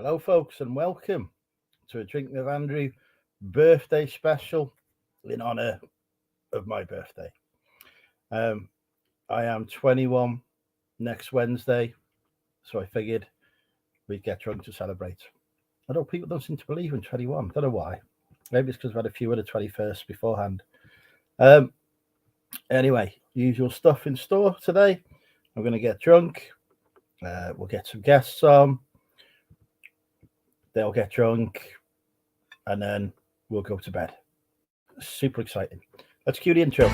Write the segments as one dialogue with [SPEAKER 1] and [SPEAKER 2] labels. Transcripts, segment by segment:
[SPEAKER 1] Hello, folks, and welcome to a Drink with Andrew birthday special in honour of my birthday. I am 21 next Wednesday, so I figured we'd get drunk to celebrate. I know people don't seem to believe in 21. Don't know why. Maybe it's because I've had a few of the 21st beforehand. Anyway, usual stuff in store today. I'm going to get drunk. We'll get some guests on. They'll get drunk, and then we'll go to bed. Super exciting. Let's cue the intro.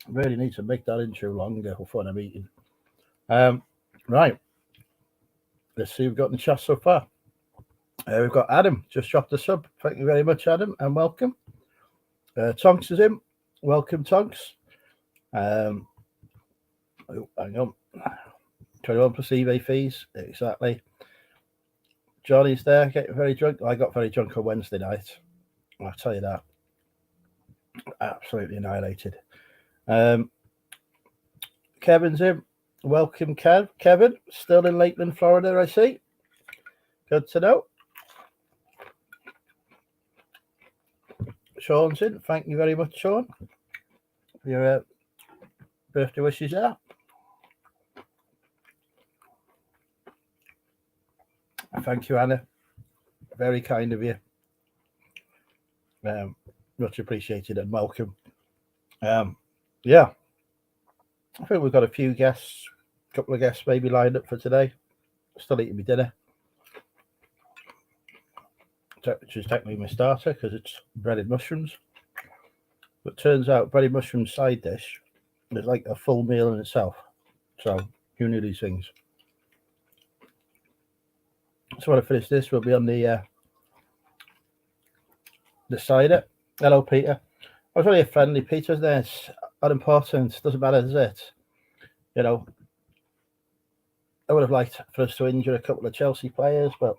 [SPEAKER 1] Really need to make that intro longer before I'm eating. Right. Let's see who we've got in the chat so far. We've got Adam, just dropped a sub. Thank you very much, Adam, and welcome. Tonks is in. Welcome, Tonks. Hang on. 21 plus eBay fees. Exactly. Johnny's there, getting very drunk. I got very drunk on Wednesday night. I'll tell you that. Absolutely annihilated. Kevin's in. Welcome, Kevin. Still in Lakeland, Florida, I see. Good to know. Sean's in. Thank you very much, Sean, for your birthday wishes there. Thank you, Anna. Very kind of you. Much appreciated and welcome. Yeah. I think we've got a few guests, a couple of guests maybe lined up for today. Still eating my dinner, which is technically my starter because it's breaded mushrooms. But turns out breaded mushroom side dish is like a full meal in itself. So who knew these things? So when I finish this, we'll be on the cider. Hello, Peter. I was really a friendly Peter's there. It's unimportant. Doesn't matter, does it? You know, I would have liked for us to injure a couple of Chelsea players, but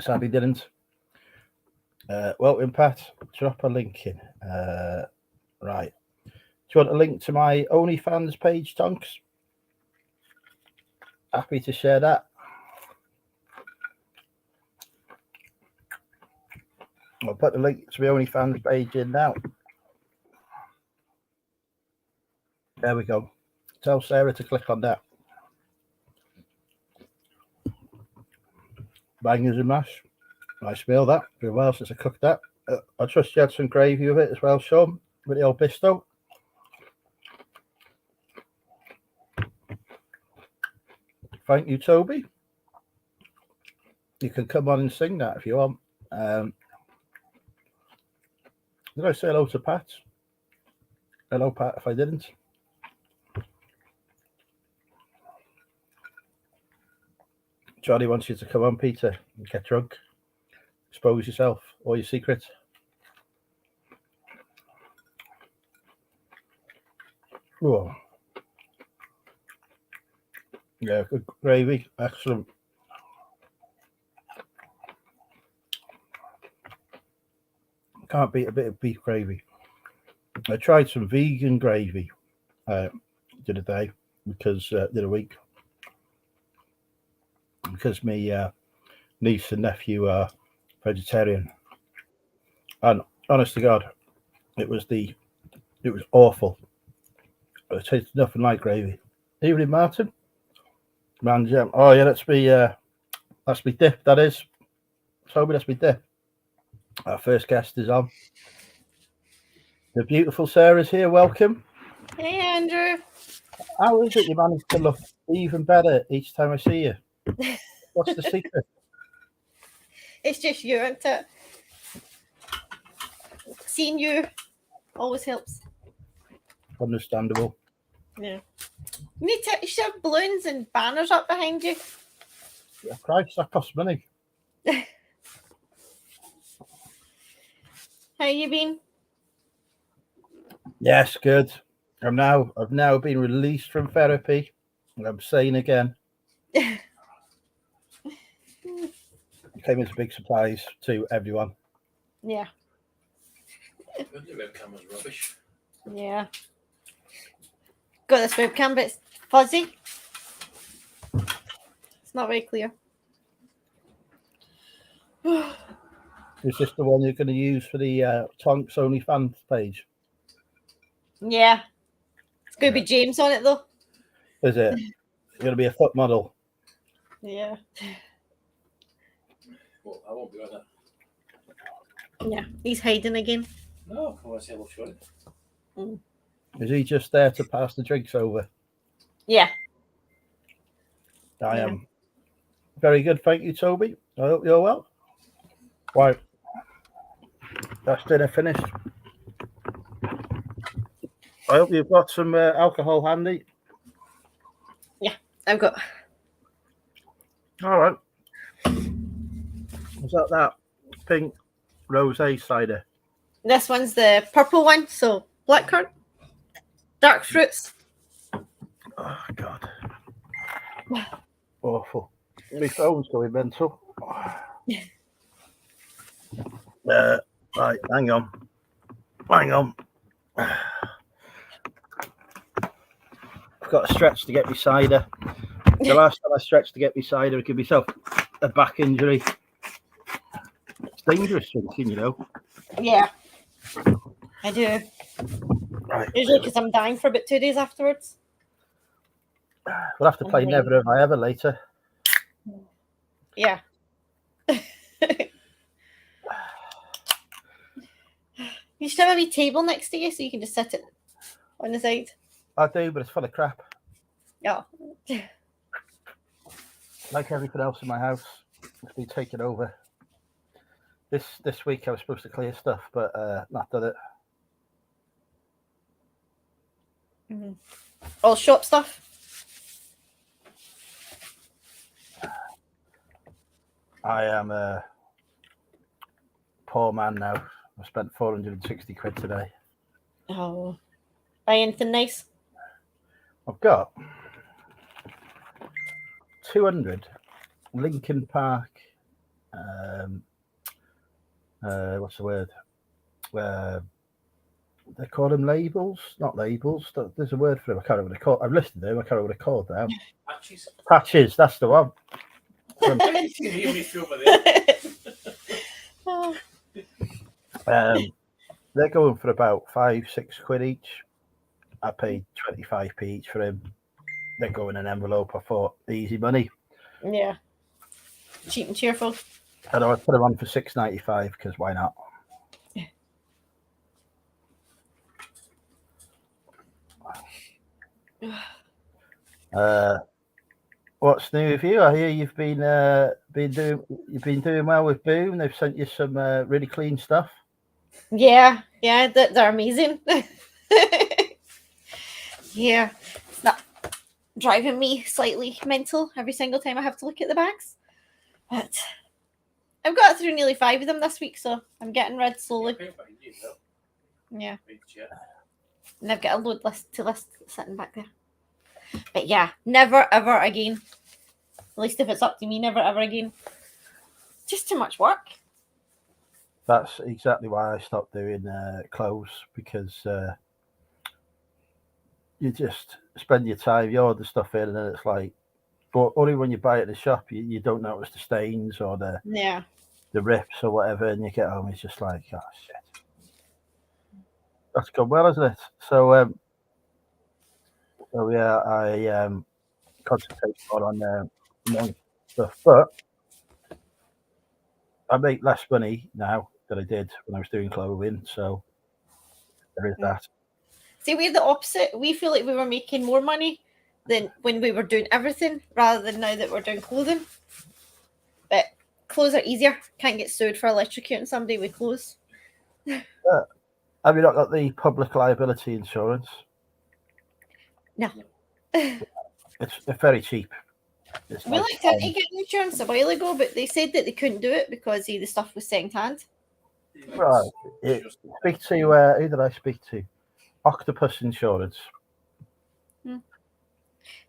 [SPEAKER 1] sadly didn't. Welcome, Pat. Drop a link in. Right. Do you want a link to my OnlyFans page, Tonks? Happy to share that. I'll put the link to my OnlyFans page in now. There we go. Tell Sarah to click on that. Bangers and mash. I smell that. It's been a while since I cooked that. I trust you had some gravy with it as well, Sean, with the old bisto. Thank you, Toby. You can come on and sing that if you want. Did I say hello to Pat? Hello, Pat, if I didn't. Johnny wants you to come on, Peter, and get drunk. Expose yourself, all your secrets. Oh. Yeah, good gravy. Excellent. Can't beat a bit of beef gravy. I tried some vegan gravy the other day because the other week because my niece and nephew are vegetarian, and honest to God, it was awful. It tasted nothing like gravy. Evening, Martin. Man jam. Oh yeah, that's me dip. That is. Toby, that's me dip. Our first guest is on. The beautiful Sarah's here. Welcome.
[SPEAKER 2] Hey, Andrew.
[SPEAKER 1] How is it you manage to look even better each time I see you? What's the secret?
[SPEAKER 2] It's just you, isn't it? Seeing you always helps.
[SPEAKER 1] Understandable.
[SPEAKER 2] Yeah. You should have balloons and banners up behind you.
[SPEAKER 1] Yeah, Christ, that costs money.
[SPEAKER 2] How you been?
[SPEAKER 1] Yes, good. I've now been released from therapy. I'm sane again. It came as a big surprise to everyone.
[SPEAKER 2] Yeah.
[SPEAKER 3] The webcam was rubbish.
[SPEAKER 2] Yeah. Got this webcam, but it's fuzzy. It's not very clear.
[SPEAKER 1] Is this the one you're going to use for the Tonks OnlyFans page?
[SPEAKER 2] Yeah. It's going to be James on it, though.
[SPEAKER 1] Is it? You're going to be a foot model.
[SPEAKER 2] Yeah.
[SPEAKER 3] Well, I won't be on that.
[SPEAKER 2] Yeah. He's hiding again.
[SPEAKER 3] No, come on, say we'll show it.
[SPEAKER 1] Is he just there to pass the drinks over?
[SPEAKER 2] Yeah.
[SPEAKER 1] I am. Very good. Thank you, Toby. I hope you're well. Right. That's dinner finished. I hope you've got some alcohol handy.
[SPEAKER 2] Yeah, I've got.
[SPEAKER 1] All right. Was that pink rosé cider?
[SPEAKER 2] This one's the purple one, so blackcurrant, dark fruits.
[SPEAKER 1] Oh, God. Awful. My phone's going mental. Right, hang on. I've got to stretch to get my cider. The last time I stretched to get my cider, I gave myself a back injury. It's dangerous drinking, you know.
[SPEAKER 2] Yeah, I do.
[SPEAKER 1] Right.
[SPEAKER 2] Usually because I'm dying for about 2 days afterwards.
[SPEAKER 1] We'll have to play Never Have I Ever later.
[SPEAKER 2] Yeah. You should have a wee table next to you so you can just sit it on the side.
[SPEAKER 1] I do, but it's full of crap.
[SPEAKER 2] Yeah.
[SPEAKER 1] Like everything else in my house, it's been taken over. This week I was supposed to clear stuff, but not done it.
[SPEAKER 2] Mm-hmm. All shop stuff.
[SPEAKER 1] I am a poor man now. I spent 460 quid today.
[SPEAKER 2] Oh. Buy anything nice?
[SPEAKER 1] I've got 200 Lincoln Park. What's the word? They call them labels, not labels. There's a word for them. I can't remember what they're called. I've listed them. I can't remember what they're called now.
[SPEAKER 3] Patches.
[SPEAKER 1] Patches. That's the one. They're going for about 5-6 quid each. I paid 25p each for him. They go in an envelope. I thought easy money.
[SPEAKER 2] Yeah. Cheap and cheerful.
[SPEAKER 1] And I put them on for $6.95 because why not? What's new with you? I hear you've been doing well with Boom. They've sent you some really clean stuff.
[SPEAKER 2] Yeah, they're amazing. Yeah, it's not driving me slightly mental every single time I have to look at the bags. But I've got through nearly 5 of them this week, so I'm getting rid slowly. Yeah. And I've got a load list sitting back there. But yeah, never ever again. At least if it's up to me, never ever again. Just too much work.
[SPEAKER 1] That's exactly why I stopped doing clothes, because you just spend your time, you order stuff in, and then it's like, but only when you buy it in the shop, you don't notice the stains or the rips or whatever, and you get home, it's just like, oh shit. That's gone well, hasn't it? So, I concentrate more on money stuff, but I make less money now than I did when I was doing clothing, so there is that.
[SPEAKER 2] See, we're the opposite. We feel like we were making more money than when we were doing everything, rather than now that we're doing clothing. But clothes are easier. Can't get sued for electrocuting somebody with clothes.
[SPEAKER 1] Have you not got the public liability insurance?
[SPEAKER 2] No.
[SPEAKER 1] It's very cheap.
[SPEAKER 2] We looked into getting insurance a while ago, but they said that they couldn't do it because the stuff was second hand.
[SPEAKER 1] Right. Speak to who did I speak to? octopus insurance.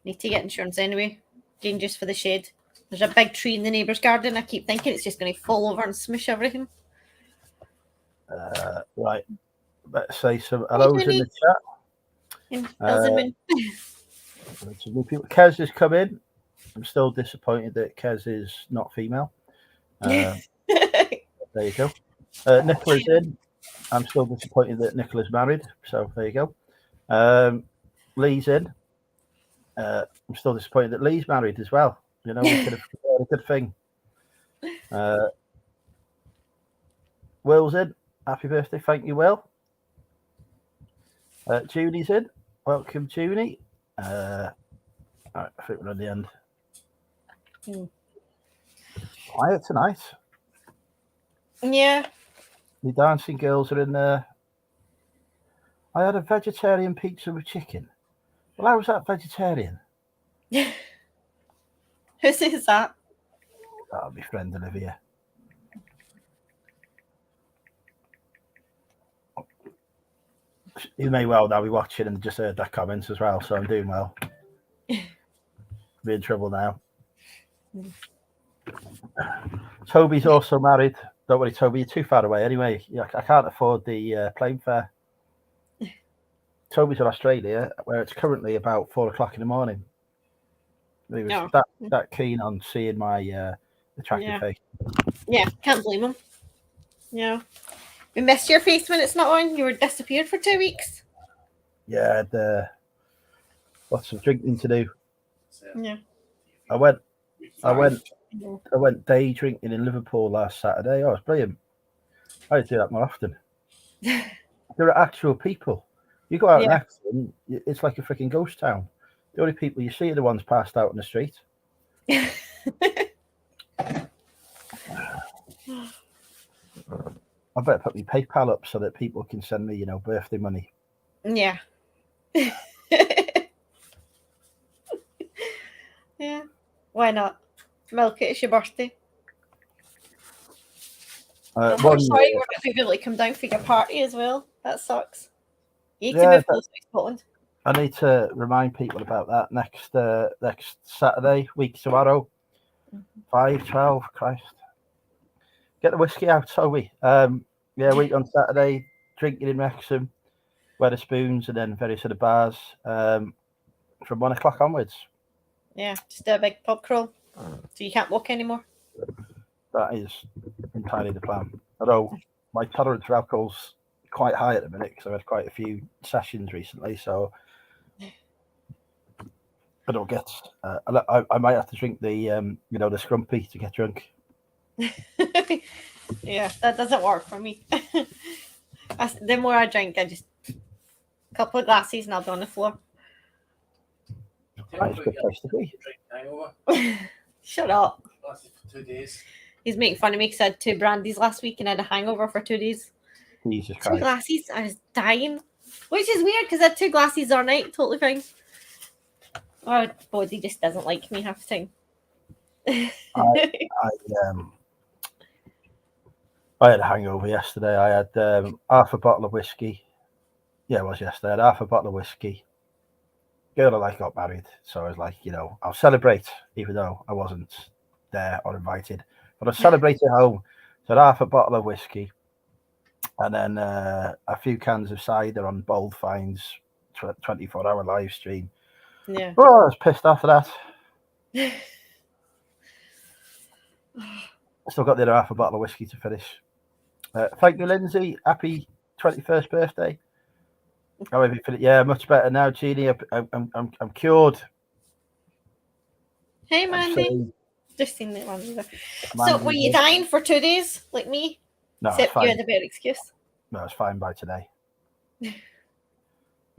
[SPEAKER 2] Need to get insurance anyway. Dangerous for the shed. There's a big tree in the neighbour's garden. I keep thinking it's just going to fall over and smush everything.
[SPEAKER 1] Right. Let's say some hellos in the chat.
[SPEAKER 2] And Elizabeth.
[SPEAKER 1] Some new people. Kez has come in. I'm still disappointed that Kez is not female. There you go. Nicola's in. I'm still disappointed that Nicola's married. So there you go. Lee's in. I'm still disappointed that Lee's married as well. You know, we could have had a good thing. Will's in. Happy birthday. Thank you, Will. Junie's in. Welcome, Junie. All right, I think we're at the end. Quiet tonight.
[SPEAKER 2] Yeah.
[SPEAKER 1] The dancing girls are in there. I had a vegetarian pizza with chicken. Well, how was that vegetarian?
[SPEAKER 2] Who says that?
[SPEAKER 1] That'll be friend Olivia. You may well now be watching and just heard that comment as well, so I'm doing well. Be in trouble now. Toby's also married. Don't worry, Toby, you're too far away anyway. I can't afford the plane fare. Toby's in Australia, where it's currently about 4 o'clock in the morning. He was that keen on seeing my attractive face.
[SPEAKER 2] Yeah, can't blame him. Yeah. We missed your face when it's not on. You were disappeared for 2 weeks.
[SPEAKER 1] Yeah, I had lots of drinking to do.
[SPEAKER 2] Yeah.
[SPEAKER 1] I went day drinking in Liverpool last Saturday. Oh, it was brilliant. I do that more often. There are actual people. You go out next to them, it's like a freaking ghost town. The only people you see are the ones passed out in the street. I better put my PayPal up so that people can send me, birthday money.
[SPEAKER 2] Yeah. Yeah. Why not? Milk it, it's your birthday. I'm sorry you weren't going to be able to come down for your party as well. That sucks. You need to move closer to Scotland.
[SPEAKER 1] I need to remind people about that next Saturday, week tomorrow. 5/12, Christ. Get the whiskey out, Toby. Week on Saturday, drinking in Wrexham, Wetherspoons, and then various other bars from 1 o'clock onwards.
[SPEAKER 2] Yeah, just do a big pub crawl. So you can't walk anymore.
[SPEAKER 1] That is entirely the plan. Although my tolerance for alcohol's quite high at the minute because I've had quite a few sessions recently, so I don't get. I might have to drink the the scrumpy to get drunk.
[SPEAKER 2] Yeah, that doesn't work for me. The more I drink, I just a couple of glasses and I'll be on the floor.
[SPEAKER 1] That's a good place to be.
[SPEAKER 2] Shut up.
[SPEAKER 3] Lasted for 2 days.
[SPEAKER 2] He's making fun of me because I had 2 brandies last week and I had a hangover for 2 days.
[SPEAKER 1] Jesus
[SPEAKER 2] 2
[SPEAKER 1] Christ.
[SPEAKER 2] glasses, I was dying. Which is weird because I had 2 glasses all night, totally fine. Our body just doesn't like me half the time.
[SPEAKER 1] I had a hangover yesterday. I had half a bottle of whiskey. Yeah, it was yesterday. I had half a bottle of whiskey. Girl I got married, so I was like, I'll celebrate, even though I wasn't there or invited. But I celebrated at home. So I had half a bottle of whiskey, and then a few cans of cider on Bold Finds 24-hour live stream.
[SPEAKER 2] Yeah.
[SPEAKER 1] Oh, I was pissed after that. Still got the other half a bottle of whiskey to finish. Thank you, Lindsay. Happy 21st birthday. How have you feeling? Yeah, much better now, Jeannie. I'm cured.
[SPEAKER 2] Hey, Mandy. Just seen that one. So, were you dying for 2 days, like me?
[SPEAKER 1] No,
[SPEAKER 2] except you had a better excuse.
[SPEAKER 1] No, it's fine by today.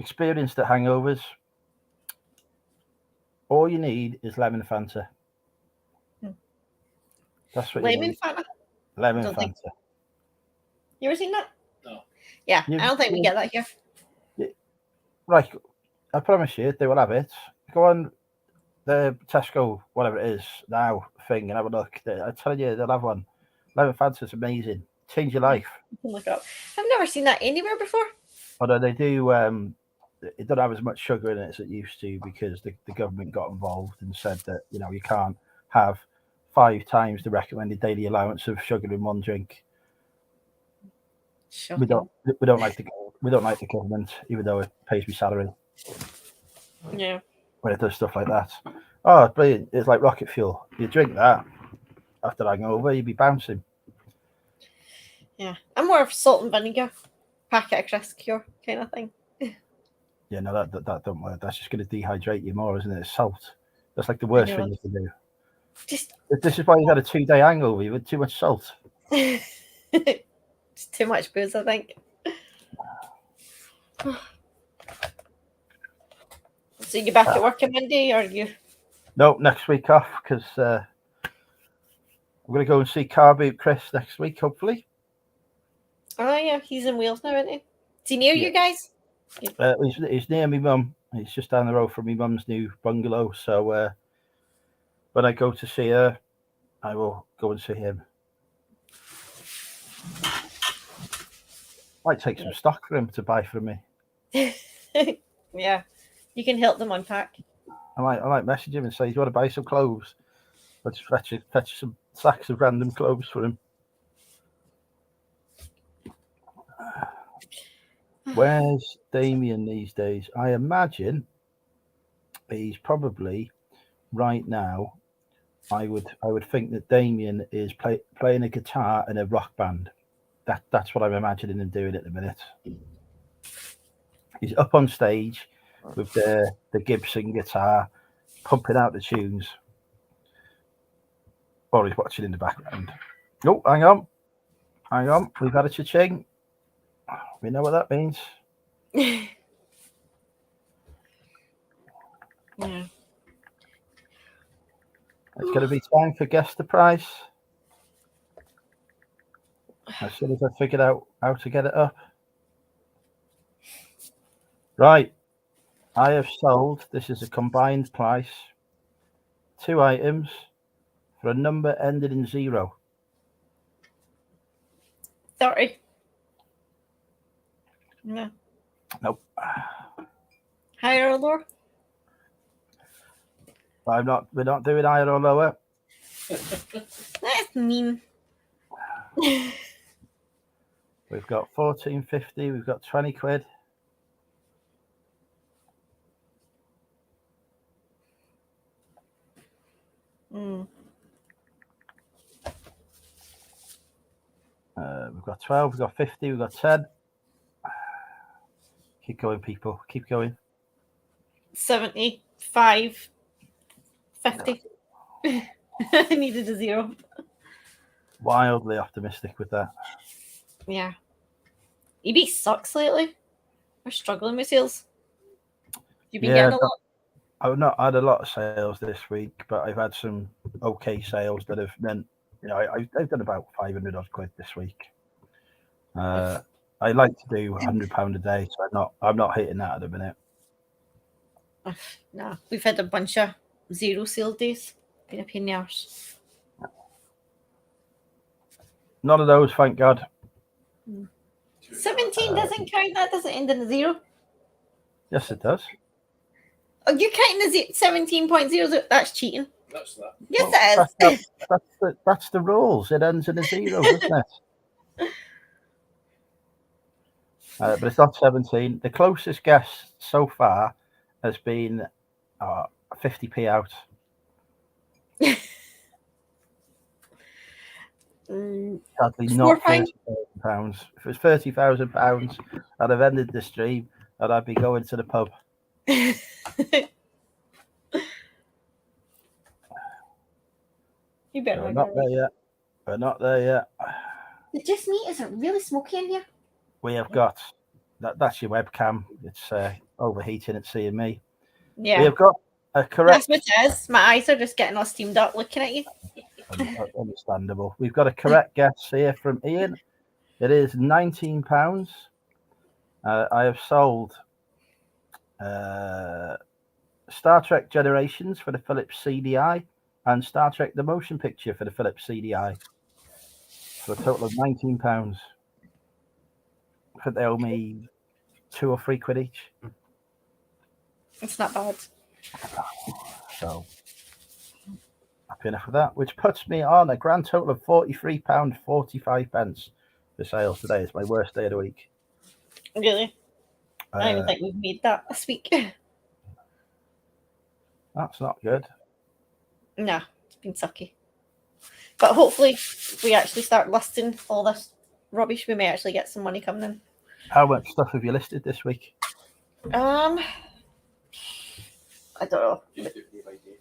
[SPEAKER 1] Experienced at hangovers. All you need is lemon Fanta. That's what
[SPEAKER 2] lemon Fanta.
[SPEAKER 1] Lemon Fanta.
[SPEAKER 2] You ever seen that?
[SPEAKER 3] No.
[SPEAKER 2] Yeah, I don't think we get that here.
[SPEAKER 1] Right, I promise you, they will have it. Go on the Tesco, whatever it is now thing, and have a look. I tell you, they'll have one. Lemon Fanta's amazing. Change your life.
[SPEAKER 2] You can look it up. I've never seen that anywhere before.
[SPEAKER 1] Although they do, it doesn't have as much sugar in it as it used to because the government got involved and said that you can't have 5 times the recommended daily allowance of sugar in one drink. We don't like the government, even though it pays me salary.
[SPEAKER 2] Yeah.
[SPEAKER 1] When it does stuff like that, oh, it's brilliant! It's like rocket fuel. You drink that after hangover, you'd be bouncing.
[SPEAKER 2] Yeah. I'm more of salt and vinegar, packet of crisp cure kind of thing.
[SPEAKER 1] Yeah, no, that don't work. That's just going to dehydrate you more, isn't it? It's salt. That's like the worst thing you can do.
[SPEAKER 2] Just
[SPEAKER 1] This is why you had a 2-day hangover. You had too much salt.
[SPEAKER 2] it's too much booze, I think. So you back at work on Monday, or you?
[SPEAKER 1] No, next week off because I'm going to go and see Car Boot Chris next week, hopefully.
[SPEAKER 2] Oh yeah, he's in Wales now, isn't he? Is he near you guys?
[SPEAKER 1] He's near me mum. He's just down the road from me mum's new bungalow. So when I go to see her, I will go and see him. Might take some stock for him to buy from me.
[SPEAKER 2] Yeah, you can help them unpack.
[SPEAKER 1] I might message him and say, "Do you want to buy some clothes?" I'll just fetch some sacks of random clothes for him. Where's Damien these days? I imagine he's probably right now. I would think that Damien is playing a guitar in a rock band. That's what I'm imagining him doing at the minute. He's up on stage with the Gibson guitar, pumping out the tunes. Or he's watching in the background. Oh, hang on. We've had a cha-ching. We know what that means.
[SPEAKER 2] Yeah.
[SPEAKER 1] It's going to be time for guess the price. As soon as I figured out how to get it up. Right. I have sold, this is a combined price, 2 items for a number ending in 0.
[SPEAKER 2] 30. No.
[SPEAKER 1] Nope.
[SPEAKER 2] Higher or lower?
[SPEAKER 1] We're not doing higher or lower.
[SPEAKER 2] That's mean.
[SPEAKER 1] We've got 14.50, we've got 20 quid. We've got 12, we've got 50, we've got 10. Keep going, people. Keep going.
[SPEAKER 2] 75. 50. I needed a 0.
[SPEAKER 1] Wildly optimistic with that.
[SPEAKER 2] Yeah. EB sucks lately. We're struggling with sales. You've been getting a lot.
[SPEAKER 1] I've not had a lot of sales this week, but I've had some okay sales that have meant, I've done about 500 odd quid this week. I like to do £100 a day, so I'm not hitting that at the minute.
[SPEAKER 2] No, we've had a bunch of 0 sale days. Been a pain in the arse.
[SPEAKER 1] None of those, thank God.
[SPEAKER 2] 17 doesn't count. That doesn't end in a 0.
[SPEAKER 1] Yes, it does.
[SPEAKER 2] Oh, you're counting the 17.0. That's cheating.
[SPEAKER 3] That's that.
[SPEAKER 2] Yes, it is.
[SPEAKER 1] That's the rules. It ends in a 0, doesn't it? But it's not 17. The closest guess so far has been 50p out. Sadly, not £30,000. If it was £30,000, I'd have ended the stream and I'd be going to the pub.
[SPEAKER 2] You better.
[SPEAKER 1] We're not there yet. We're not there yet.
[SPEAKER 2] It's just me. Is it really smoky in here?
[SPEAKER 1] We have got that's your webcam. It's overheating. It's seeing me.
[SPEAKER 2] Yeah.
[SPEAKER 1] We have got a correct.
[SPEAKER 2] That's what it is. My eyes are just getting all steamed up looking at you.
[SPEAKER 1] Understandable. We've got a correct guess here from Ian. It is £19. I have sold Star Trek Generations for the Philips CDI and Star Trek the Motion Picture for the Philips CDI for a total of £19. I think they owe me £2 or £3 each.
[SPEAKER 2] It's not bad.
[SPEAKER 1] So happy enough with that, which puts me on a grand total of £43.45 for sales today. It's my worst day of the week.
[SPEAKER 2] Really? I don't even
[SPEAKER 1] Uh,
[SPEAKER 2] think we've made that this week.
[SPEAKER 1] that's not good.
[SPEAKER 2] Nah, it's been sucky. But hopefully, if we actually start listing all this rubbish, we may actually get some money coming in.
[SPEAKER 1] How much stuff have you listed this week?
[SPEAKER 2] I don't know.
[SPEAKER 3] Just do it day by day.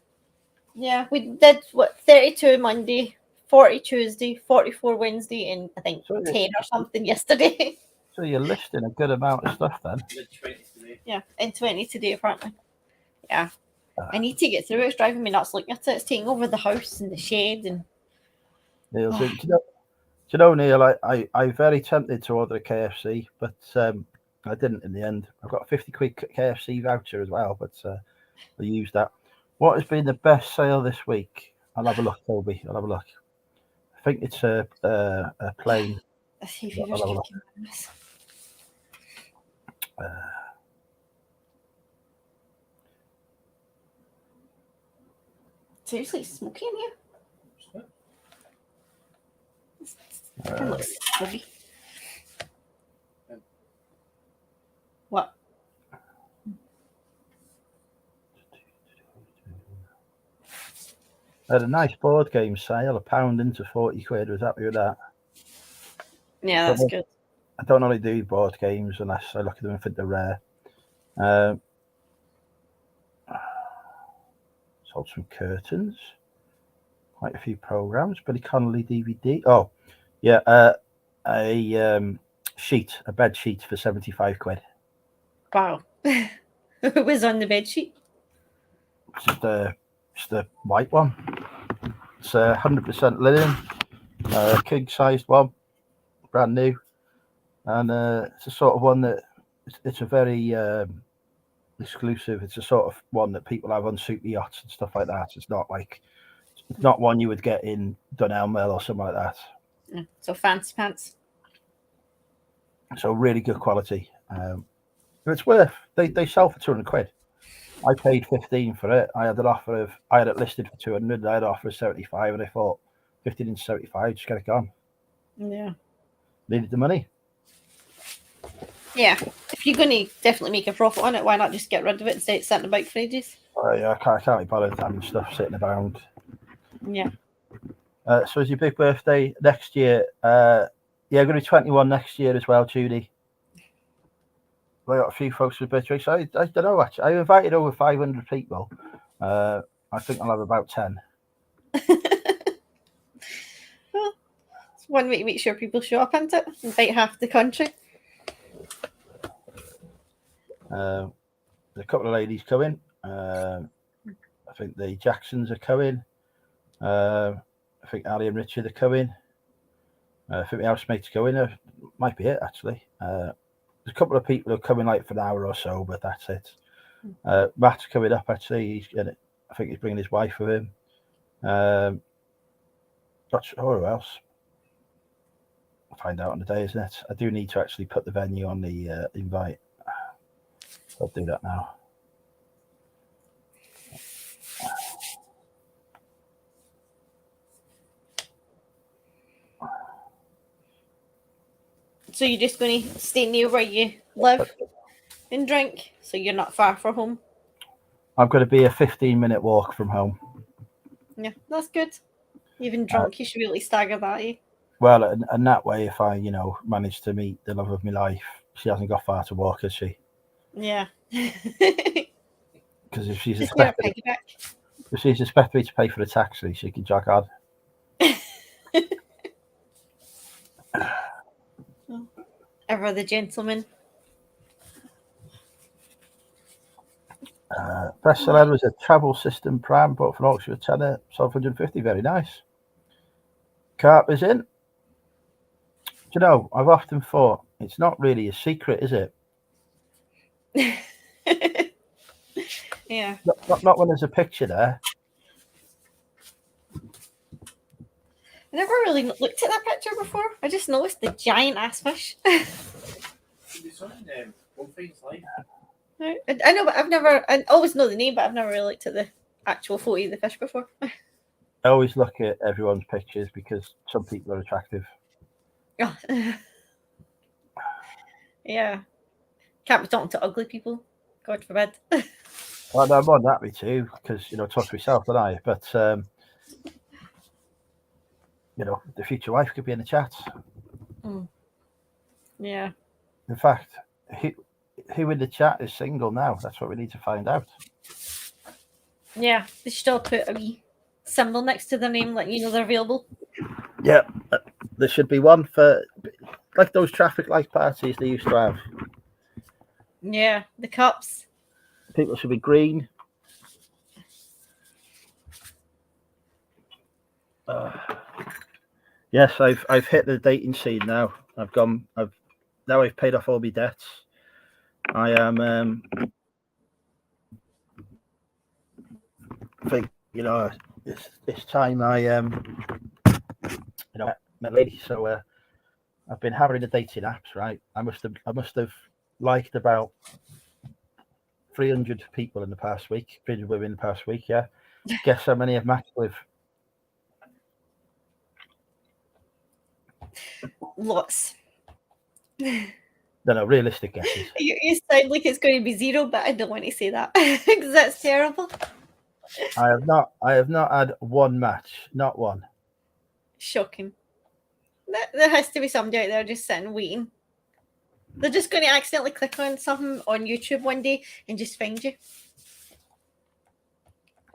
[SPEAKER 2] Yeah, we did 32 Monday, 40 Tuesday, 44 Wednesday, and I think
[SPEAKER 1] So
[SPEAKER 2] 10 or something yesterday.
[SPEAKER 1] So you're listing a good amount of stuff then.
[SPEAKER 3] You did 20 today.
[SPEAKER 2] Yeah, and 20 today apparently. Yeah.
[SPEAKER 1] Ah.
[SPEAKER 2] I need to get through it. It's driving me nuts looking at it. It's taking over the house and the shed and
[SPEAKER 1] Neil, do you know, Neil, I'm very tempted to order a KFC, but I didn't in the end. I've got a £50 KFC voucher as well, but I used that. What has been the best sale this week? I'll have a look, Toby. I'll have a look. I think it's a plane.
[SPEAKER 2] let's see if you've
[SPEAKER 1] I'll have a look.
[SPEAKER 2] this. Seriously, it's smoky in here. It looks heavy. What?
[SPEAKER 1] I had a nice board game sale, £1 into £40. Was happy with that.
[SPEAKER 2] Yeah, that's good.
[SPEAKER 1] I don't normally do board games unless I look at them and think they're rare. Sold some curtains, quite a few programs. Billy Connolly DVD. Oh, yeah, a sheet, a bed sheet for £75.
[SPEAKER 2] Wow. Who was on the bed sheet?
[SPEAKER 1] Just the white one. It's 100% linen, king-sized one, brand new, and it's a sort of one that it's a very exclusive. It's a sort of one that people have on super yachts and stuff like that. It's not one you would get in Dunelm or something like that.
[SPEAKER 2] Yeah, so fancy pants.
[SPEAKER 1] So really good quality. It's worth. They sell for £200. I paid 15 for it. I had it listed for 200. I had an offer of 75, and I thought 15 and 75, just get it gone.
[SPEAKER 2] Yeah.
[SPEAKER 1] Needed the money.
[SPEAKER 2] Yeah. If you're going to definitely make a profit on it, why not just get rid of it and stay sitting about for ages?
[SPEAKER 1] Yeah, I can't be bothered having stuff sitting around.
[SPEAKER 2] Yeah.
[SPEAKER 1] So it's your big birthday next year. Yeah, I'm going to be 21 next year as well, Judy. I got a few folks with birthdays. So I don't know, actually. I invited over 500 people. I think I'll have about 10.
[SPEAKER 2] Well, it's one way to make sure people show up, isn't it? Invite half the country.
[SPEAKER 1] There's a couple of ladies coming. I think the Jacksons are coming. I think Ali and Richard are coming. I think the housemates are going. Might be it, actually. There's a couple of people who are coming like for an hour or so, but that's it. Matt's coming up, actually. I think he's bringing his wife with him. Not sure who else. I'll find out on the day, isn't it? I do need to actually put the venue on the invite. I'll do that now.
[SPEAKER 2] So you're just going to stay near where you live and drink, so you're not far from home?
[SPEAKER 1] I'm going to be a 15-minute walk from home.
[SPEAKER 2] Yeah, that's good. Even drunk, you should really stagger that, eh?
[SPEAKER 1] Well, and that way, if I, manage to meet the love of my life, she hasn't got far to walk, has she?
[SPEAKER 2] Yeah.
[SPEAKER 1] Because if she's
[SPEAKER 2] Just near a
[SPEAKER 1] expected
[SPEAKER 2] piggyback.
[SPEAKER 1] me to pay for the taxi, she can jog on.
[SPEAKER 2] Ever the gentleman.
[SPEAKER 1] Best seller was a travel system pram, bought from auction for tenner, sold 150. Very nice. Carp is in. Do you know, I've often thought it's not really a secret, is it?
[SPEAKER 2] Yeah.
[SPEAKER 1] Not when there's a picture there.
[SPEAKER 2] I never really looked at that picture before. I just noticed the giant ass fish.
[SPEAKER 3] There's something Bullfights live.
[SPEAKER 2] I know, but I always know the name, but I've never really looked at the actual photo of the fish before.
[SPEAKER 1] I always look at everyone's pictures because some people are attractive.
[SPEAKER 2] Oh. Yeah. Can't be talking to ugly people. God forbid.
[SPEAKER 1] Well, I'm on that me too because talk to myself, don't I? But the future wife could be in the chat.
[SPEAKER 2] Yeah.
[SPEAKER 1] In fact, who in the chat is single now? That's what we need to find out.
[SPEAKER 2] Yeah. They should all put a wee symbol next to their name, letting you know they're available.
[SPEAKER 1] Yeah, there should be one for like those traffic light parties they used to have.
[SPEAKER 2] Yeah. The cups.
[SPEAKER 1] People should be green. Yes, I've hit the dating scene now. I've paid off all my debts. I am think it's time I met a lady. So I've been having the dating apps, right? I must have liked about 300 people in the past week, 300 women in the past week. Yeah, guess how many I've matched with?
[SPEAKER 2] Lots.
[SPEAKER 1] No, realistic guesses.
[SPEAKER 2] You sound like it's going to be 0, but I don't want to say that because that's terrible.
[SPEAKER 1] I have not had one match, not one.
[SPEAKER 2] Shocking. There has to be somebody out there just sitting waiting. They're just going to accidentally click on something on YouTube one day and just find you.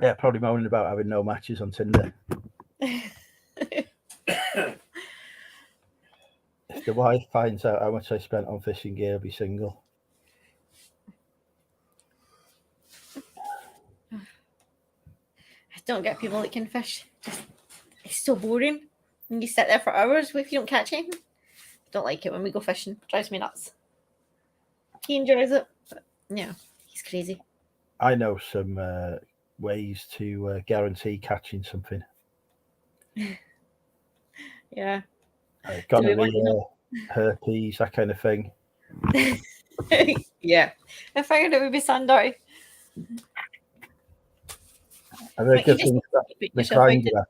[SPEAKER 1] Yeah, probably moaning about having no matches on Tinder. If the wife finds out how much I spent on fishing gear, I'll be single.
[SPEAKER 2] I don't get people that can fish. It's so boring. When you sit there for hours if you don't catch anything. Don't like it when we go fishing. Drives me nuts. He enjoys it, but yeah, he's crazy.
[SPEAKER 1] I know some ways to guarantee catching something.
[SPEAKER 2] Yeah.
[SPEAKER 1] Gonorrhea, herpes, that kind of thing.
[SPEAKER 2] Yeah. I figured it would be Sunday.
[SPEAKER 1] I've heard good things about the Grindr.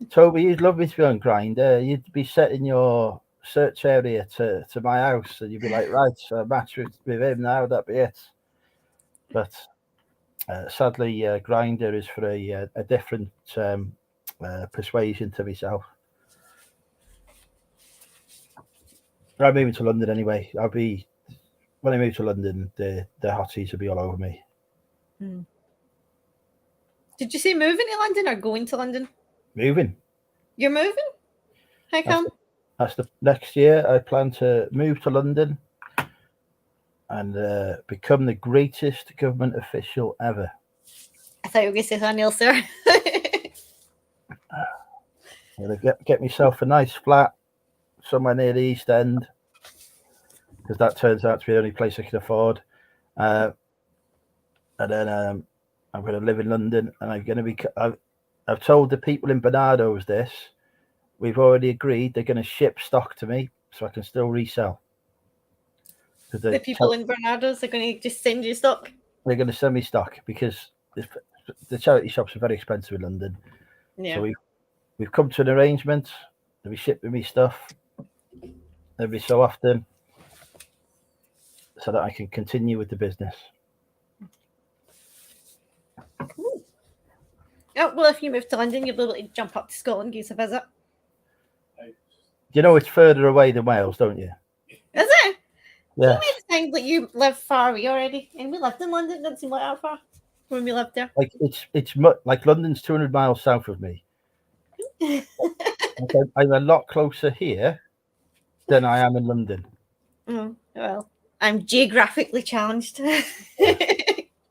[SPEAKER 1] Toby, you'd love me to be on Grindr. You'd be setting your search area to my house, and you'd be like, right, so I match with him now. That'd be it. But sadly, Grindr is for a different persuasion to myself. I'm moving to London anyway. When I move to London, the hotties will be all over me.
[SPEAKER 2] Did you say moving to London or going to London?
[SPEAKER 1] Moving.
[SPEAKER 2] You're moving? How come?
[SPEAKER 1] That's the next year. I plan to move to London and become the greatest government official ever.
[SPEAKER 2] I thought you were going to say something else there.
[SPEAKER 1] I'm going to get myself a nice flat somewhere near the East End, because that turns out to be the only place I can afford. And then I'm going to live in London, and I'm going to be. I've told the people in Bernardo's this. We've already agreed they're going to ship stock to me, so I can still resell.
[SPEAKER 2] The people in Bernardo's are going to just send you stock.
[SPEAKER 1] They're going to send me stock because the charity shops are very expensive in London.
[SPEAKER 2] Yeah.
[SPEAKER 1] So we've come to an arrangement. They'll be shipping me stuff every so often, so that I can continue with the business.
[SPEAKER 2] Cool. Oh, well, if you move to London, you'll be able to jump up to Scotland, give us a visit.
[SPEAKER 1] You know it's further away than Wales, don't you?
[SPEAKER 2] Is it?
[SPEAKER 1] Yeah.
[SPEAKER 2] You made it sound like you live far away already, and we lived in London. It didn't seem like that far when we lived there.
[SPEAKER 1] Like it's like London's 200 miles south of me. I'm a lot closer here than I am in London.
[SPEAKER 2] Oh, well, I'm geographically challenged.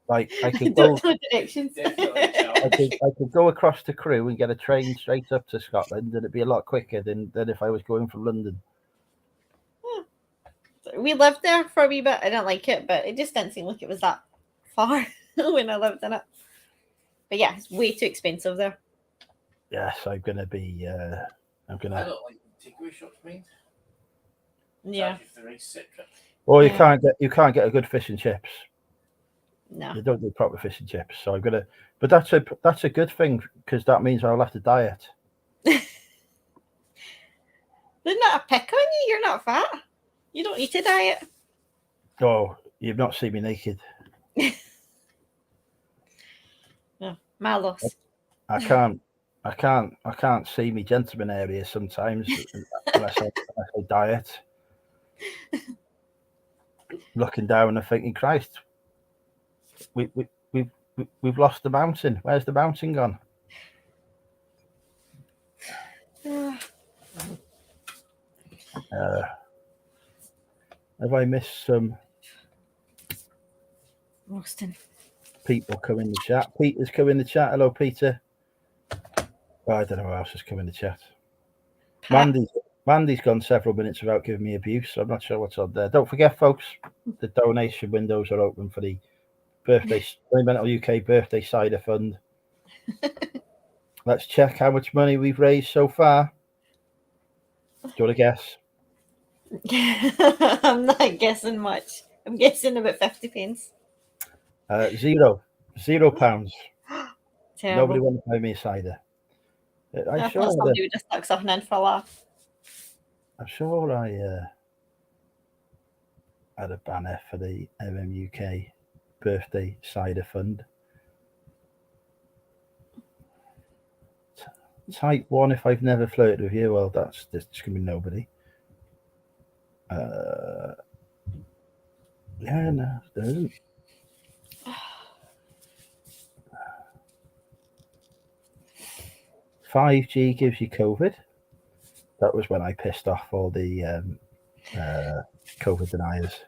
[SPEAKER 1] Like I could
[SPEAKER 2] don't know directions.
[SPEAKER 1] I could go across the Crewe and get a train straight up to Scotland, and it'd be a lot quicker than if I was going from London.
[SPEAKER 2] We lived there for a wee bit. I didn't like it, but it just didn't seem like it was that far when I lived in it. But yeah, it's way too expensive there.
[SPEAKER 1] Yes, I'm gonna be.
[SPEAKER 3] I don't like takeaway shops, mate.
[SPEAKER 2] Yeah.
[SPEAKER 1] Or you
[SPEAKER 2] Yeah.
[SPEAKER 1] can't get a good fish and chips.
[SPEAKER 2] No.
[SPEAKER 1] You don't do proper fish and chips. So I'm gonna. But that's a good thing because that means I'll have to diet.
[SPEAKER 2] There's not a pick on you. You're not fat. You don't need to diet.
[SPEAKER 1] Oh, you've not seen me naked.
[SPEAKER 2] No, my loss.
[SPEAKER 1] I can't see me gentleman area sometimes unless I diet. Looking down and thinking, Christ, we've lost the mountain. Where's the mountain gone? Have I missed some
[SPEAKER 2] Roasting.
[SPEAKER 1] people come in the chat? Peter's come in the chat. Hello, Peter. Oh, I don't know who else has come in the chat. Mandy's gone several minutes without giving me abuse, so I'm not sure what's on there. Don't forget, folks, the donation windows are open for the Mental UK Birthday Cider Fund. Let's check how much money we've raised so far. Do you want to guess?
[SPEAKER 2] I'm not guessing much. I'm guessing about 50 pence.
[SPEAKER 1] £0. Nobody
[SPEAKER 2] Terrible.
[SPEAKER 1] wanted to buy me a cider.
[SPEAKER 2] I thought somebody would just stuck something in for a laugh.
[SPEAKER 1] I'm sure I had a banner for the MMUK Birthday Cider Fund. Type 1 if I've never flirted with you. Well, there's just going to be nobody. Yeah, no, there isn't. "5G gives you COVID." That was when I pissed off all the COVID deniers.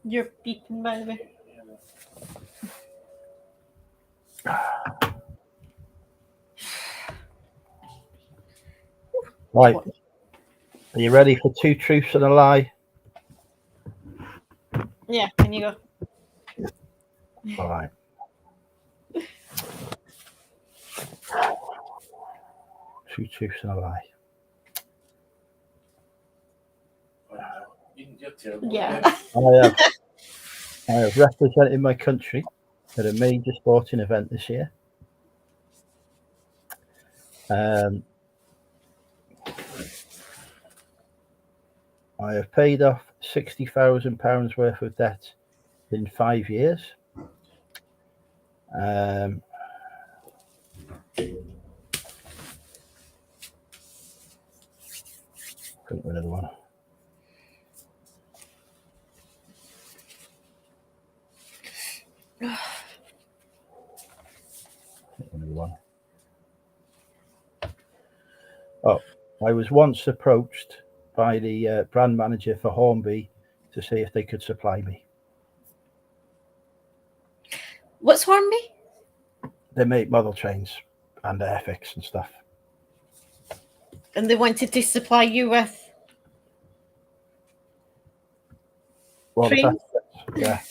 [SPEAKER 2] You're beeping, by the way.
[SPEAKER 1] Right. Are you ready for 2 truths and a lie?
[SPEAKER 2] Yeah, can you go?
[SPEAKER 1] All right. Two truths and a lie.
[SPEAKER 3] You're terrible.
[SPEAKER 2] Yeah.
[SPEAKER 1] I have represented my country at a major sporting event this year. I have paid off £60,000 worth of debt in 5 years. Couldn't another one. Another one. Oh, I was once approached by the brand manager for Hornby to see if they could supply me.
[SPEAKER 2] What's Hornby?
[SPEAKER 1] They make model trains and airfix and stuff.
[SPEAKER 2] And they wanted to supply you with trains?
[SPEAKER 1] Yeah.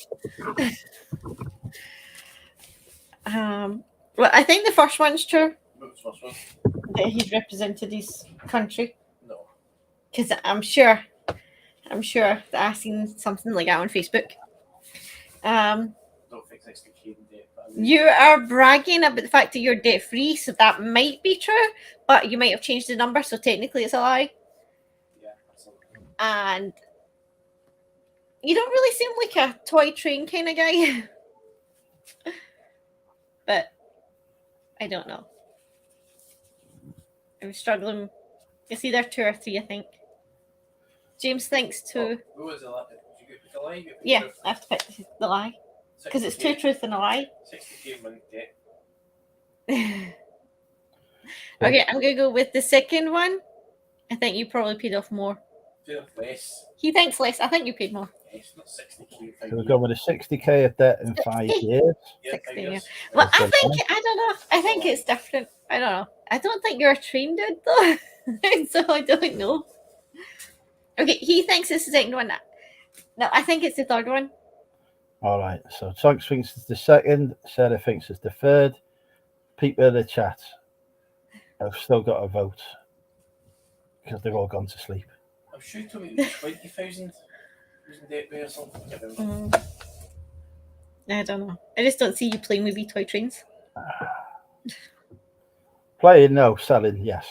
[SPEAKER 2] Well, I think the first one's true.
[SPEAKER 3] What's the first one?
[SPEAKER 2] That he's represented his country.
[SPEAKER 3] No.
[SPEAKER 2] Because I'm sure that I've seen something like that on Facebook.
[SPEAKER 3] Don't think 60k in debt.
[SPEAKER 2] You are bragging about the fact that you're debt free, so that might be true, but you might have changed the number, so technically it's a lie.
[SPEAKER 3] Yeah, absolutely.
[SPEAKER 2] And you don't really seem like a toy train kind of guy. But I don't know. I'm struggling. It's either 2 or 3, I think. James thinks 2.
[SPEAKER 3] Who was the lie? Did you pick a lie?
[SPEAKER 2] Yeah, I have to pick the lie. Because it's 2 truths and a lie.
[SPEAKER 3] 60k money debt.
[SPEAKER 2] Okay, I'm going to go with the second one. I think you probably paid off more.
[SPEAKER 3] Less.
[SPEAKER 2] He thinks less. I think you paid more.
[SPEAKER 3] Yes, not 60k.
[SPEAKER 1] So we're going with a 60k of debt in 5 years.
[SPEAKER 3] Yeah,
[SPEAKER 2] 60, yeah.
[SPEAKER 3] years.
[SPEAKER 2] Well, I don't know. I think it's different. I don't know. I don't think you're a train dude, though. So I don't know. Okay, he thinks it's the second one. No, I think it's the third one.
[SPEAKER 1] All right. So Tonks thinks it's the second. Sarah thinks it's the third. People in the chat have still got to vote. because they've all gone to sleep.
[SPEAKER 3] I'm sure you told me it was 20,000 using Gateway or something. I can't remember.
[SPEAKER 2] I don't know. I just don't see you playing with toy trains.
[SPEAKER 1] Playing, no. Selling, yes.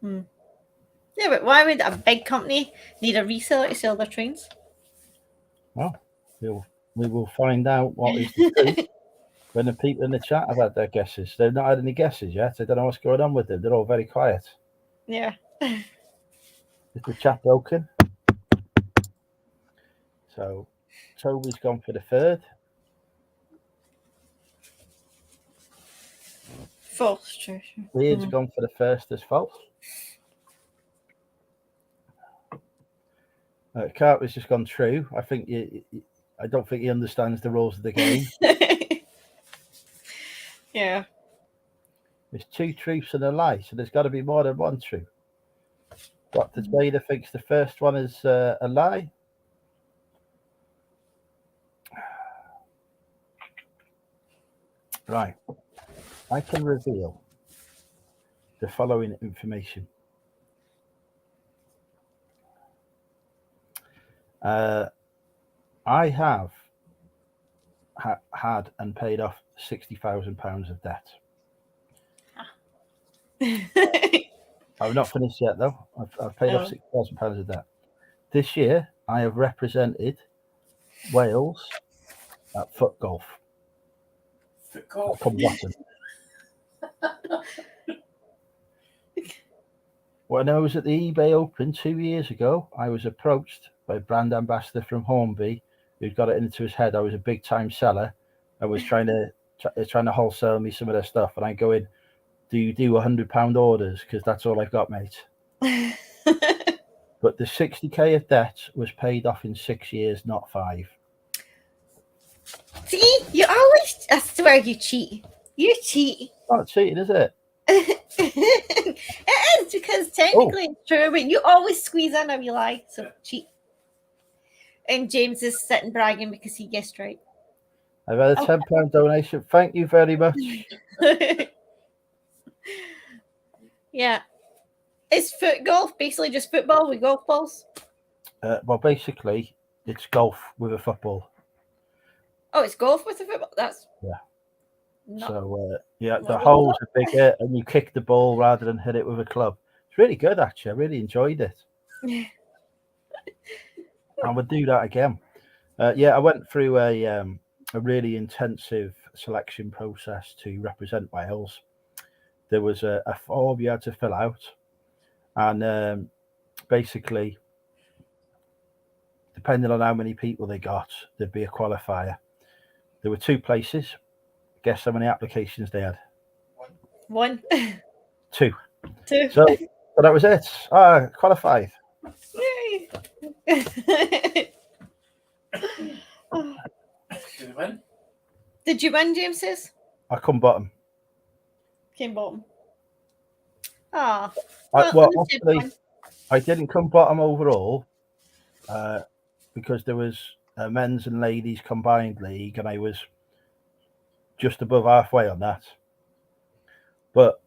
[SPEAKER 2] Yeah, but why would a big company need a reseller to sell their trains?
[SPEAKER 1] Well, we will find out what is the truth when the people in the chat have had their guesses. They've not had any guesses yet. I don't know what's going on with them. They're all very quiet.
[SPEAKER 2] Yeah.
[SPEAKER 1] Is the chat broken? So Toby's gone for the third.
[SPEAKER 2] False. True.
[SPEAKER 1] Leah's gone for the first as false. Carter's just gone true. I think I don't think he understands the rules of the game.
[SPEAKER 2] Yeah.
[SPEAKER 1] There's 2 truths and a lie, so there's got to be more than one truth. Dr. Vader thinks the first one is a lie. Right. I can reveal the following information. I have had and paid off £60,000 of debt. I've not finished yet, though. I've paid off £60,000 of debt. This year, I have represented Wales at foot golf.
[SPEAKER 3] Foot golf?
[SPEAKER 1] Come bottom. When I was at the eBay Open 2 years ago, I was approached by a brand ambassador from Hornby who'd got it into his head I was a big time seller and was trying to wholesale me some of their stuff. And I go in, do you do £100 orders? Because that's all I've got, mate. But the 60k of debt was paid off in 6 years, not 5.
[SPEAKER 2] See, you always, I swear you cheat. You cheat.
[SPEAKER 1] Not cheating, is it?
[SPEAKER 2] It is, because technically it's true, but you always squeeze in and you lie, so cheat. And James is sitting bragging because he guessed right.
[SPEAKER 1] I've had a £10 donation. Thank you very much.
[SPEAKER 2] Yeah. Is foot golf basically just football with golf balls?
[SPEAKER 1] Well, basically, it's golf with a football.
[SPEAKER 2] Oh, it's golf with a football? That's...
[SPEAKER 1] Yeah.
[SPEAKER 2] Not...
[SPEAKER 1] So, the holes are bigger and you kick the ball rather than hit it with a club. It's really good, actually. I really enjoyed it. I would do that again. I went through a really intensive selection process to represent Wales. There was a form you had to fill out, and basically, depending on how many people they got, there'd be a qualifier. There were 2 places. Guess how many applications they had?
[SPEAKER 2] 1.
[SPEAKER 1] 2.
[SPEAKER 2] 2.
[SPEAKER 1] So that was it. Qualified.
[SPEAKER 2] Yay!
[SPEAKER 3] Did we win?
[SPEAKER 2] Did you win, James says?
[SPEAKER 1] I come bottom.
[SPEAKER 2] Came bottom. Ah.
[SPEAKER 1] Actually, I didn't come bottom overall because there was a men's and ladies combined league, and I was just above halfway on that. But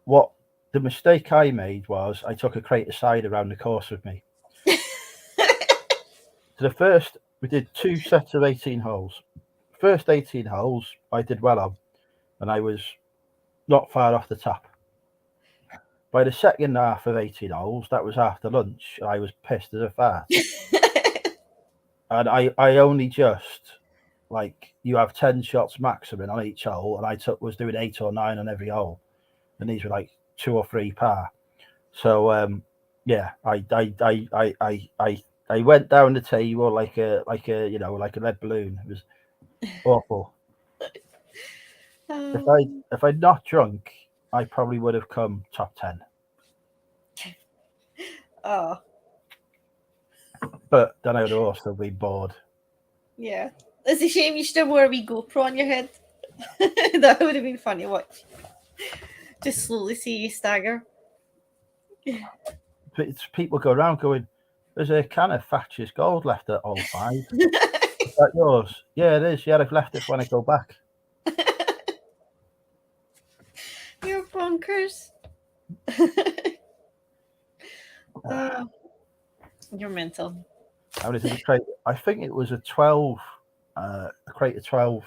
[SPEAKER 1] what the mistake I made was I took a crate of cider around the course with me. So the first, we did 2 sets of 18 holes. First 18 holes I did well on, and I was not far off the top. By the second half of 18 holes, that was after lunch, I was pissed as a fart. And I only just, like, you have 10 shots maximum on each hole, and I was doing 8 or 9 on every hole, and these were like 2 or 3 par. So I went down the table like a lead balloon. It was awful. If I'd not drunk, I probably would have come top 10.
[SPEAKER 2] Oh.
[SPEAKER 1] But then I would have also been bored.
[SPEAKER 2] Yeah. It's a shame you should have wore a wee GoPro on your head. That would have been fun to watch. Just slowly see you stagger.
[SPEAKER 1] People go around going, there's a can of Thatcher's Gold left at hole 5. Is that yours? Yeah, it is. Yeah, I've left it when I go back.
[SPEAKER 2] You're bonkers. You're mental.
[SPEAKER 1] How many did the crate? I think it was a 12, a crate of 12,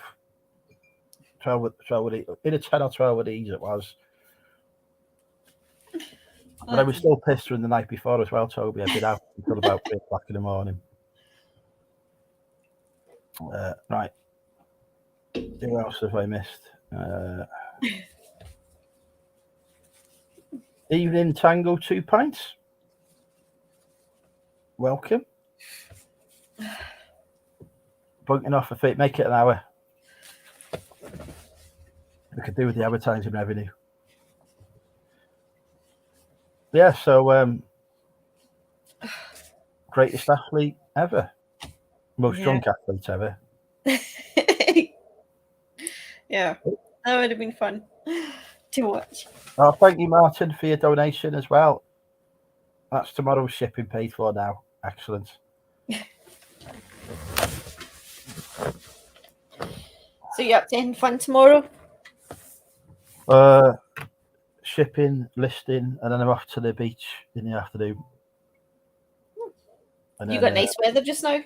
[SPEAKER 1] 12 of these, in a 10 or 12 of these it was. But I was still pissed from the night before as well, Toby. I've been out until about 3 o'clock in the morning. Right. Who else have I missed? Evening Tango 2 pints. Welcome. Bunking off a feet, make it an hour. We could do with the advertising revenue. Yeah, so greatest athlete ever. Most drunk athlete ever.
[SPEAKER 2] Yeah, that would have been fun to watch.
[SPEAKER 1] Oh, thank you, Martin, for your donation as well. That's tomorrow's shipping paid for now. Excellent.
[SPEAKER 2] So you up to anything fun tomorrow?
[SPEAKER 1] Shipping, listing, and then I'm off to the beach in the afternoon. And
[SPEAKER 2] You
[SPEAKER 1] then,
[SPEAKER 2] got nice weather just now?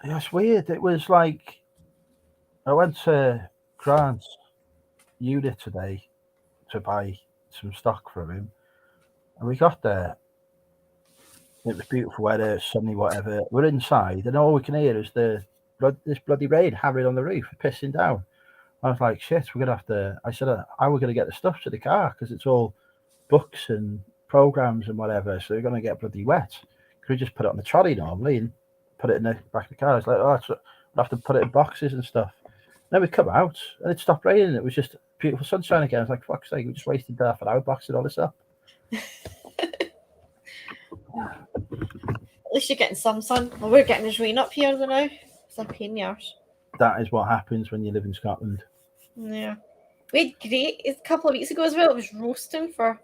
[SPEAKER 1] Yeah, it's weird. It was like I went to Grant's unit today to buy some stock from him, and we got there. It was beautiful weather, sunny, whatever. We're inside, and all we can hear is this bloody rain hammering on the roof, pissing down. I was like, shit, we're gonna have to. I said, how are we gonna get the stuff to the car? Because it's all books and programs and whatever, so we're gonna get bloody wet. Could we just put it on the trolley normally and put it in the back of the car? It's like, oh, we'll have to put it in boxes and stuff. Then we come out and it stopped raining. It was just beautiful sunshine again. I was like, fuck's sake, we just wasted half an hour boxing all this up.
[SPEAKER 2] At least you're getting some sun. Well, we're getting this rain up here now. It's a pain in the arse.
[SPEAKER 1] That is what happens when you live in Scotland.
[SPEAKER 2] Yeah. We had great a couple of weeks ago as well. It was roasting for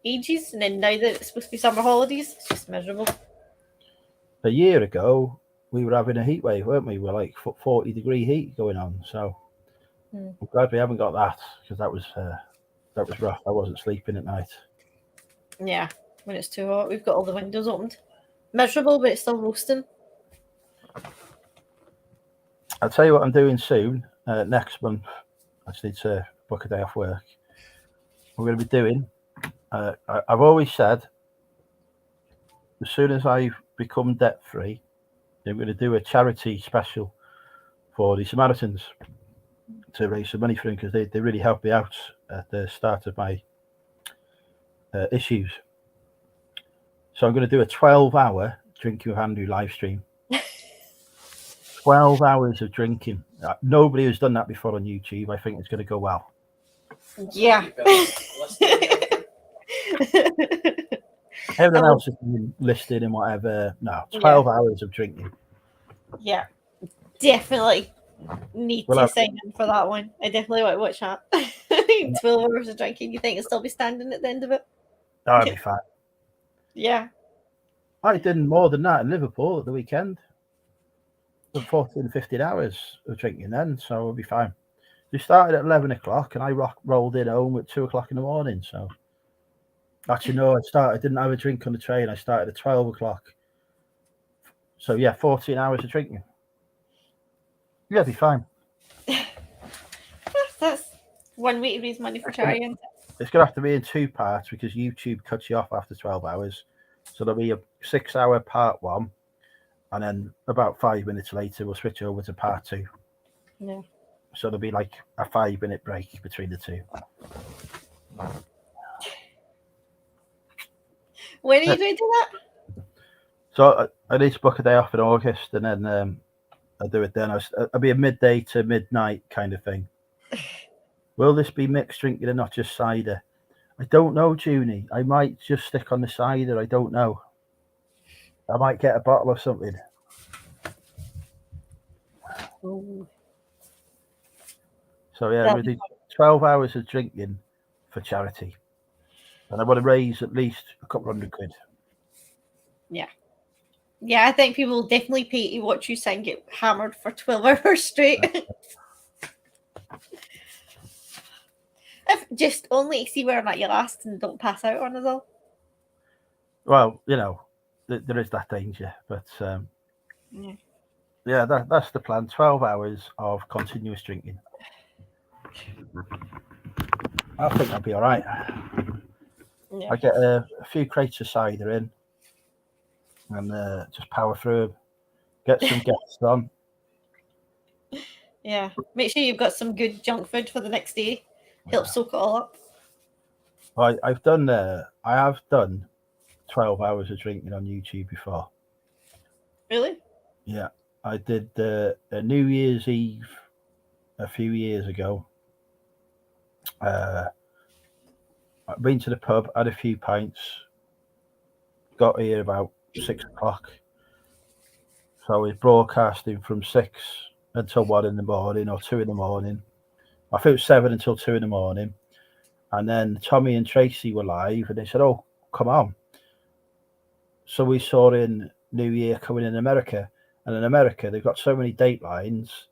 [SPEAKER 2] ages, and then now that it's supposed to be summer holidays, it's just miserable.
[SPEAKER 1] A year ago, we were having a heat wave, weren't we? We're like 40-degree heat going on. So I'm glad we haven't got that, because that was rough. I wasn't sleeping at night.
[SPEAKER 2] Yeah, when it's too hot, we've got all the windows opened. Miserable, but it's still roasting.
[SPEAKER 1] I'll tell you what I'm doing soon. Next month, I just need to book a day off work. We're going to be doing. I've always said, as soon as I become debt free, I'm going to do a charity special for the Samaritans to raise some money for them, because they really helped me out at the start of my issues. So I'm going to do a 12-hour Drinking with Andrew live stream. 12 hours of drinking. Nobody has done that before on YouTube. I think it's going to go well.
[SPEAKER 2] Yeah.
[SPEAKER 1] Everything else is being listed and whatever. No, 12 hours of drinking.
[SPEAKER 2] Yeah, definitely need to sign in for that one. I definitely want to watch that. 12 hours of drinking. You think you'll still be standing at the end of it?
[SPEAKER 1] That'll be fine.
[SPEAKER 2] Yeah.
[SPEAKER 1] I did more than that in Liverpool at the weekend. 14, 15 hours of drinking then, so we'll be fine. We started at 11 o'clock and I rolled in home at 2 o'clock in the morning. So actually, no, I didn't have a drink on the train. I started at 12 o'clock. So yeah, 14 hours of drinking. Yeah, be fine.
[SPEAKER 2] That's one way to raise money for charity.
[SPEAKER 1] It's going to have to be in 2 parts, because YouTube cuts you off after 12 hours. So there'll be a 6-hour part 1. And then about 5 minutes later, we'll switch over to part 2.
[SPEAKER 2] Yeah.
[SPEAKER 1] So there'll be like a 5-minute break between the 2.
[SPEAKER 2] When are you going to do that?
[SPEAKER 1] So I need to book a day off in August, and then I'll do it then. I'll be a midday to midnight kind of thing. Will this be mixed drinking and not just cider? I don't know, Junie. I might just stick on the cider. I don't know. I might get a bottle of something.
[SPEAKER 2] Ooh.
[SPEAKER 1] So yeah, we do 12 hours of drinking for charity, and I want to raise at least a couple £100.
[SPEAKER 2] Yeah. Yeah, I think people will definitely pay to watch you sing get hammered for 12 hours straight. If just only see where or not you last and don't pass out on us all.
[SPEAKER 1] Well, there is that danger, but yeah, that's the plan. 12 hours of continuous drinking. I think I'll be all right.
[SPEAKER 2] Yeah.
[SPEAKER 1] I get a few crates of cider in and just power through 'em. Get some guests on.
[SPEAKER 2] Yeah. Make sure you've got some good junk food for the next day. Help soak it all up.
[SPEAKER 1] Well, I have done 12 hours of drinking on YouTube before.
[SPEAKER 2] Really?
[SPEAKER 1] Yeah, I did a New Year's Eve a few years ago. I've been to the pub, had a few pints, got here about 6 o'clock. So I was broadcasting from 6 until 1 in the morning or 2 in the morning. I think it was 7 until 2 in the morning. And then Tommy and Tracy were live and they said, "Oh, come on." So we saw in New Year coming in America. And in America, they've got so many datelines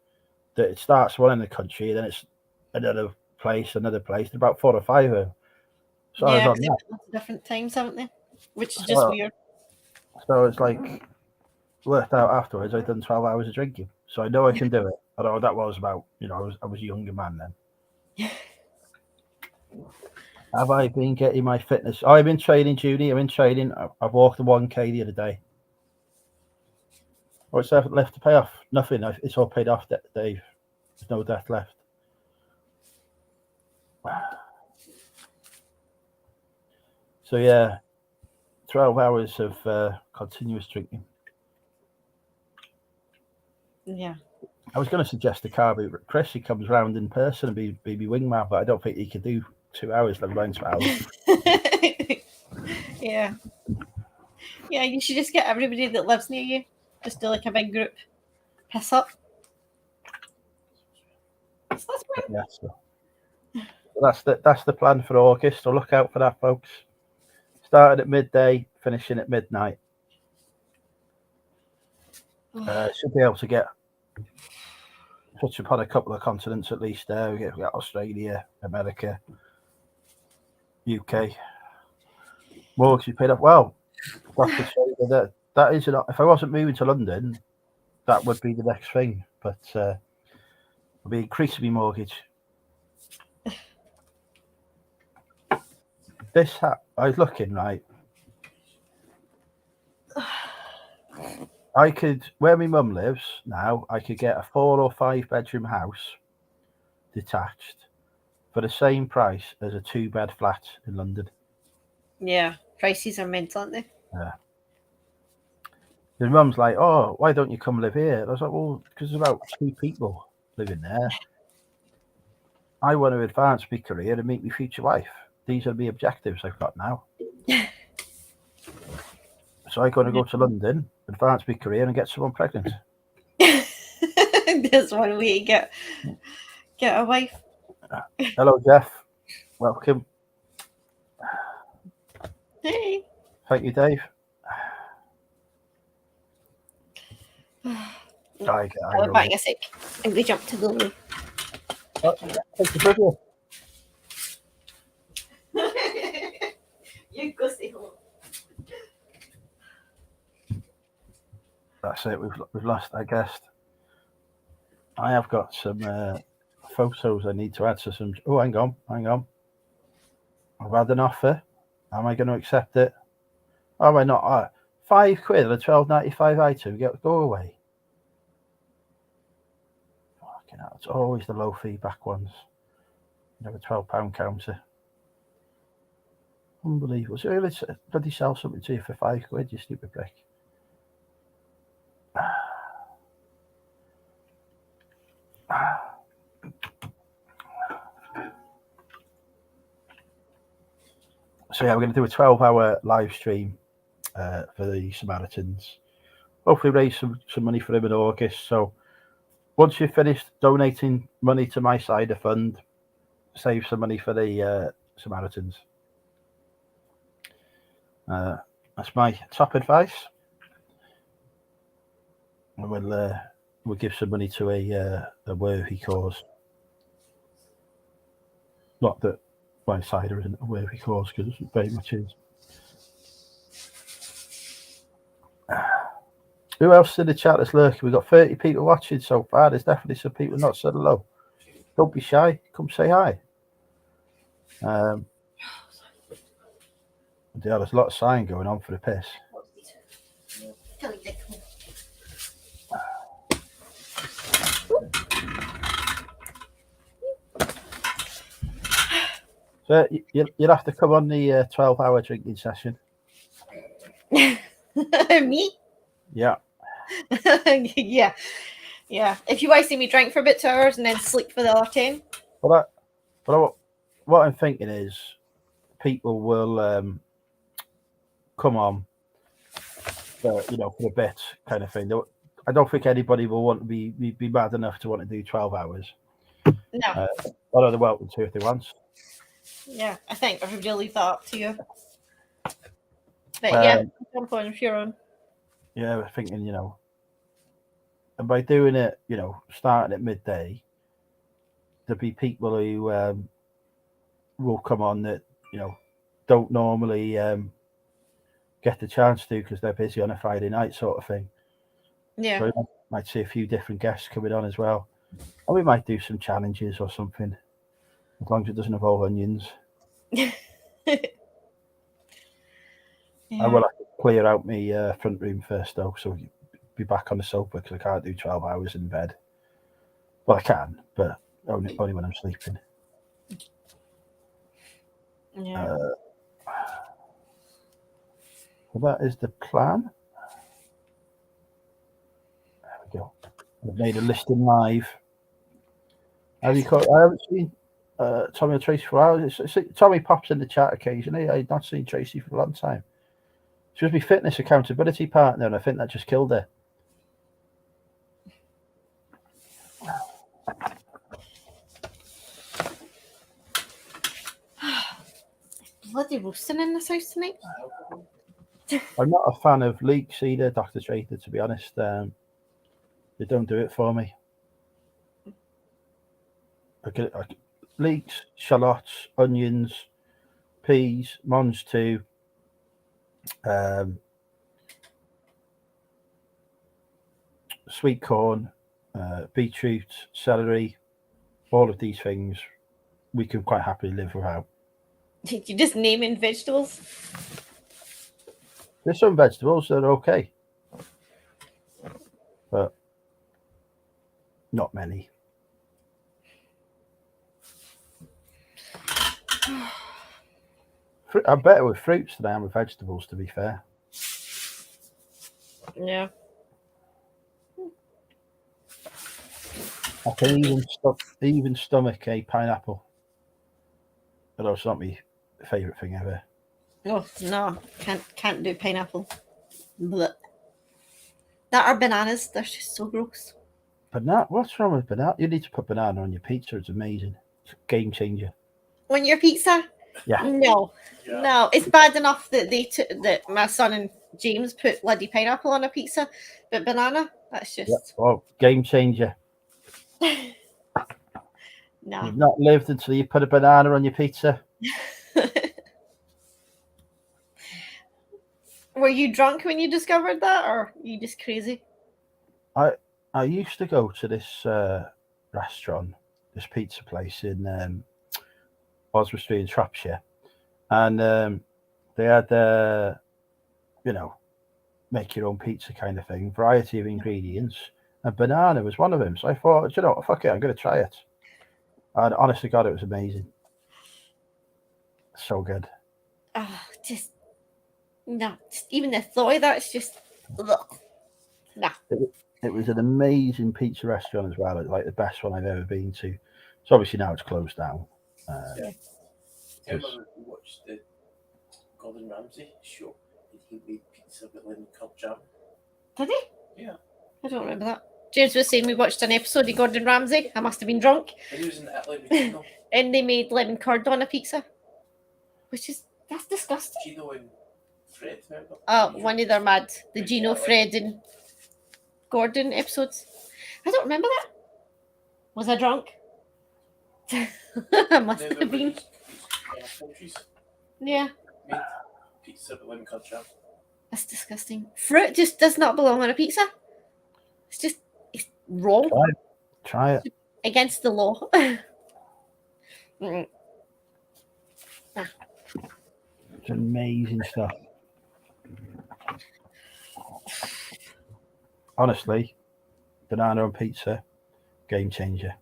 [SPEAKER 1] that it starts one in the country, then it's another place. There's about 4 or 5 of them. So I was
[SPEAKER 2] Yeah,
[SPEAKER 1] on
[SPEAKER 2] because
[SPEAKER 1] that.
[SPEAKER 2] they've got different times, haven't they? Which is just weird.
[SPEAKER 1] So it's like worked out afterwards. I'd done 12 hours of drinking, so I know I can do it. Although that was about, I was a younger man then. Have I been getting my fitness? Oh, I've been training, Judy. I've been training. I've walked the 1K the other day. What's left to pay off? Nothing. It's all paid off, Dave. There's no debt left. So yeah, 12 hours of continuous drinking.
[SPEAKER 2] Yeah.
[SPEAKER 1] I was going to suggest a car boot. Chris, he comes round in person and be wingman, but I don't think he could do 2 hours, let alone 12.
[SPEAKER 2] Yeah. Yeah, you should just get everybody that lives near you. Just do like a big group piss up. So that's great.
[SPEAKER 1] Yeah, so that's the plan for August. So look out for that, folks. Started at midday, finishing at midnight. Should be able to touch upon a couple of continents at least there. We got Australia, America, UK. Mortgage paid up. Well, that's to say that is if I wasn't moving to London, that would be the next thing. But I'll be increasing my mortgage. I was looking, right. I could, where my mum lives now, I could get a 4 or 5 bedroom house detached for the same price as a 2-bed flat in London.
[SPEAKER 2] Yeah, prices are mental, aren't they?
[SPEAKER 1] Yeah. My mum's like, "Oh, why don't you come live here?" And I was like, "Well, because there's about 2 people living there. I want to advance my career and meet my future wife. These are the objectives I've got now." So I'm going to go to London, advance my career, and get someone pregnant.
[SPEAKER 2] There's one way to get a wife.
[SPEAKER 1] Hello, Jeff. Welcome.
[SPEAKER 2] Hey.
[SPEAKER 1] Thank you, Dave.
[SPEAKER 2] I'm back a sec. I'm going to jump to the loo.
[SPEAKER 1] Thank you, brother.
[SPEAKER 2] You go stay home.
[SPEAKER 1] That's it. We've lost our guest. I have got some photos I need to add to some. Oh, hang on. I've had an offer. Am I going to accept it? Oh, am I not? £5 on a £12.95 item. Go away. Fucking hell, it's always the low feedback ones. You have a £12 counter. Unbelievable. So let's bloody sell something to you for £5, you stupid prick. So yeah, we're going to do a 12-hour live stream for the Samaritans. Hopefully raise some money for him in August. So once you've finished donating money to my cider fund, save some money for the Samaritans. That's my top advice. And we'll give some money to a worthy cause. Not that my cider isn't a worthy cause, because it very much is. Who else in the chat is lurking? We've got 30 people watching so far. There's definitely some people not said hello. Don't be shy. Come say hi. Yeah, there's a lot of sign going on for the piss. So you'll have to come on the 12-hour drinking session.
[SPEAKER 2] Me?
[SPEAKER 1] Yeah.
[SPEAKER 2] Yeah. If you want to see me drink for about 2 hours and then sleep for the other 10.
[SPEAKER 1] But what I'm thinking is people will come on for a bit kind of thing. I don't think anybody will want to be mad enough to want to do 12 hours.
[SPEAKER 2] No.
[SPEAKER 1] Although they're welcome to if they want.
[SPEAKER 2] Yeah, I think everybody will leave that up to you. But yeah, jump on if you're on.
[SPEAKER 1] Yeah, we're thinking, and by doing it, starting at midday, there'll be people who will come on that, don't normally get the chance to because they're busy on a Friday night sort of thing.
[SPEAKER 2] Yeah.
[SPEAKER 1] So we might see a few different guests coming on as well. And we might do some challenges or something, as long as it doesn't involve onions.
[SPEAKER 2] Yeah.
[SPEAKER 1] I will have to clear out my front room first, though, so we'll be back on the sofa because I can't do 12 hours in bed. Well, I can, but only when I'm sleeping.
[SPEAKER 2] Yeah.
[SPEAKER 1] So that is the plan. There we go. I've made a listing live. I haven't seen Tommy or Tracy for a while. Tommy pops in the chat occasionally. I've not seen Tracy for a long time. She was my fitness accountability partner, and I think that just killed her.
[SPEAKER 2] Bloody roasting in this house tonight.
[SPEAKER 1] I'm not a fan of leeks either, Dr. Trader, to be honest. They don't do it for me. Leeks, shallots, onions, peas, mons too. Sweet corn, beetroot, celery, all of these things we can quite happily live without.
[SPEAKER 2] You're just naming vegetables?
[SPEAKER 1] There's some vegetables that are okay, but not many. I'm better with fruits than I am with vegetables, to be fair.
[SPEAKER 2] Yeah.
[SPEAKER 1] I can even stomach a pineapple. But it's not my favourite thing ever.
[SPEAKER 2] Oh no, can't do pineapple. Blech. That are bananas. They're just so gross.
[SPEAKER 1] Banana? What's wrong with banana? You need to put banana on your pizza. It's amazing. It's a game changer.
[SPEAKER 2] On your pizza?
[SPEAKER 1] Yeah.
[SPEAKER 2] No. It's bad enough that that my son and James put bloody pineapple on a pizza, but banana, that's just.
[SPEAKER 1] Yeah. Oh, game changer.
[SPEAKER 2] No.
[SPEAKER 1] You've not lived until you put a banana on your pizza.
[SPEAKER 2] Were you drunk when you discovered that, or are you just crazy?
[SPEAKER 1] I used to go to this restaurant, this pizza place in Oswald Street in Shropshire, and they had make your own pizza kind of thing, variety of ingredients, and banana was one of them. So I thought, fuck it, I'm going to try it. And honestly, God, it was amazing. So good.
[SPEAKER 2] Just no. Even the thought of that, it's just nah.
[SPEAKER 1] It was an amazing pizza restaurant as well. It's like the best one I've ever been to. So obviously now it's closed down.
[SPEAKER 3] I remember we watched the Gordon Ramsay show. He made pizza with lemon curd jam.
[SPEAKER 2] Did he?
[SPEAKER 3] Yeah.
[SPEAKER 2] I don't remember that. James was saying we watched an episode of Gordon Ramsay. I must have been drunk.
[SPEAKER 3] And he was in Italy with Gino.
[SPEAKER 2] And they made lemon curd on a pizza. That's disgusting.
[SPEAKER 3] Gino and Fred, remember?
[SPEAKER 2] One of their mad. The Gino, Fred and Gordon episodes. I don't remember that. Was I drunk? I must have been.
[SPEAKER 3] Countries
[SPEAKER 2] Yeah.
[SPEAKER 3] made pizza with lemon curd jam.
[SPEAKER 2] That's disgusting. Fruit just does not belong on a pizza. It's wrong.
[SPEAKER 1] Try it.
[SPEAKER 2] Against the law. Mm.
[SPEAKER 1] It's amazing stuff. Honestly, banana on pizza, game changer.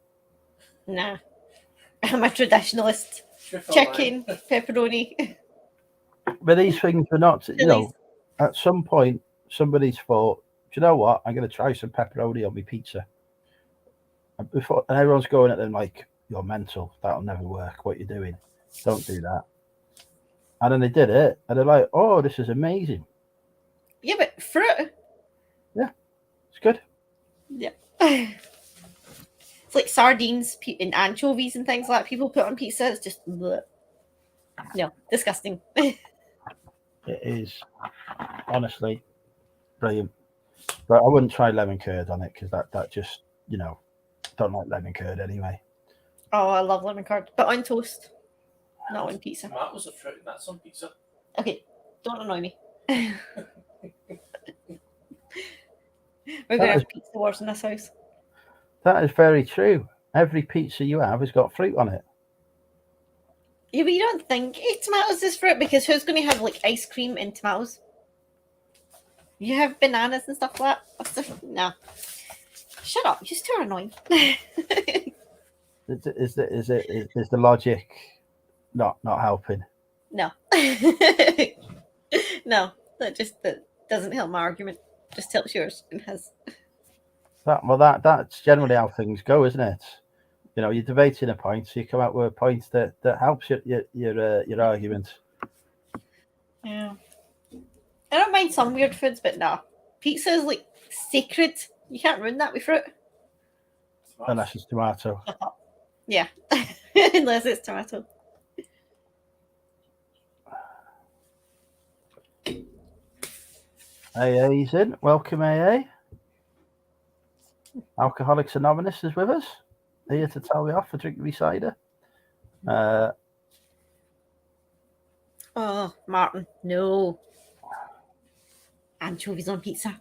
[SPEAKER 2] Nah. I'm a traditionalist. Chicken, pepperoni.
[SPEAKER 1] But these things were not, you know,
[SPEAKER 2] Chilies.
[SPEAKER 1] at some point, somebody's thought, do you know what? I'm going to try some pepperoni on my pizza. And everyone's going at them like, you're mental. That'll never work. What you're doing. Don't do that. And then they did it. And they're like, oh, this is amazing.
[SPEAKER 2] Yeah, but fruit.
[SPEAKER 1] It's good.
[SPEAKER 2] Yeah. It's like sardines and anchovies and things like that people put on pizza. It's just bleh. No, disgusting.
[SPEAKER 1] It is honestly brilliant. But I wouldn't try lemon curd on it because that just, you know, don't like lemon curd anyway.
[SPEAKER 2] Oh, I love lemon curd, but on toast, not on pizza.
[SPEAKER 3] Tomatoes are fruit, and that's on pizza.
[SPEAKER 2] Okay, don't annoy me. We're going to have pizza wars in this house.
[SPEAKER 1] That is very true. Every pizza you have has got fruit on it.
[SPEAKER 2] Yeah, but you don't think tomatoes is fruit because who's going to have like ice cream and tomatoes? You have bananas and stuff like that. No. Shut up. You're just too annoying.
[SPEAKER 1] Is the logic not helping?
[SPEAKER 2] No. No. That doesn't help my argument. Just helps yours and has.
[SPEAKER 1] That's generally how things go, isn't it? You know, you're debating a point, so you come out with a point that helps your argument.
[SPEAKER 2] Yeah. I don't mind some weird foods, but no. Pizza is like sacred. You can't ruin that with fruit.
[SPEAKER 1] Unless it's tomato.
[SPEAKER 2] Yeah. Unless it's tomato.
[SPEAKER 1] AA's in. Welcome, AA. Alcoholics Anonymous is with us. Here to tell me off for drinking me cider.
[SPEAKER 2] Oh, Martin, no. Anchovies on pizza.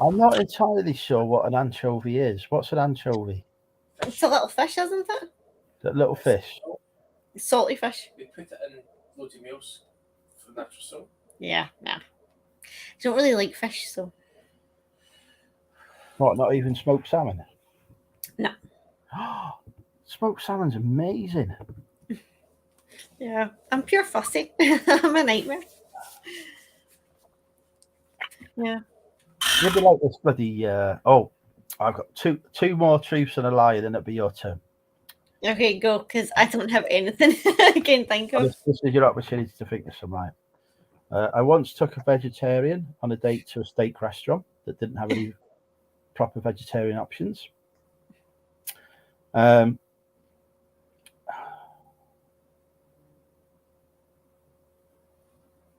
[SPEAKER 1] I'm not entirely sure what an anchovy is. What's an anchovy?
[SPEAKER 2] It's a little fish, isn't it?
[SPEAKER 1] That little fish.
[SPEAKER 2] Salty fish.
[SPEAKER 3] They put it in loads of meals for natural salt.
[SPEAKER 2] Yeah, nah. I don't really like fish, so.
[SPEAKER 1] What, not even smoked salmon?
[SPEAKER 2] No.
[SPEAKER 1] Smoked salmon's amazing.
[SPEAKER 2] Yeah, I'm pure fussy. I'm a nightmare. Yeah.
[SPEAKER 1] You'd be like this bloody. I've got two more truths and a lie, then it'll be your turn.
[SPEAKER 2] Okay, go, because I don't have anything I can think of.
[SPEAKER 1] This is your opportunity to think of some right. I once took a vegetarian on a date to a steak restaurant that didn't have any proper vegetarian options. I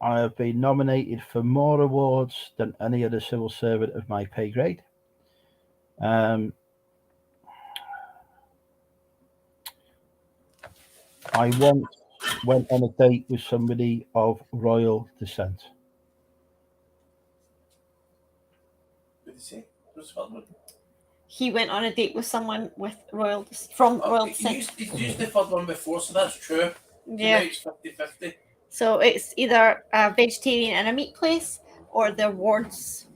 [SPEAKER 1] have been nominated for more awards than any other civil servant of my pay grade. I once went on a date with somebody of royal descent.
[SPEAKER 3] What did he say? What's the one?
[SPEAKER 2] He went on a date with someone with royal descent.
[SPEAKER 3] You used the third one before, so that's true.
[SPEAKER 2] Yeah.
[SPEAKER 3] So now it's 50-50.
[SPEAKER 2] So it's either a vegetarian and a meat place or the awards.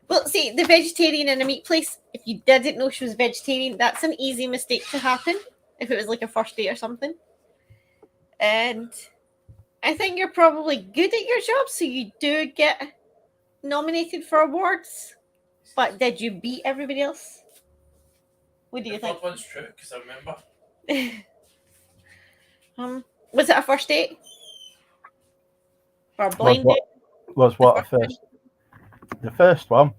[SPEAKER 2] Well, see, the vegetarian and a meat place, if you didn't know she was vegetarian, that's an easy mistake to happen if it was like a first date or something. And I think you're probably good at your job, so you do get nominated for awards. But did you beat everybody else? What do you
[SPEAKER 3] The
[SPEAKER 2] think?
[SPEAKER 3] third one's true, because I remember.
[SPEAKER 2] Was it a first date? Or a blind date?
[SPEAKER 1] Was what a first? The first one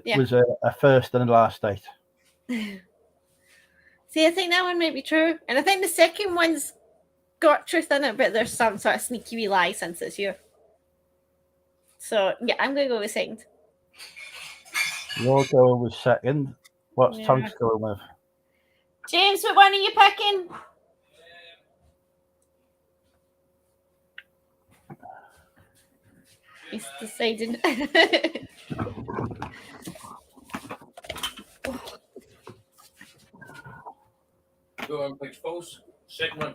[SPEAKER 2] Yeah.
[SPEAKER 1] was a first and a last date.
[SPEAKER 2] See, I think that one might be true. And I think the second one's got truth in it, but there's some sort of sneaky wee lie since it's you. So, yeah, I'm going to go with second.
[SPEAKER 1] You're going with second. What's Tom's going with?
[SPEAKER 2] James, what one are you picking? He's deciding.
[SPEAKER 3] Go on, page false. Second one.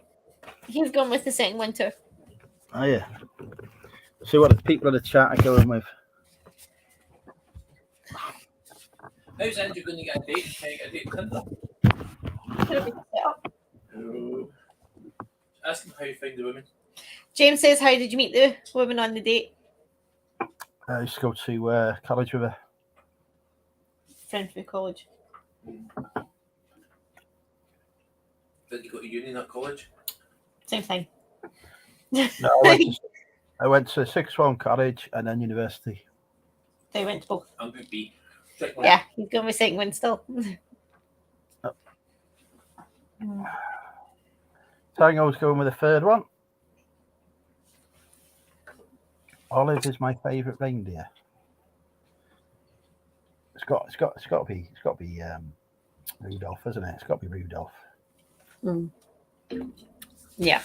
[SPEAKER 2] He's gone with the second one too.
[SPEAKER 1] Oh yeah. See what the people in the chat are going with.
[SPEAKER 3] How's Andrew going to get a date? Can I get a date with Tinder?
[SPEAKER 2] Should be set up.
[SPEAKER 3] Oh. Ask him how you find the women.
[SPEAKER 2] James says, "How did you meet the woman on the date?"
[SPEAKER 1] I used to go to college with her.
[SPEAKER 2] Friend from college.
[SPEAKER 3] Did you go to uni, not college?
[SPEAKER 2] Same thing.
[SPEAKER 1] No, I went to sixth form college and then university.
[SPEAKER 2] They went to both.
[SPEAKER 3] I'm going to be. Second one.
[SPEAKER 2] Yeah, he's going with second one still.
[SPEAKER 1] Tango was going with the third one. Olive is my favourite reindeer. It's got to be Rudolph, isn't it? It's got to be Rudolph.
[SPEAKER 2] Mm. Yeah.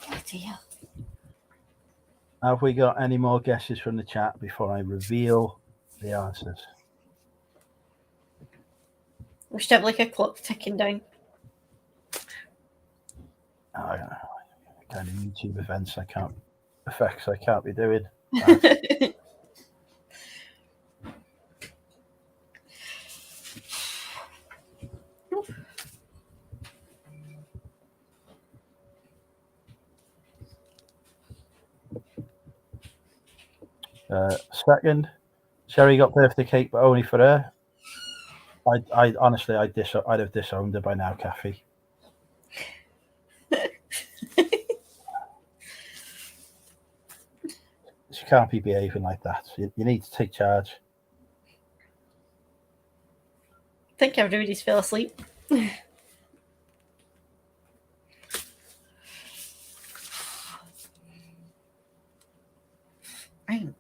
[SPEAKER 2] Bloody hell.
[SPEAKER 1] Have we got any more guesses from the chat before I reveal the answers?
[SPEAKER 2] We should have like a clock ticking down.
[SPEAKER 1] I don't know. Kind of YouTube events I can't be doing. Second, Sherry got birthday cake, but only for her. I honestly, I'd have disowned her by now, Kathy. She can't be behaving like that. You need to take charge.
[SPEAKER 2] I think everybody's fell asleep. I'm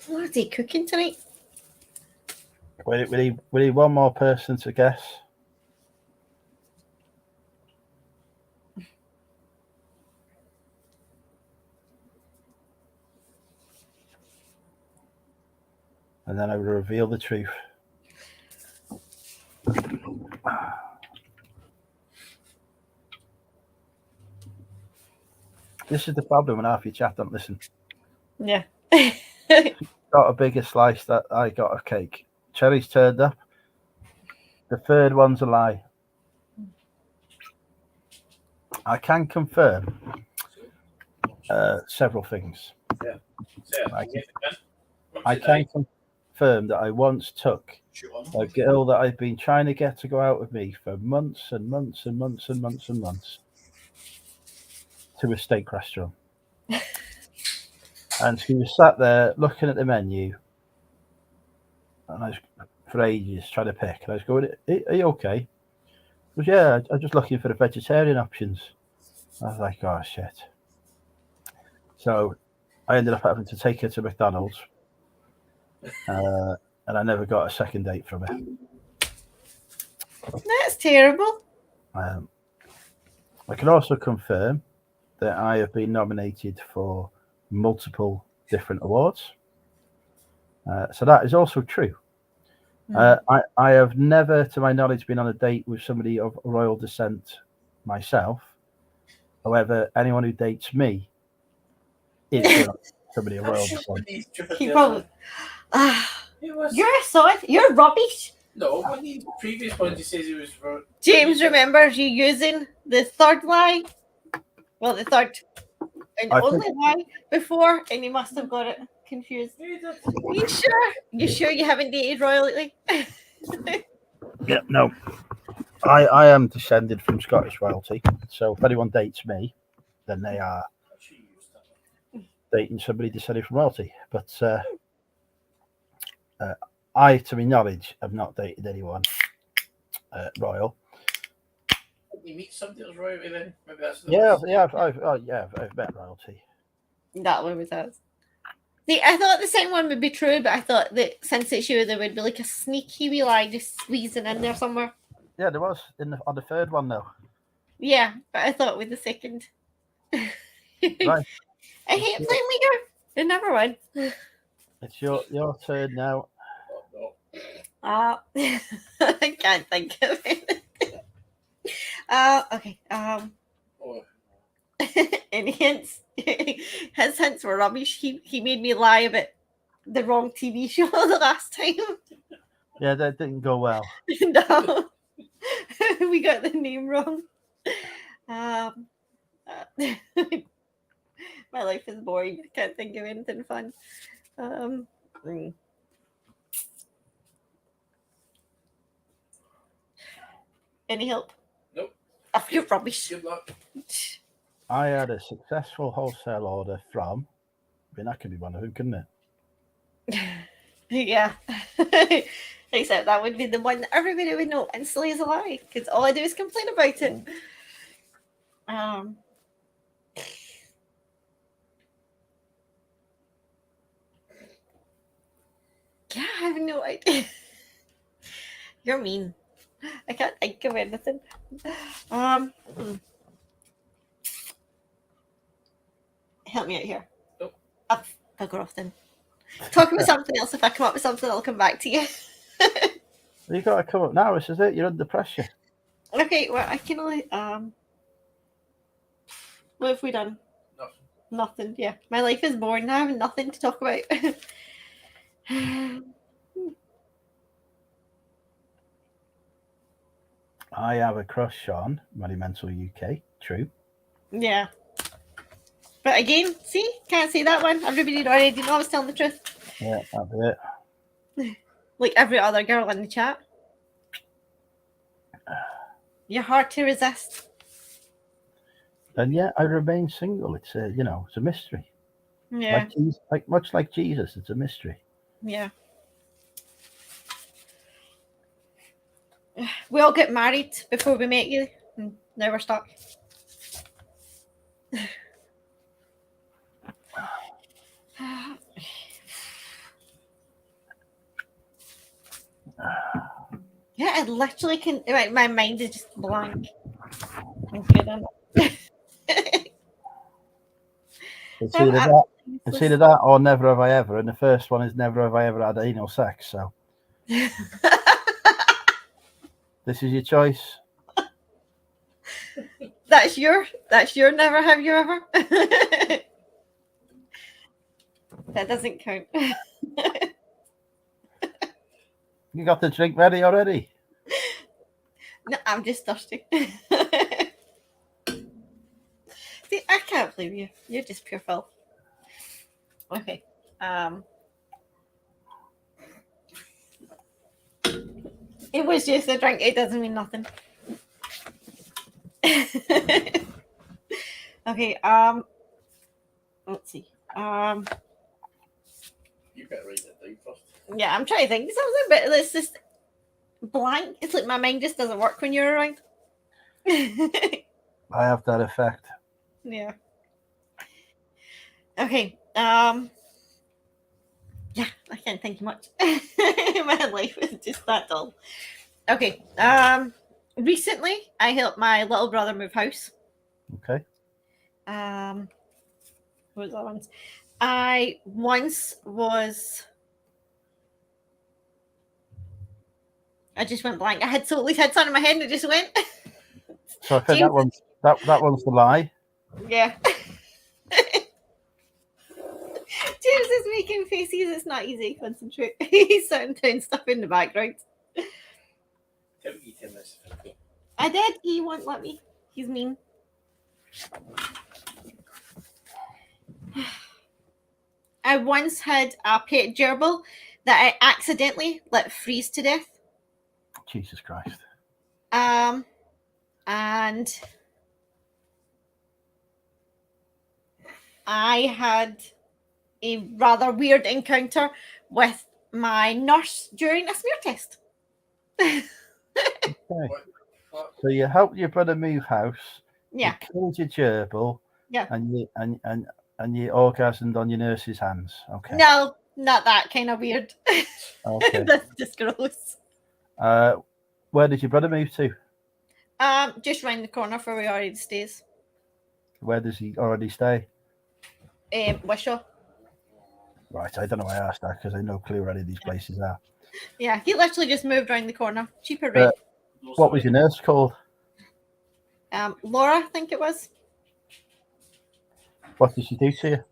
[SPEAKER 2] bloody cooking tonight.
[SPEAKER 1] We need one more person to guess. And then I will reveal the truth. This is the problem when half your chat don't listen.
[SPEAKER 2] Yeah.
[SPEAKER 1] Got a bigger slice that I got of cake. Cherry's turned up. The third one's a lie. I can confirm several things. I can confirm that I once took a girl that I've been trying to get to go out with me for months and months and months and months and months to a steak restaurant. And she was sat there looking at the menu, and I was for ages trying to pick. And I was going, "Are you okay?" She goes, "Yeah, I'm just looking for the vegetarian options." I was like, "Oh shit!" So I ended up having to take her to McDonald's, and I never got a second date from her.
[SPEAKER 2] That's terrible.
[SPEAKER 1] I can also confirm that I have been nominated for multiple different awards. So that is also true. I have never, to my knowledge, been on a date with somebody of royal descent myself. However, anyone who dates me is somebody of royal descent.
[SPEAKER 2] He probably. You're a sod. You're rubbish.
[SPEAKER 3] No, when the previous one, he says he was.
[SPEAKER 2] James remembers you using the third lie. Well, the third and only lie before, and you must have got it confused. You sure? You sure you haven't dated royally?
[SPEAKER 1] Yeah, no. I am descended from Scottish royalty, so if anyone dates me, then they are dating somebody descended from royalty. But I, to my knowledge, have not dated anyone royal.
[SPEAKER 3] You meet somebody else royalty then? Maybe that's
[SPEAKER 1] I've met royalty.
[SPEAKER 2] That one was us. I thought the second one would be true, but I thought that since it's you, there would be like a sneaky wee lie just squeezing in there somewhere.
[SPEAKER 1] Yeah, there was on the third one though.
[SPEAKER 2] Yeah, but I thought with the second.
[SPEAKER 1] Right.
[SPEAKER 2] I hate playing Lego. It never won.
[SPEAKER 1] It's your turn now.
[SPEAKER 3] Oh, no.
[SPEAKER 2] I can't think of anything. Okay.
[SPEAKER 3] Oh,
[SPEAKER 2] Any hints? His hints were rubbish. He made me lie about the wrong TV show the last time.
[SPEAKER 1] Yeah, that didn't go well.
[SPEAKER 2] No, we got the name wrong. Um, my life is boring. I can't think of anything fun. Any help?
[SPEAKER 3] Nope.
[SPEAKER 2] Oh, you're rubbish.
[SPEAKER 3] Good luck.
[SPEAKER 1] I had a successful wholesale order from. I mean, that could be one of them, couldn't it?
[SPEAKER 2] Yeah. Except that would be the one that everybody would know instantly is a lie, because all I do is complain about it. Yeah, I have no idea. You're mean. I can't think of anything. Help me out here.
[SPEAKER 3] Nope.
[SPEAKER 2] I'll bugger off then. Talk about something else. If I come up with something, I'll come back to you.
[SPEAKER 1] You got to come up now. This is it. You're under pressure.
[SPEAKER 2] Okay, well, I can only. What have we done?
[SPEAKER 3] Nothing.
[SPEAKER 2] Nothing. Yeah, my life is boring. I have nothing to talk about.
[SPEAKER 1] I have a crush on Monumental UK. True.
[SPEAKER 2] Yeah. But again, see, can't say that one. Everybody already know I was telling the truth.
[SPEAKER 1] Yeah, that'll be it.
[SPEAKER 2] Like every other girl in the chat. You're hard to resist.
[SPEAKER 1] And yet I remain single. It's a, it's a mystery.
[SPEAKER 2] Yeah.
[SPEAKER 1] Much like Jesus, it's a mystery.
[SPEAKER 2] Yeah. We all get married before we met you, and now we're stuck. Yeah, I literally can. Right, my mind is just blank. I'm kidding.
[SPEAKER 1] It's either that or never have I ever, and the first one is never have I ever had anal sex. So this is your choice.
[SPEAKER 2] That's your never have you ever. That doesn't count.
[SPEAKER 1] You got the drink ready already?
[SPEAKER 2] No, I'm just thirsty. See, I can't believe you. You're just pure filth. Okay. It was just a drink. It doesn't mean nothing. Okay. Let's see.
[SPEAKER 3] You better write that down first.
[SPEAKER 2] Yeah, I'm trying to think of something, but it's just blank. It's like my mind just doesn't work when you're around.
[SPEAKER 1] I have that effect.
[SPEAKER 2] Yeah. Okay. Yeah, I can't think much. My life is just that dull. Okay. Recently I helped my little brother move house.
[SPEAKER 1] Okay.
[SPEAKER 2] What was that once? I once was. I just went blank. I had totally had something in my head and it just went.
[SPEAKER 1] So I think that one's the lie.
[SPEAKER 2] Yeah. James is making faces. It's not easy to concentrate. He's starting doing stuff in the background.
[SPEAKER 3] Tell me, tell this.
[SPEAKER 2] I did. He won't let me. He's mean. I once had a pet gerbil that I accidentally let freeze to death.
[SPEAKER 1] Jesus Christ.
[SPEAKER 2] And I had a rather weird encounter with my nurse during a smear test.
[SPEAKER 1] Okay. So you helped your brother move house.
[SPEAKER 2] Yeah.
[SPEAKER 1] You killed your gerbil.
[SPEAKER 2] Yeah.
[SPEAKER 1] And And you orgasmed on your nurse's hands. Okay.
[SPEAKER 2] No, not that kind of weird.
[SPEAKER 1] Okay.
[SPEAKER 2] That's just gross.
[SPEAKER 1] Where did your brother move to?
[SPEAKER 2] Just round the corner from where he already stays.
[SPEAKER 1] Where does he already stay?
[SPEAKER 2] Wishaw.
[SPEAKER 1] Right, I don't know why I asked that because I have no clue where any of these places are.
[SPEAKER 2] Yeah, he literally just moved round the corner. Cheaper rent.
[SPEAKER 1] What was your nurse called?
[SPEAKER 2] Laura, I think it was.
[SPEAKER 1] What did she do to you?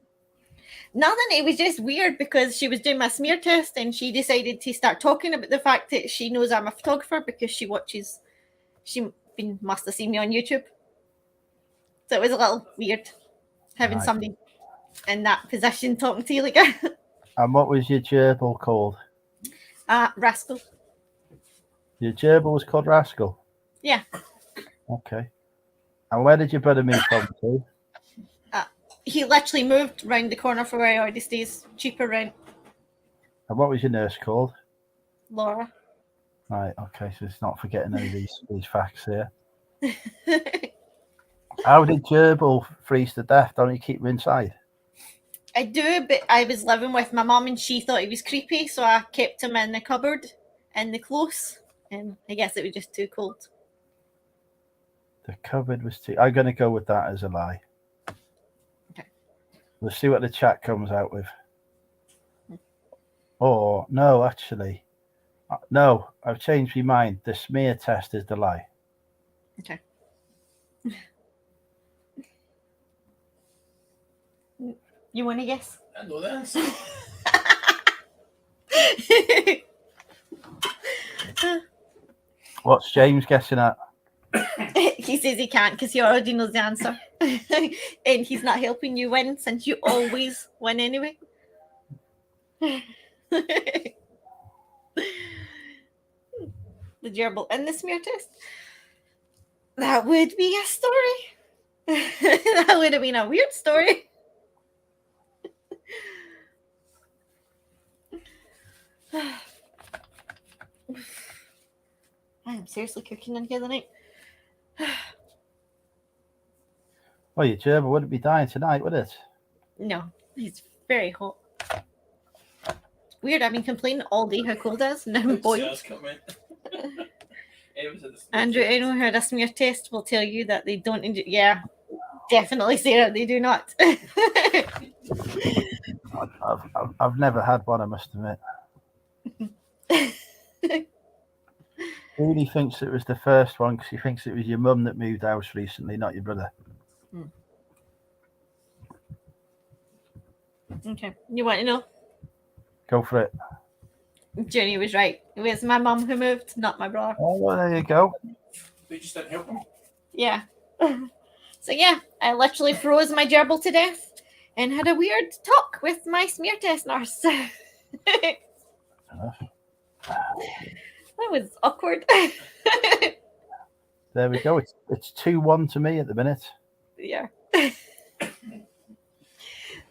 [SPEAKER 2] Nothing. It was just weird because she was doing my smear test and she decided to start talking about the fact that she knows I'm a photographer because she must have seen me on YouTube. So it was a little weird having
[SPEAKER 1] Right.
[SPEAKER 2] somebody in that position talking to you like that.
[SPEAKER 1] And what was your gerbil called?
[SPEAKER 2] Rascal.
[SPEAKER 1] Your gerbil was called Rascal?
[SPEAKER 2] Yeah.
[SPEAKER 1] Okay. And where did your brother move from to?
[SPEAKER 2] He literally moved round the corner from where he already stays. Cheaper rent.
[SPEAKER 1] And what was your nurse called?
[SPEAKER 2] Laura.
[SPEAKER 1] Right, okay, so it's not forgetting any of these facts here. How did gerbil freeze to death? Don't you keep them inside?
[SPEAKER 2] I do, but I was living with my mum and she thought he was creepy, so I kept him in the cupboard in the close. And I guess it was just too cold.
[SPEAKER 1] The cupboard was too... I'm going to go with that as a lie.
[SPEAKER 2] Okay.
[SPEAKER 1] We'll see what the chat comes out with. Or, no, actually. No, I've changed my mind. The smear test is the lie.
[SPEAKER 2] Okay. You want to guess?
[SPEAKER 3] I know the answer.
[SPEAKER 1] What's James guessing at?
[SPEAKER 2] He says he can't because he already knows the answer. And he's not helping you win since you always win anyway. The gerbil in the smear test? That would be a story. That would have been a weird story. I am seriously cooking in here tonight.
[SPEAKER 1] Well, your gerbil wouldn't be dying tonight, would it?
[SPEAKER 2] No, it's very hot. Weird, I've been complaining all day how cold it is, and I'm boiled. Andrew, anyone who had a smear test will tell you that they don't enjoy. Yeah, definitely, Sarah, they do not.
[SPEAKER 1] I've never had one, I must admit. Really thinks it was the first one because he thinks it was your mum that moved house recently, not your brother.
[SPEAKER 2] Okay, you want to know?
[SPEAKER 1] Go for it.
[SPEAKER 2] Jenny was right. It was my mum who moved, not my brother.
[SPEAKER 1] Oh, well, there you go.
[SPEAKER 3] We just didn't help him.
[SPEAKER 2] Yeah. So yeah, I literally froze my gerbil to death and had a weird talk with my smear test nurse. That was awkward.
[SPEAKER 1] There we go. It's 2-1 to me at the minute.
[SPEAKER 2] Yeah.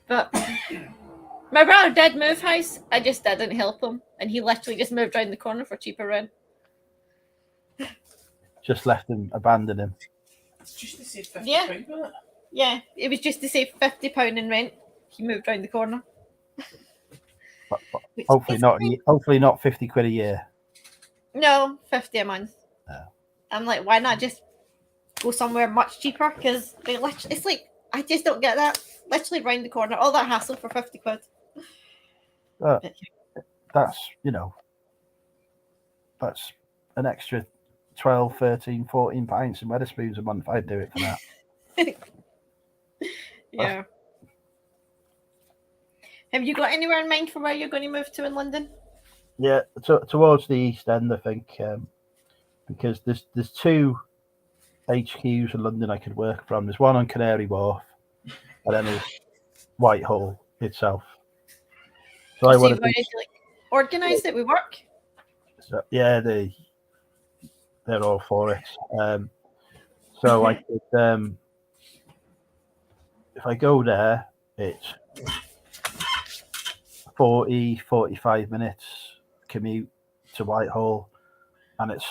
[SPEAKER 2] But my brother did move house. I just didn't help him. And he literally just moved around the corner for cheaper rent.
[SPEAKER 1] Just left him, abandoned him.
[SPEAKER 3] It's just to save £50,
[SPEAKER 2] Yeah.
[SPEAKER 3] isn't it?
[SPEAKER 2] Yeah, it was just to save £50 in rent. He moved around the corner.
[SPEAKER 1] But
[SPEAKER 2] Which
[SPEAKER 1] hopefully
[SPEAKER 2] is
[SPEAKER 1] not.
[SPEAKER 2] fine.
[SPEAKER 1] Hopefully not 50 quid a year.
[SPEAKER 2] No, 50 a month.
[SPEAKER 1] Yeah.
[SPEAKER 2] I'm like, why not just go somewhere much cheaper? Because they literally, it's like, I just don't get that. Literally round the corner, all that hassle for 50 quid.
[SPEAKER 1] That's, that's an extra 12, 13, 14 pints and Wetherspoons a month. I'd do it for that.
[SPEAKER 2] Yeah. Have you got anywhere in mind for where you're going to move to in London?
[SPEAKER 1] Yeah, towards the East End, I think, because there's two HQs in London I could work from. There's one on Canary Wharf, and then there's Whitehall itself. So I
[SPEAKER 2] So
[SPEAKER 1] want
[SPEAKER 2] you've already organised it with work?
[SPEAKER 1] So, yeah, they're all for it. So I could, if I go there, it's 40, 45 minutes commute to Whitehall, and it's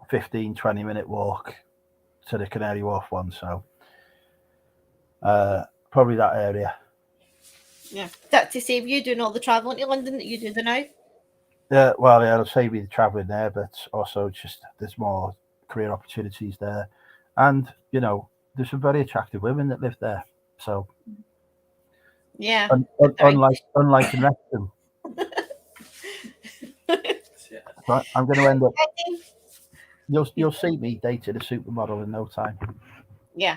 [SPEAKER 1] 15, 20-minute walk to the Canary Wharf one. So probably that area.
[SPEAKER 2] Yeah. That to save you doing all the travelling to London that you do the now.
[SPEAKER 1] Yeah, well, yeah, it'll save me the travelling there, but also just there's more career opportunities there, and there's some very attractive women that live there. So
[SPEAKER 2] Yeah.
[SPEAKER 1] unlike in Wrexham, right, I'm going to end up. You'll see me dating a supermodel in no time.
[SPEAKER 2] Yeah.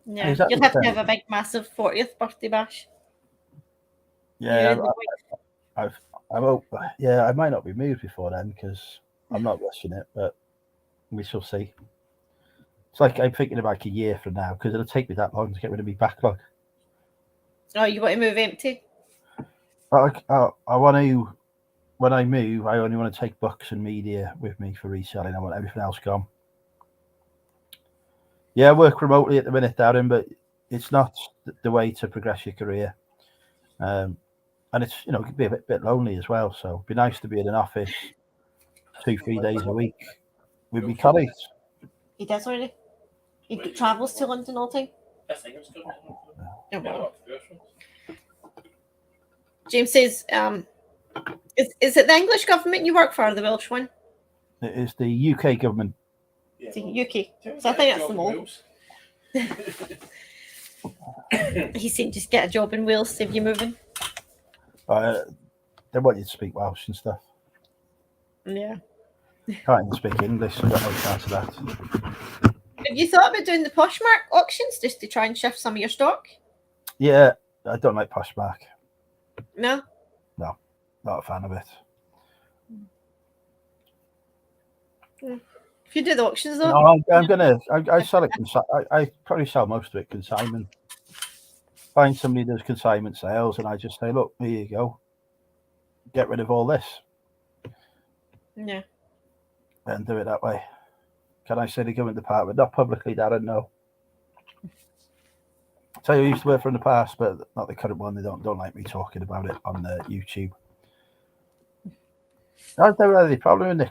[SPEAKER 2] Yeah.
[SPEAKER 1] Exactly
[SPEAKER 2] You'll have
[SPEAKER 1] the
[SPEAKER 2] to
[SPEAKER 1] same.
[SPEAKER 2] have a big, massive 40th birthday bash.
[SPEAKER 1] Yeah,
[SPEAKER 2] You,
[SPEAKER 1] I might not be moved before then because I'm not rushing it, but we shall see. It's like I'm thinking about a year from now because it'll take me that long to get rid of my backlog.
[SPEAKER 2] Oh, you want to move empty?
[SPEAKER 1] I want to. When I move, I only want to take books and media with me for reselling. I want everything else gone. Yeah, I work remotely at the minute, Darren, but it's not the way to progress your career. And it's it can be a bit lonely as well. So it'd be nice to be in an office 2-3 days a week with my colleagues.
[SPEAKER 2] He does already. He travels to London all the time. Oh, wow. James says, is it the English government you work for, or the Welsh one?
[SPEAKER 1] It is the UK government.
[SPEAKER 2] It's the UK. So I think that's the mole. He's saying just get a job in Wales, save you moving.
[SPEAKER 1] They want you to speak Welsh and stuff.
[SPEAKER 2] Yeah.
[SPEAKER 1] Can't even speak English, so I don't know the chance of that.
[SPEAKER 2] Have you thought about doing the Poshmark auctions just to try and shift some of your stock?
[SPEAKER 1] Yeah, I don't like Poshmark.
[SPEAKER 2] No?
[SPEAKER 1] No, not a fan of it.
[SPEAKER 2] If you do the auctions, though.
[SPEAKER 1] No, I'm gonna. I sell it. I probably sell most of it consignment. Find somebody who does consignment sales, and I just say, look, here you go. Get rid of all this.
[SPEAKER 2] Yeah.
[SPEAKER 1] And do it that way. Can I say the government department? Not publicly, Darren, no. Tell you, I used to work for in the past, but not the current one. They don't like me talking about it on YouTube. I've never had any problem with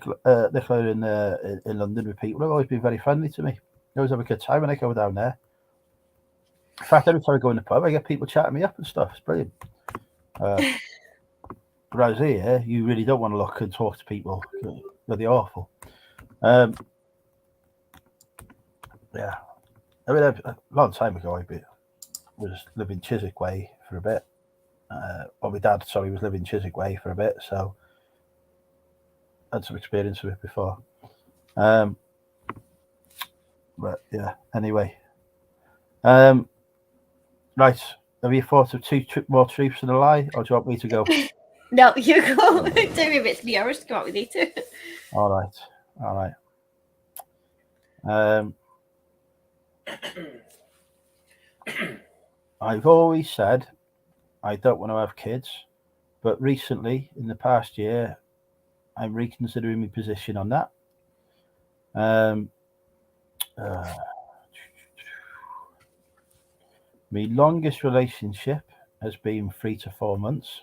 [SPEAKER 1] Nicola in London with people. They've always been very friendly to me. I always have a good time when I go down there. In fact, every time I go in the pub, I get people chatting me up and stuff. It's brilliant. Whereas here, you really don't want to look and talk to people. They're awful. Yeah. I mean, a long time ago, I was living Chiswick Way for a bit. Well, my dad, was living Chiswick Way for a bit, so I had some experience with it before. But yeah, anyway. Right. Have you thought of 2 more truths and a lie, or do you want me to go?
[SPEAKER 2] No, you go. It took me about 3 hours to come up with these 2.
[SPEAKER 1] All right. I've always said I don't want to have kids, but recently, in the past year, I'm reconsidering my position on that. My longest relationship has been 3 to 4 months.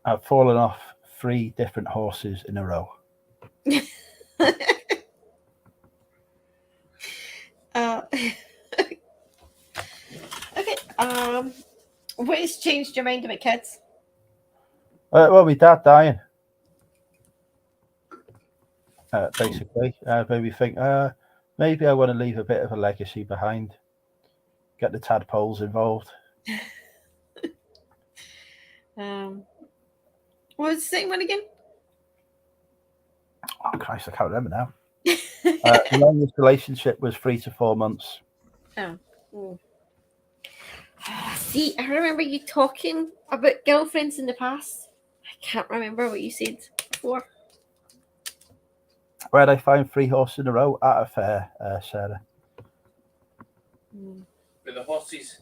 [SPEAKER 1] I've fallen off 3 different horses in a row.
[SPEAKER 2] Okay. What has changed your mind about kids?
[SPEAKER 1] Well, my dad dying. Basically, made me think, maybe I want to leave a bit of a legacy behind. Get the tadpoles involved.
[SPEAKER 2] What was the second one again?
[SPEAKER 1] Oh Christ, I can't remember now. The longest relationship was 3 to 4 months.
[SPEAKER 2] Oh. See, I remember you talking about girlfriends in the past. I can't remember what you said before.
[SPEAKER 1] Where'd I find 3 horses in a row? At a fair, Sarah.
[SPEAKER 3] With the horses,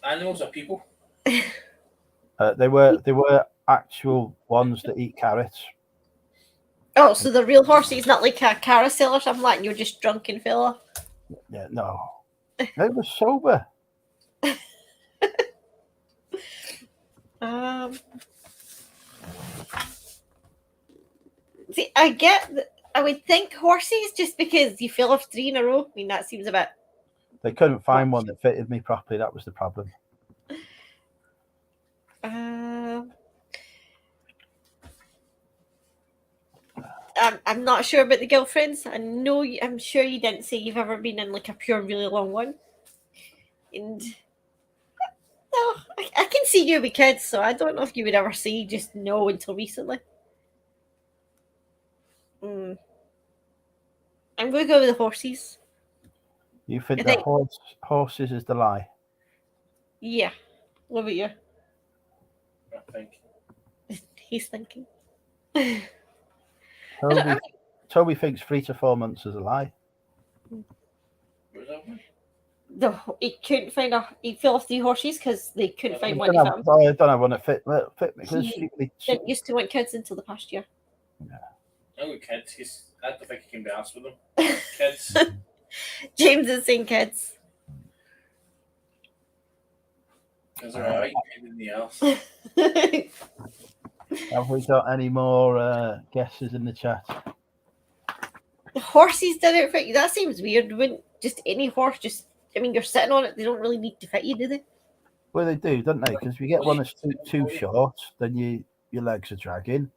[SPEAKER 3] animals or people?
[SPEAKER 1] They were actual ones that eat carrots.
[SPEAKER 2] Oh, so the real horsey is not like a carousel or something like that, and you're just drunk and fell off?
[SPEAKER 1] Yeah, no. I was sober.
[SPEAKER 2] See, I would think horses just because you fell off 3 in a row. I mean, that seems a bit.
[SPEAKER 1] They couldn't find one that fitted me properly. That was the problem.
[SPEAKER 2] I'm not sure about the girlfriends. I'm sure you didn't say you've ever been in like a pure, really long one. And no, I can see you with kids, so I don't know if you would ever say just no until recently. I'm going to go with the horses.
[SPEAKER 1] You think
[SPEAKER 2] I
[SPEAKER 1] the
[SPEAKER 2] think-
[SPEAKER 1] horses is the lie?
[SPEAKER 2] Yeah. What about you?
[SPEAKER 3] I think.
[SPEAKER 2] He's thinking.
[SPEAKER 1] Toby thinks 3 to 4 months is a lie.
[SPEAKER 3] What was that one?
[SPEAKER 2] He couldn't find he fell off 3 horses because they couldn't find one.
[SPEAKER 1] I don't have one that fit me.
[SPEAKER 2] He didn't used to want kids until the past year.
[SPEAKER 3] I got kids. I don't think I can be asked with them. Kids.
[SPEAKER 2] James is saying kids.
[SPEAKER 3] Because they're alright in the ass.
[SPEAKER 1] Have we got any more guesses in the chat?
[SPEAKER 2] Horses did it fit you. That seems weird. Wouldn't just any horse you're sitting on it, they don't really need to fit you, do they?
[SPEAKER 1] Well, they do, don't they? Because if you get one that's too short, then your legs are dragging.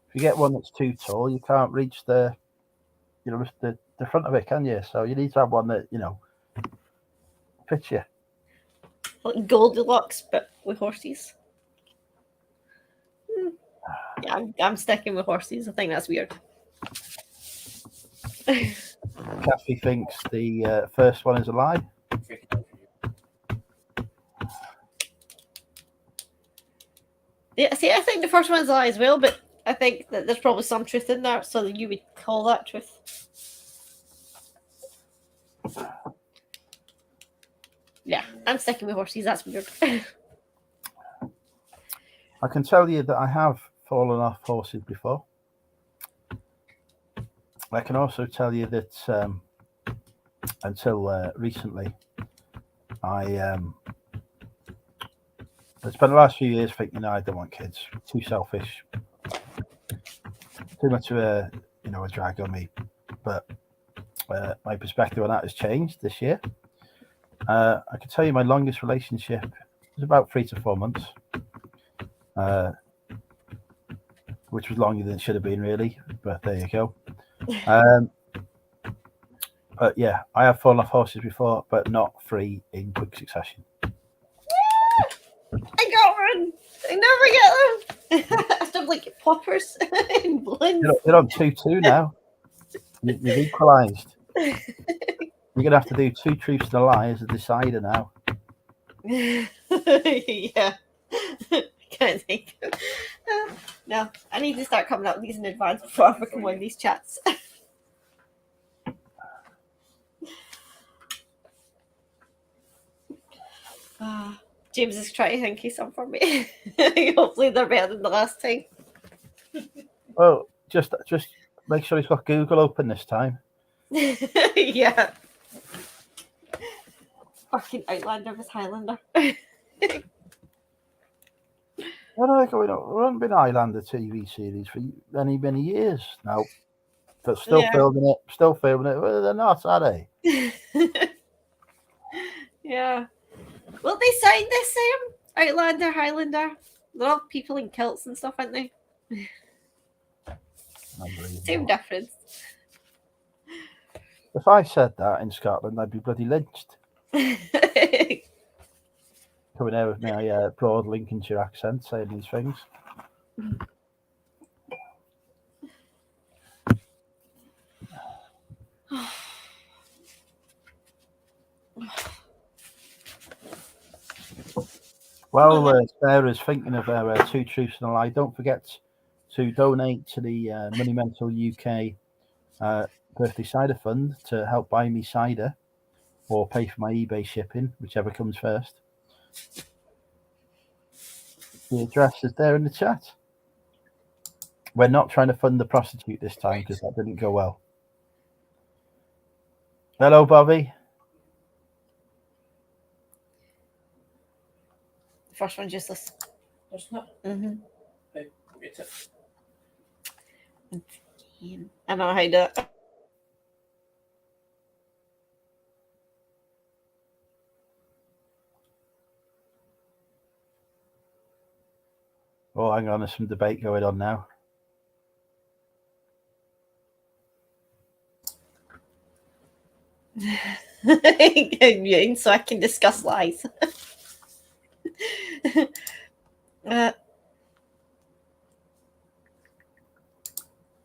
[SPEAKER 1] If you get one that's too tall, you can't reach the front of it, can you? So you need to have one that fits you.
[SPEAKER 2] Like Goldilocks, but with horses. Yeah, I'm sticking with horses. I think that's weird.
[SPEAKER 1] Kathy thinks the first one is a lie.
[SPEAKER 2] Yeah, see, I think the first one's a lie as well, but I think that there's probably some truth in there, so that you would call that truth. Yeah, I'm sticking with horses. That's weird.
[SPEAKER 1] I can tell you that I have fallen off horses before. I can also tell you that until recently, I spent the last few years thinking, I don't want kids. Too selfish. Too much of a drag on me. But my perspective on that has changed this year. I can tell you my longest relationship was about 3 to 4 months, which was longer than it should have been, really. But there you go. But yeah, I have fallen off horses before, but not 3 in quick succession.
[SPEAKER 2] I got one. I never get them. I still like poppers and blends.
[SPEAKER 1] You're on 2-2 now. You've equalised. You're gonna have to do 2 truths and a lie as a decider now.
[SPEAKER 2] Yeah. Can't think. No, I need to start coming up with these in advance before I can win these chats. James is trying to think of some for me. Hopefully they're better than the last time.
[SPEAKER 1] Well, just make sure he's got Google open this time.
[SPEAKER 2] Yeah. Fucking Outlander was Highlander.
[SPEAKER 1] What are they going on? We haven't been Highlander TV series for many, many years now. But still filming it. Well, they're not, are they?
[SPEAKER 2] Yeah. Well, they signed this Outlander, Highlander. They're all people in kilts and stuff, aren't they? Same difference.
[SPEAKER 1] If I said that in Scotland, I'd be bloody lynched. Coming there with my broad Lincolnshire accent, saying these things. Well, Sarah's thinking of her 2 truths and a lie. Don't forget to donate to the Money Mental UK birthday cider fund to help buy me cider or pay for my eBay shipping, whichever comes first. The address is there in the chat. We're not trying to fund the prostitute this time because that didn't go well. Hello, Bobby.
[SPEAKER 2] The first one's useless.
[SPEAKER 3] That's not.
[SPEAKER 2] Mm-hmm.
[SPEAKER 3] Hey, get it.
[SPEAKER 2] I don't know how to do it.
[SPEAKER 1] Oh, hang on, there's some debate going on now.
[SPEAKER 2] Muting so I can discuss lies.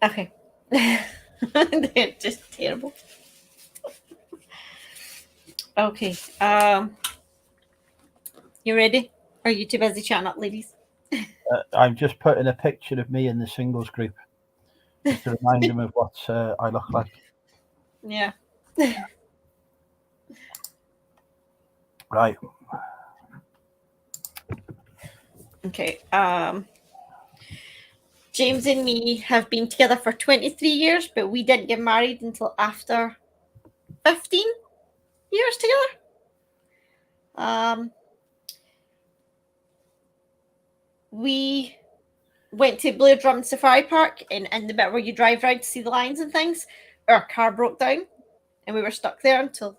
[SPEAKER 2] Okay. They're just terrible. Okay. You ready? Are you too busy chatting up, ladies?
[SPEAKER 1] I'm just putting a picture of me in the singles group just to remind them of what I look like.
[SPEAKER 2] Yeah.
[SPEAKER 1] Right.
[SPEAKER 2] Okay. James and me have been together for 23 years, but we didn't get married until after 15 years together. We went to Blair Drum Safari Park in the bit where you drive around to see the lions and things. Our car broke down and we were stuck there until,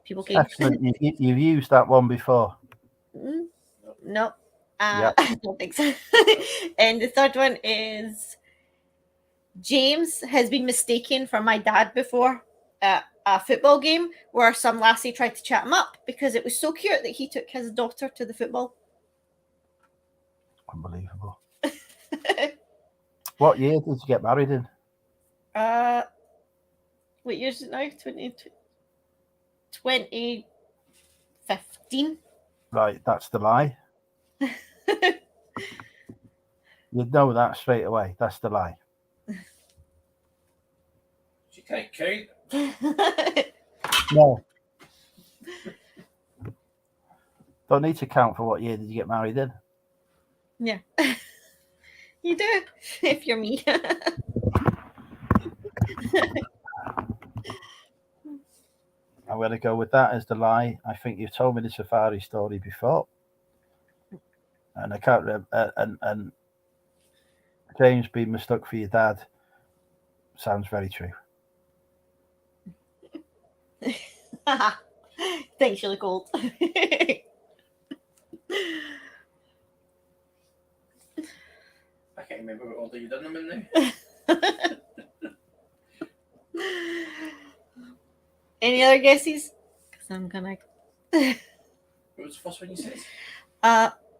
[SPEAKER 2] people came.
[SPEAKER 1] Excellent. You've used that one before.
[SPEAKER 2] No.
[SPEAKER 1] Yep.
[SPEAKER 2] I don't think so. And the third one is James has been mistaken for my dad before at a football game where some lassie tried to chat him up because it was so cute that he took his daughter to the football.
[SPEAKER 1] Unbelievable. What year did you get married in?
[SPEAKER 2] What year is it now? 2015.
[SPEAKER 1] Right, that's the lie. You'd know that straight away. That's the lie.
[SPEAKER 3] She can't count.
[SPEAKER 1] No. Don't need to count for what year did you get married in.
[SPEAKER 2] Yeah. You do, if you're me.
[SPEAKER 1] I'm going to go with that as the lie. I think you've told me the safari story before. And I can't remember. And James being mistook for your dad sounds very true.
[SPEAKER 2] Thanks, you look old.
[SPEAKER 3] I can't remember what order you done them in now.
[SPEAKER 2] Any other guesses? Because I'm gonna.
[SPEAKER 3] What was the first one you said?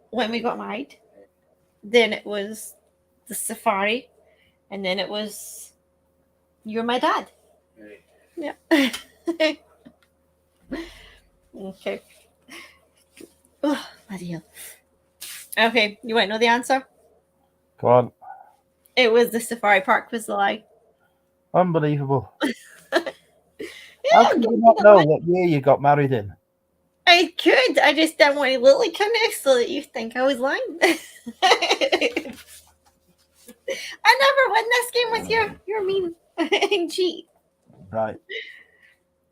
[SPEAKER 2] When we got married, then it was the safari, and then it was you're my dad.
[SPEAKER 3] Right.
[SPEAKER 2] Yeah. Okay. Oh, bloody hell. Okay, you want to know the answer?
[SPEAKER 1] Go on.
[SPEAKER 2] It was the safari park was the lie.
[SPEAKER 1] Unbelievable.
[SPEAKER 2] Yeah,
[SPEAKER 1] How can you not know what year you got married in?
[SPEAKER 2] I could. I just didn't want to look like a so that you think I was lying. I never win this game with you. You're mean and cheat.
[SPEAKER 1] Right.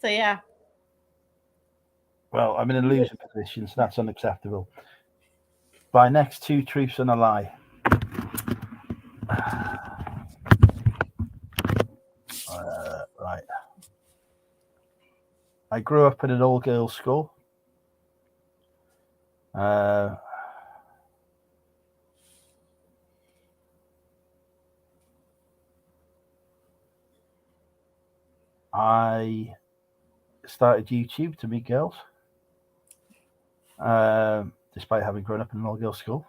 [SPEAKER 2] So yeah.
[SPEAKER 1] Well, I'm in a losing position, so that's unacceptable. By next 2 truths and a lie. Right. I grew up in an all-girls school. I started YouTube to meet girls, despite having grown up in an all-girls school.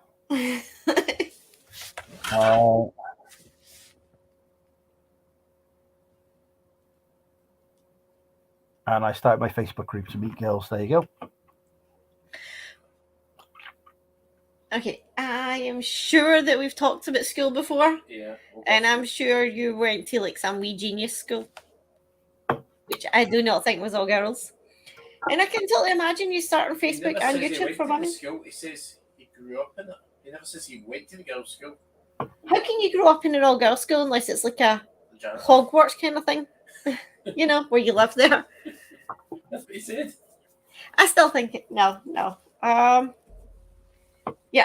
[SPEAKER 1] And I started my Facebook group to meet girls. There you go.
[SPEAKER 2] Okay, I am sure that we've talked about school before.
[SPEAKER 3] Yeah.
[SPEAKER 2] And I'm sure you went to like some wee genius school, which I do not think was all girls. And I can totally imagine you starting Facebook and YouTube for women.
[SPEAKER 3] School. He says he grew up in it. He never says he went to the girls' school.
[SPEAKER 2] How can you grow up in an all-girls school unless it's like a
[SPEAKER 3] Janitor.
[SPEAKER 2] Hogwarts kind of thing? You know, where you live there.
[SPEAKER 3] That's what he said.
[SPEAKER 2] I still think no. Yeah,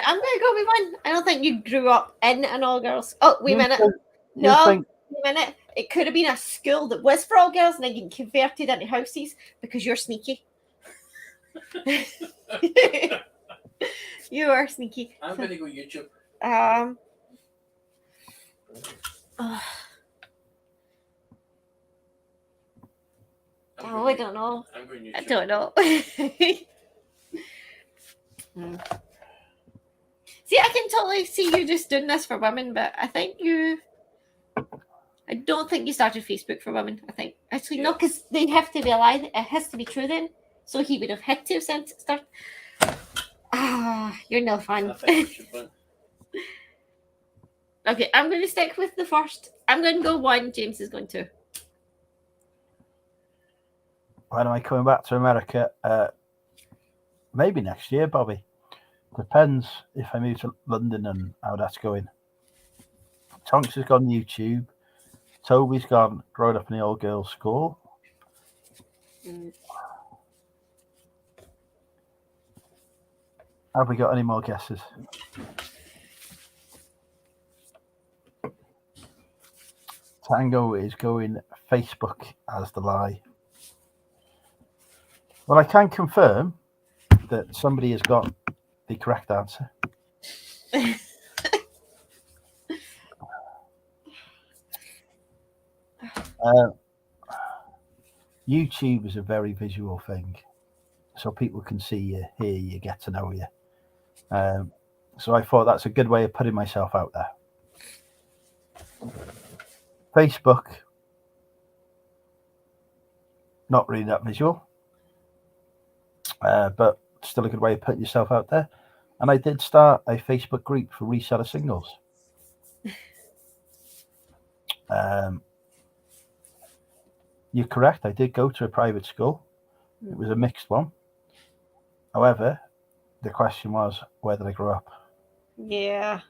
[SPEAKER 2] I'm gonna go with one. I don't think you grew up in an all-girls. Oh, wait a minute.
[SPEAKER 1] You
[SPEAKER 2] No,
[SPEAKER 1] think
[SPEAKER 2] wait a minute. It could have been a school that was for all girls and then you converted into houses because you're sneaky. You are sneaky.
[SPEAKER 3] I'm going to go YouTube.
[SPEAKER 2] Um. Oh, I don't know.
[SPEAKER 3] I'm going YouTube.
[SPEAKER 2] I don't know. See, I can totally see you just doing this for women, but I don't think you started Facebook for women. I think actually no, because they have to be alive. It has to be true then. So he would have had to have sent it start. Ah, you're no fun.
[SPEAKER 3] I think we should win.
[SPEAKER 2] Okay, I'm going to stick with the first. I'm going to go 1. James is going 2.
[SPEAKER 1] when am I coming back to America? Maybe next year, Bobby. Depends if I move to London and how that's going. Tonks has gone YouTube. Toby's gone growing up in the old girls' school. Have we got any more guesses? Tango is going Facebook as the lie. Well, I can confirm that somebody has got the correct answer. YouTube is a very visual thing, so people can see you, hear you, get to know you. So I thought that's a good way of putting myself out there. Facebook, not really that visual, but still a good way of putting yourself out there. And I did start a Facebook group for reseller singles. You're correct. I did go to a private school. It was a mixed one. However, the question was, where did I grow up?
[SPEAKER 2] Yeah.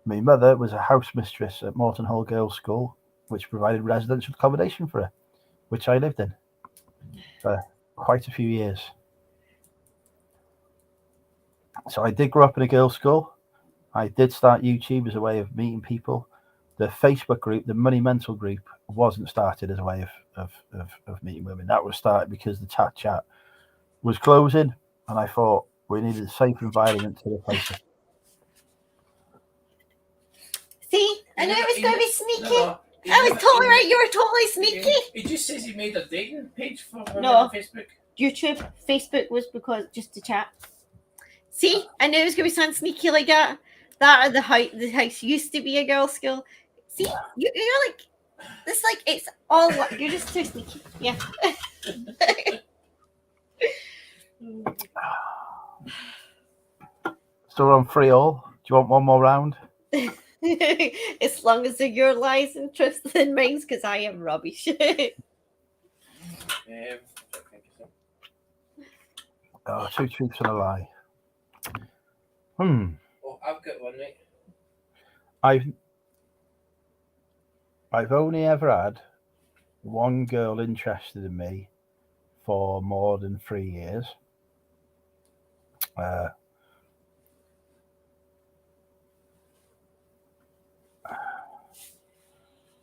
[SPEAKER 1] My mother was a house mistress at Morton Hall Girls' School, which provided residential accommodation for her, which I lived in for quite a few years. So I did grow up in a girls' school. I did start YouTube as a way of meeting people. The Facebook group, the Money Mental group, wasn't started as a way of meeting women. That was started because the chat was closing, and I thought we needed a safe environment to replace it.
[SPEAKER 2] See, I knew it was going to be sneaky.
[SPEAKER 3] No,
[SPEAKER 2] I was totally right. You were totally sneaky.
[SPEAKER 3] He just says he made a dating page for women
[SPEAKER 2] No.
[SPEAKER 3] on Facebook.
[SPEAKER 2] YouTube, Facebook was because just to chat. See, I knew it was going to be something sneaky like that. That or the house used to be a girls' school. See, you're like, it's like it's all. You're just too sneaky. Yeah.
[SPEAKER 1] So we're on 3-all. Do you want one more round?
[SPEAKER 2] As long as they're your lies and truths than mine, because I am rubbish.
[SPEAKER 1] Oh, 2 truths and a lie.
[SPEAKER 3] Oh, I've got one, mate.
[SPEAKER 1] I've only ever had one girl interested in me for more than 3 years.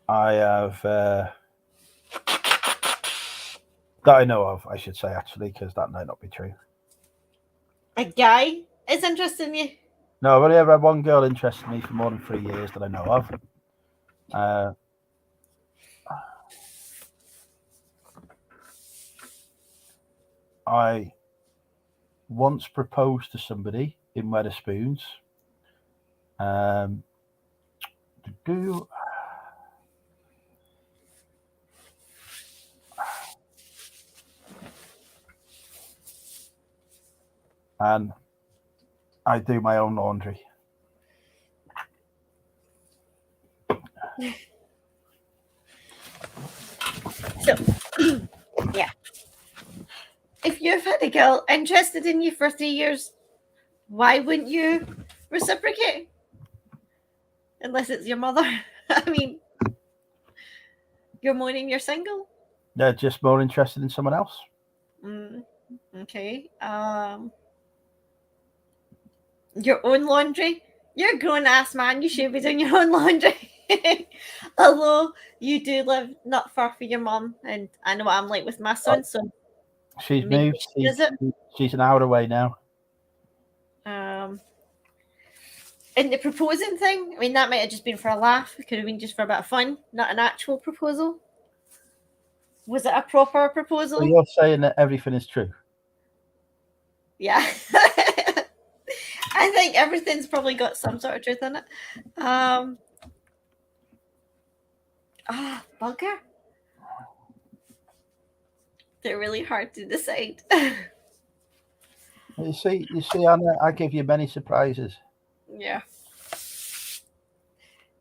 [SPEAKER 1] I have that I know of, I should say, actually, because that might not be true.
[SPEAKER 2] A guy is interested in you?
[SPEAKER 1] No, I've only ever had one girl interested in me for more than 3 years that I know of. I once proposed to somebody in Wetherspoons. And I do my own laundry.
[SPEAKER 2] So, yeah. If you've had a girl interested in you for 3 years, why wouldn't you reciprocate? Unless it's your mother. I mean, you're moaning you're single.
[SPEAKER 1] They're just more interested in someone else.
[SPEAKER 2] Okay. Your own laundry. You're a grown ass man. You should be doing your own laundry. Although you do live not far from your mum, and I know what I'm like with my son, so
[SPEAKER 1] She's
[SPEAKER 2] maybe
[SPEAKER 1] moved.
[SPEAKER 2] she does it.
[SPEAKER 1] She's an hour away now.
[SPEAKER 2] And the proposing thing, I mean, that might have just been for a laugh. It could have been just for a bit of fun, not an actual proposal. Was it a proper proposal?
[SPEAKER 1] So you're saying that everything is true?
[SPEAKER 2] Yeah. I think everything's probably got some sort of truth in it. Bugger. They're really hard to decide.
[SPEAKER 1] You see, Anna, I give you many surprises.
[SPEAKER 2] Yeah.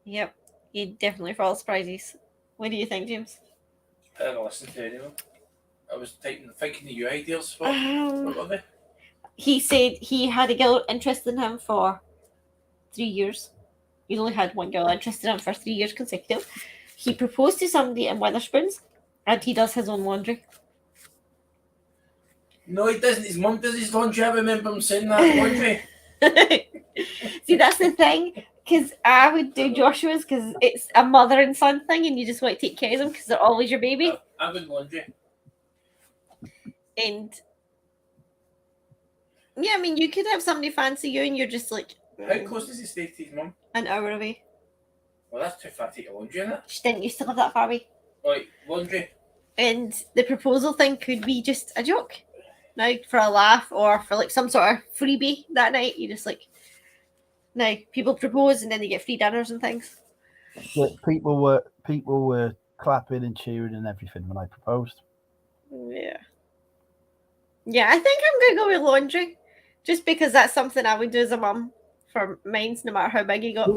[SPEAKER 2] Yep. You definitely for all surprises. What do you think, James?
[SPEAKER 3] I didn't listen to anyone. I was thinking of your ideas. What were they?
[SPEAKER 2] He said he had a girl interested in him for 3 years. He's only had one girl interested in him for 3 years consecutive. He proposed to somebody in Wetherspoons, and he does his own laundry.
[SPEAKER 3] No, he doesn't. His mum does his laundry. I remember him saying that laundry.
[SPEAKER 2] See, that's the thing. Because I would do Joshua's because it's a mother and son thing, and you just want to take care of them because they're always your baby.
[SPEAKER 3] I've been laundry.
[SPEAKER 2] And yeah, I mean, you could have somebody fancy you, and you're just like,
[SPEAKER 3] how close does he stay to his mum?
[SPEAKER 2] An hour away.
[SPEAKER 3] Well, that's too far to take a laundry, isn't it?
[SPEAKER 2] She didn't used to live that far away.
[SPEAKER 3] Like, laundry.
[SPEAKER 2] And the proposal thing could be just a joke. Now, for a laugh or for like some sort of freebie that night, you just like, now people propose and then they get free dinners and things.
[SPEAKER 1] Yeah, people were clapping and cheering and everything when I proposed.
[SPEAKER 2] Yeah. Yeah, I think I'm gonna go with laundry. Just because that's something I would do as a mum for mine, no matter how big you got.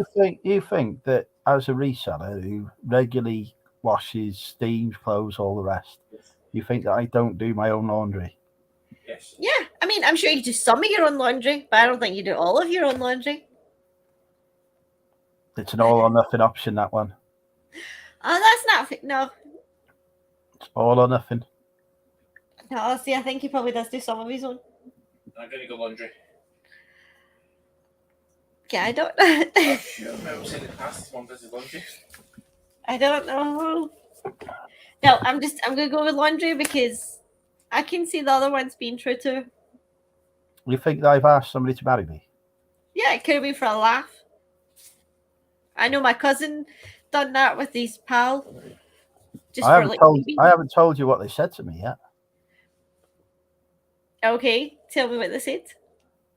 [SPEAKER 1] You think that as a reseller who regularly washes, steams, clothes, all the rest, you think that I don't do my own laundry?
[SPEAKER 3] Yes.
[SPEAKER 2] Yeah, I mean, I'm sure you do some of your own laundry, but I don't think you do all of your own laundry.
[SPEAKER 1] It's an all or nothing option, that one.
[SPEAKER 2] Oh, that's not... No.
[SPEAKER 1] It's all or nothing.
[SPEAKER 2] No, see, I think he probably does do some of his own.
[SPEAKER 3] I'm going to go laundry.
[SPEAKER 2] Yeah, I don't...
[SPEAKER 3] Sure, I remember saying in the past his mum does his laundry.
[SPEAKER 2] I don't know. No, I'm going to go with laundry because I can see the other ones being true too.
[SPEAKER 1] You think that I've asked somebody to marry me?
[SPEAKER 2] Yeah, it could have been for a laugh. I know my cousin done that with his pal.
[SPEAKER 1] I haven't told you what they said to me yet.
[SPEAKER 2] Okay, tell me what they said.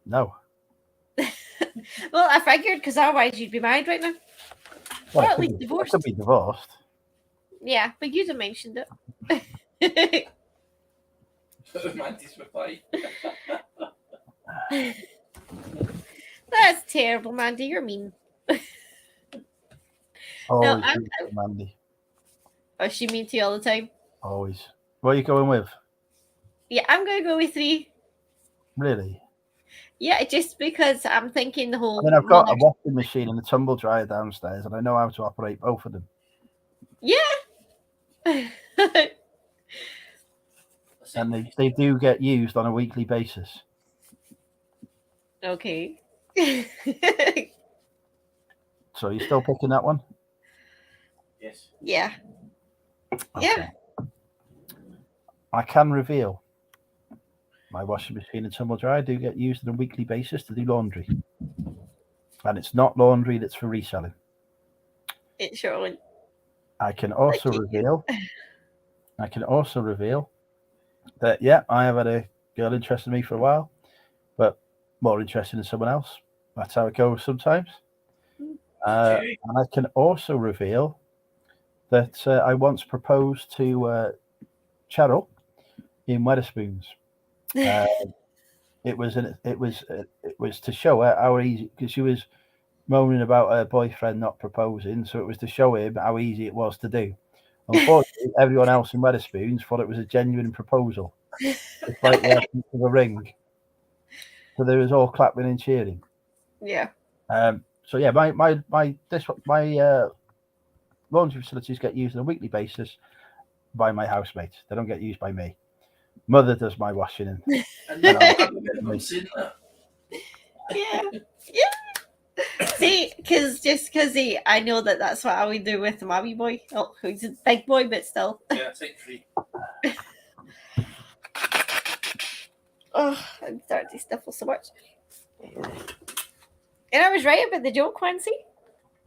[SPEAKER 1] No.
[SPEAKER 2] Well, I figured because otherwise you'd be married right now.
[SPEAKER 1] Well,
[SPEAKER 2] or at least divorced.
[SPEAKER 1] I could be divorced.
[SPEAKER 2] Yeah, but you'd have mentioned it.
[SPEAKER 3] Mandy's reply.
[SPEAKER 2] That's terrible, Mandy. You're mean.
[SPEAKER 1] Always Mandy.
[SPEAKER 2] Oh, she mean to you all the time?
[SPEAKER 1] Always. What are you going with?
[SPEAKER 2] Yeah, I'm going to go with 3.
[SPEAKER 1] Really?
[SPEAKER 2] Yeah, just because I'm thinking the whole...
[SPEAKER 1] I mean, I've got a washing machine and a tumble dryer downstairs, and I know how to operate both of them.
[SPEAKER 2] Yeah.
[SPEAKER 1] And they do get used on a weekly basis.
[SPEAKER 2] Okay.
[SPEAKER 1] So you're still picking that one?
[SPEAKER 3] Yes.
[SPEAKER 2] Yeah.
[SPEAKER 1] Okay.
[SPEAKER 2] Yeah.
[SPEAKER 1] I can reveal my washing machine and tumble dryer do get used on a weekly basis to do laundry. And it's not laundry that's for reselling.
[SPEAKER 2] It sure would.
[SPEAKER 1] I can also reveal that, yeah, I have had a girl interested in me for a while, but more interested in someone else. That's how it goes sometimes. And I can also reveal that I once proposed to Cheryl in Wetherspoons. It was to show her how easy, because she was moaning about her boyfriend not proposing, so it was to show him how easy it was to do. Unfortunately, everyone else in Wetherspoons thought it was a genuine proposal. It's like the absence of a ring. So there was all clapping and cheering.
[SPEAKER 2] Yeah.
[SPEAKER 1] So yeah, my laundry facilities get used on a weekly basis by my housemates. They don't get used by me. Mother does my washing and
[SPEAKER 3] I'm saying that.
[SPEAKER 2] Yeah. See, because I know that's what I would do with my wee boy. Oh, he's a big boy, but still.
[SPEAKER 3] Yeah, take 3.
[SPEAKER 2] Oh, I'm starting to sniffle so much. And I was right about the joke, Quincy.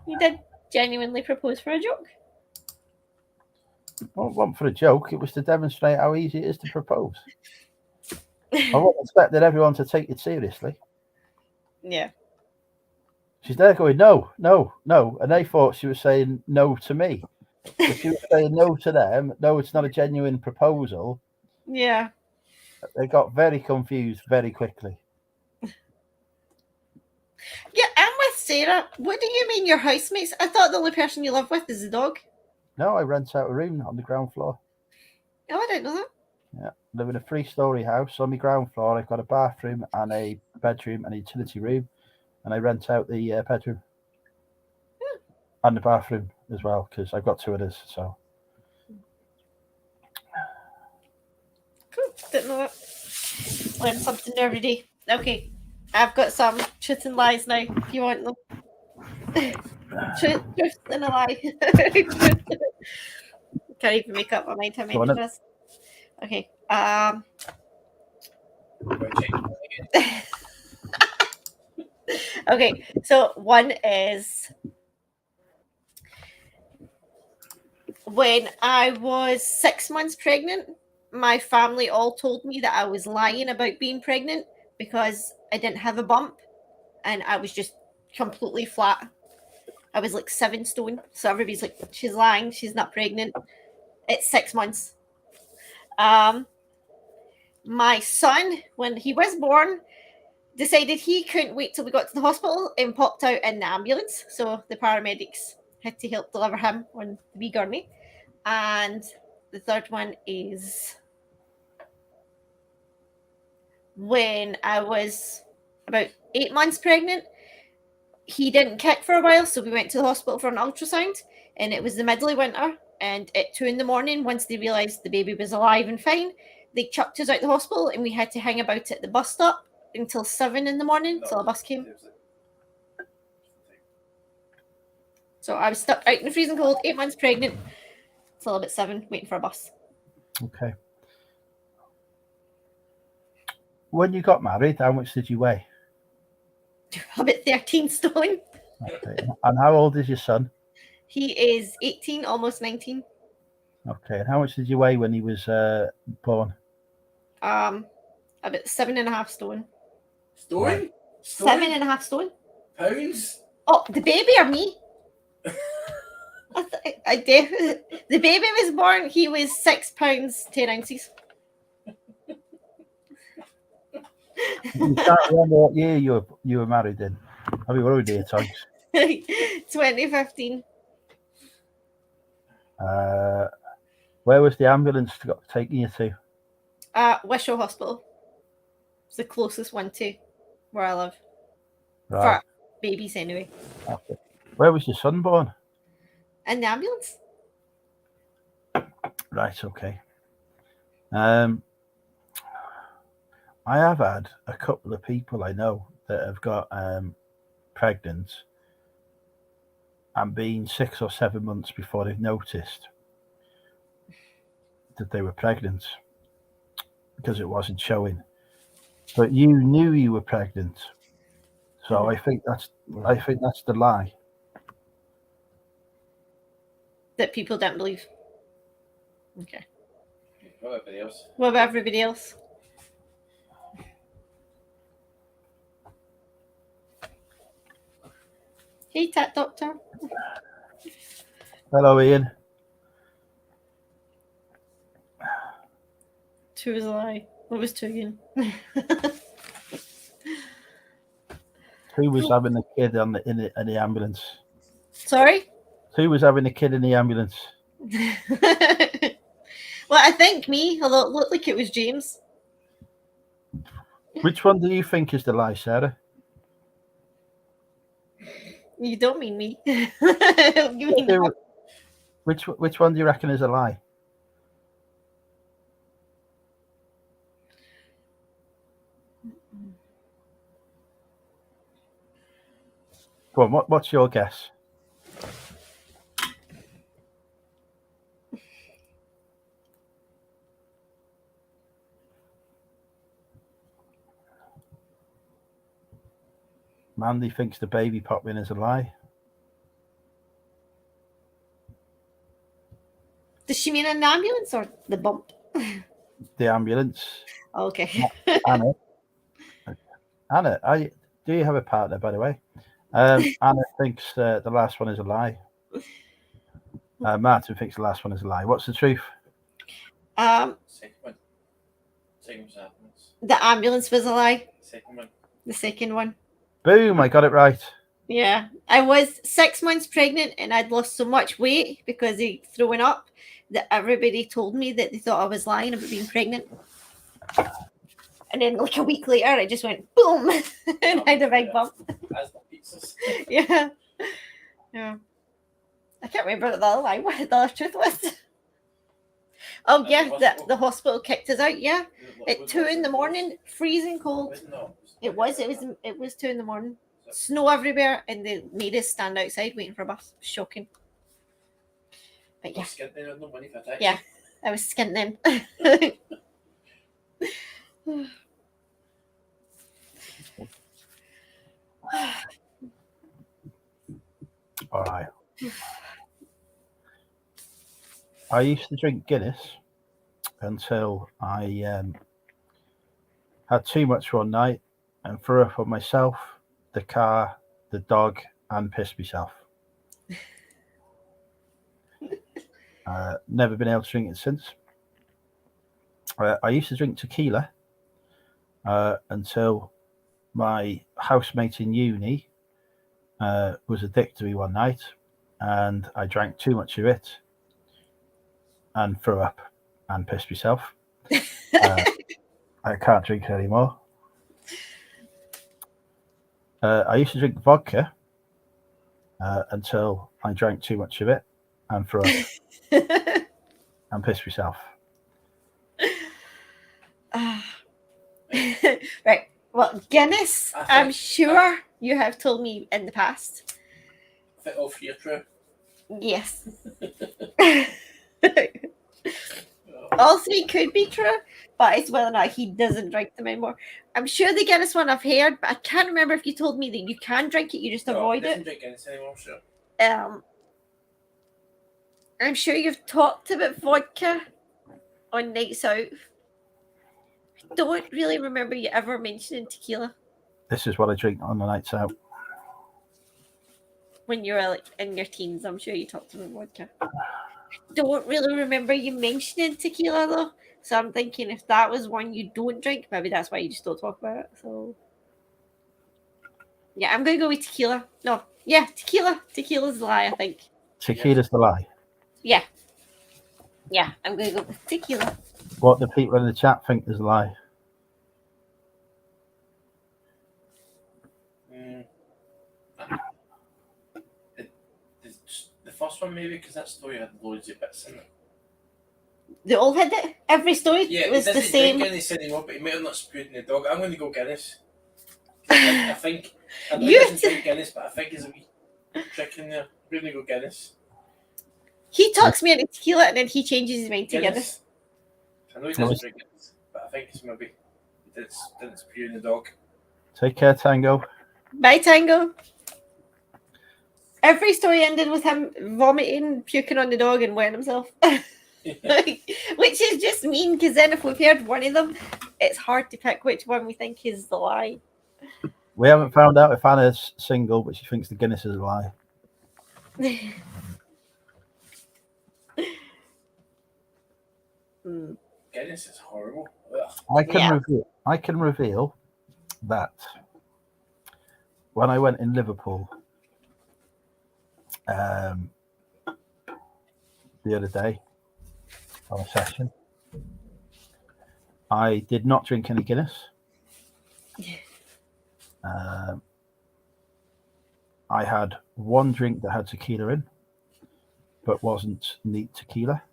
[SPEAKER 2] You did genuinely propose for a joke.
[SPEAKER 1] Well, it wasn't for a joke. It was to demonstrate how easy it is to propose. I wasn't expecting everyone to take it seriously.
[SPEAKER 2] Yeah.
[SPEAKER 1] She's there going, no, no, no. And they thought she was saying no to me. If she was saying no to them, no, it's not a genuine proposal.
[SPEAKER 2] Yeah.
[SPEAKER 1] They got very confused very quickly.
[SPEAKER 2] Yeah, I'm with Sarah. What do you mean your housemates? I thought the only person you live with is the dog.
[SPEAKER 1] No, I rent out a room on the ground floor.
[SPEAKER 2] Oh, I didn't know that.
[SPEAKER 1] Yeah, live in a 3-story house on the ground floor. I've got a bathroom and a bedroom and a utility room, and I rent out the bedroom and the bathroom as well because I've got 2 others. So
[SPEAKER 2] Cool. Didn't know that. Learn something new every day. Okay, I've got some truth and lies now. If you want them. Truth and a lie. Can't even make up my mind how many it is. Okay. Okay, so one is when I was 6 months pregnant, my family all told me that I was lying about being pregnant because I didn't have a bump and I was just completely flat. I was like 7 stone. So everybody's like, she's lying, she's not pregnant. It's 6 months. My son, when he was born, decided he couldn't wait till we got to the hospital and popped out in the ambulance. So the paramedics had to help deliver him on the wee gurney. And the third one is when I was about 8 months pregnant. He didn't kick for a while, so we went to the hospital for an ultrasound, and it was the middle of winter. And at 2 a.m, once they realised the baby was alive and fine, they chucked us out the hospital, and we had to hang about at the bus stop until 7 a.m. till a bus came. So I was stuck out in the freezing cold, 8 months pregnant, till about 7, waiting for a bus.
[SPEAKER 1] Okay. When you got married, how much did you weigh?
[SPEAKER 2] About 13 stone.
[SPEAKER 1] Okay. And how old is your son?
[SPEAKER 2] He is 18, almost 19.
[SPEAKER 1] Okay. And how much did you weigh when he was born?
[SPEAKER 2] About 7.5 stone.
[SPEAKER 3] Stone?
[SPEAKER 2] 7.5 stone.
[SPEAKER 3] Pounds?
[SPEAKER 2] Oh, the baby or me? I definitely. The baby was born. He was 6 pounds 10 ounces.
[SPEAKER 1] You can't remember what year you were married in. Have you worried dear times?
[SPEAKER 2] 2015.
[SPEAKER 1] Where was the ambulance taking you to?
[SPEAKER 2] Wishaw Hospital. It's the closest one to where I live.
[SPEAKER 1] Right.
[SPEAKER 2] For babies, anyway.
[SPEAKER 1] Okay. Where was your son born?
[SPEAKER 2] In the ambulance.
[SPEAKER 1] Right. Okay. I have had a couple of people I know that have got pregnant and been 6 or 7 months before they've noticed that they were pregnant because it wasn't showing. But you knew you were pregnant, so I think that's the lie.
[SPEAKER 2] That people don't believe. Okay.
[SPEAKER 3] What about everybody else?
[SPEAKER 2] What about everybody else? Hey, Tat Doctor.
[SPEAKER 1] Hello, Ian.
[SPEAKER 2] 2 is a lie. What was 2 again?
[SPEAKER 1] Who was having a kid in the ambulance?
[SPEAKER 2] Sorry?
[SPEAKER 1] Who was having a kid in the ambulance?
[SPEAKER 2] Well, I think me, although it looked like it was James.
[SPEAKER 1] Which one do you think is the lie, Sarah?
[SPEAKER 2] You don't mean me. You mean her.
[SPEAKER 1] Which one do you reckon is a lie? Go on, what's your guess? Mandy thinks the baby popping is a lie.
[SPEAKER 2] Does she mean an ambulance or the bump?
[SPEAKER 1] The ambulance.
[SPEAKER 2] Okay.
[SPEAKER 1] Anna, do you have a partner, by the way? Anna thinks the last one is a lie. Martin thinks the last one is a lie. What's the truth?
[SPEAKER 3] Second one. Second was ambulance.
[SPEAKER 2] The ambulance was a lie.
[SPEAKER 3] Second one.
[SPEAKER 2] The second one.
[SPEAKER 1] Boom! I got it right.
[SPEAKER 2] Yeah, I was 6 months pregnant and I'd lost so much weight because of throwing up that everybody told me that they thought I was lying about being pregnant. And then like a week later, I just went boom and I had a big bump.
[SPEAKER 3] As the pizzas.
[SPEAKER 2] Yeah. Yeah. I can't remember what the other lie, what the other truth was. Oh yeah, the hospital kicked us out, yeah. At 2 a.m, freezing cold. It was 2 a.m. Snow everywhere, and they made us stand outside waiting for a bus. Shocking. But yeah. Yeah, I was skint then.
[SPEAKER 1] All right. I used to drink Guinness until I had too much one night and threw up on myself, the car, the dog, and pissed myself. Never been able to drink it since. I used to drink tequila until my housemate in uni was addicted to me one night, and I drank too much of it and threw up and pissed myself. I can't drink it anymore. I used to drink vodka until I drank too much of it and threw up and pissed myself.
[SPEAKER 2] Right. Well, Guinness, I'm sure you have told me in the past.
[SPEAKER 3] I think all three are true.
[SPEAKER 2] Yes. All three could be true, but it's whether or not he doesn't drink them anymore. I'm sure the Guinness one I've heard, but I can't remember if you told me that you can drink it, you just avoid
[SPEAKER 3] he doesn't
[SPEAKER 2] it.
[SPEAKER 3] drink Guinness anymore, sure.
[SPEAKER 2] I'm sure you've talked about vodka on nights out. I don't really remember you ever mentioning tequila
[SPEAKER 1] This is what I drink on the nights out.
[SPEAKER 2] when you were like in your teens. I'm sure you talked about vodka. Don't really remember you mentioning tequila though, so I'm thinking if that was one you don't drink, maybe that's why you just don't talk about it. So yeah, I'm gonna go with tequila. No, yeah, tequila's the lie, I think.
[SPEAKER 1] Tequila's the lie.
[SPEAKER 2] Yeah, I'm gonna go with tequila.
[SPEAKER 1] What do people in the chat think is a lie?
[SPEAKER 3] The first one maybe, because that story had loads of bits in it.
[SPEAKER 2] They all had it. Every story was the same.
[SPEAKER 3] Drink Guinness anymore, but he might have not spewed in the dog. I'm going to go Guinness. I think I know he doesn't drink Guinness, but I think there's a wee trick in there. I'm going to go Guinness.
[SPEAKER 2] He talks me into tequila and then he changes his mind to Guinness.
[SPEAKER 3] I know he doesn't drink Guinness, but I think it's maybe he didn't spew in the dog.
[SPEAKER 1] Take care, Tango.
[SPEAKER 2] Bye, Tango. Every story ended with him vomiting, puking on the dog, and wetting himself. Which is just mean, because then if we've heard one of them, it's hard to pick which one we think is the lie.
[SPEAKER 1] We haven't found out if Anna's single, but she thinks the Guinness is a lie.
[SPEAKER 3] Guinness is horrible.
[SPEAKER 1] I can reveal that when I went in Liverpool the other day on a session, I did not drink any I had one drink that had tequila in, but wasn't neat tequila.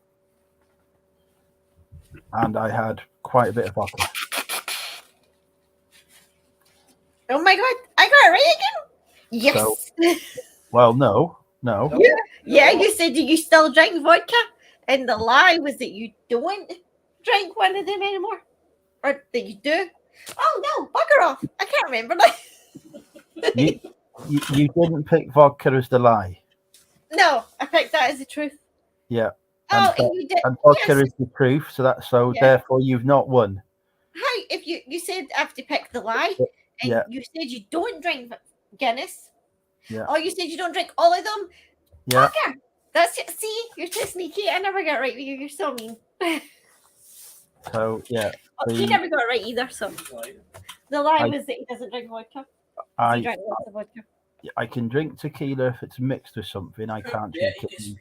[SPEAKER 1] And I had quite a bit of vodka.
[SPEAKER 2] Oh my god, I got it right again. Yes.
[SPEAKER 1] Well, no.
[SPEAKER 2] Yeah, you said you still drink vodka, and the lie was that you don't drink one of them anymore, or that you do. Oh no, bugger off! I can't remember now.
[SPEAKER 1] You didn't pick vodka as the lie.
[SPEAKER 2] No, I picked that as the truth.
[SPEAKER 1] Yeah.
[SPEAKER 2] Oh, and you did.
[SPEAKER 1] And vodka
[SPEAKER 2] Yes.
[SPEAKER 1] is the truth, so
[SPEAKER 2] Yeah.
[SPEAKER 1] therefore you've not won.
[SPEAKER 2] Hi, if you said I have to pick the lie, and
[SPEAKER 1] Yeah.
[SPEAKER 2] you said you don't drink Guinness.
[SPEAKER 1] Yeah.
[SPEAKER 2] Oh, you said you don't drink all of them.
[SPEAKER 1] Yeah.
[SPEAKER 2] Bugger. That's it. See, you're too sneaky. I never got it right with you. You're so mean.
[SPEAKER 1] So yeah.
[SPEAKER 2] Oh, he never got it right either. So the lie was that he doesn't drink vodka. He drank lots of vodka.
[SPEAKER 1] I can drink tequila if it's mixed with something. I can't drink it.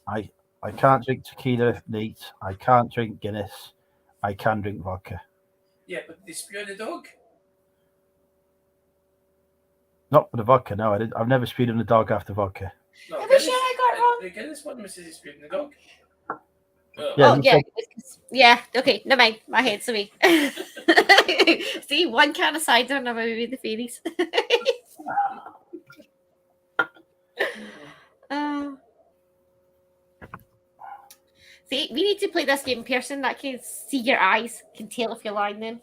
[SPEAKER 1] I can't drink tequila if neat. I can't drink Guinness. I can drink vodka.
[SPEAKER 3] Yeah, but they spew on the dog.
[SPEAKER 1] Not with the vodka, no. I've never spewed on a dog after vodka.
[SPEAKER 3] No,
[SPEAKER 2] Are we sure I got it wrong?
[SPEAKER 3] The Guinness one was he spewed on the dog.
[SPEAKER 1] Yeah,
[SPEAKER 2] Oh, yeah. Yeah, okay, never mind. My head's away. See, one can of cider and I'm away with the fairies. See, we need to play this game in person. That can see your eyes, can tell if you're lying then.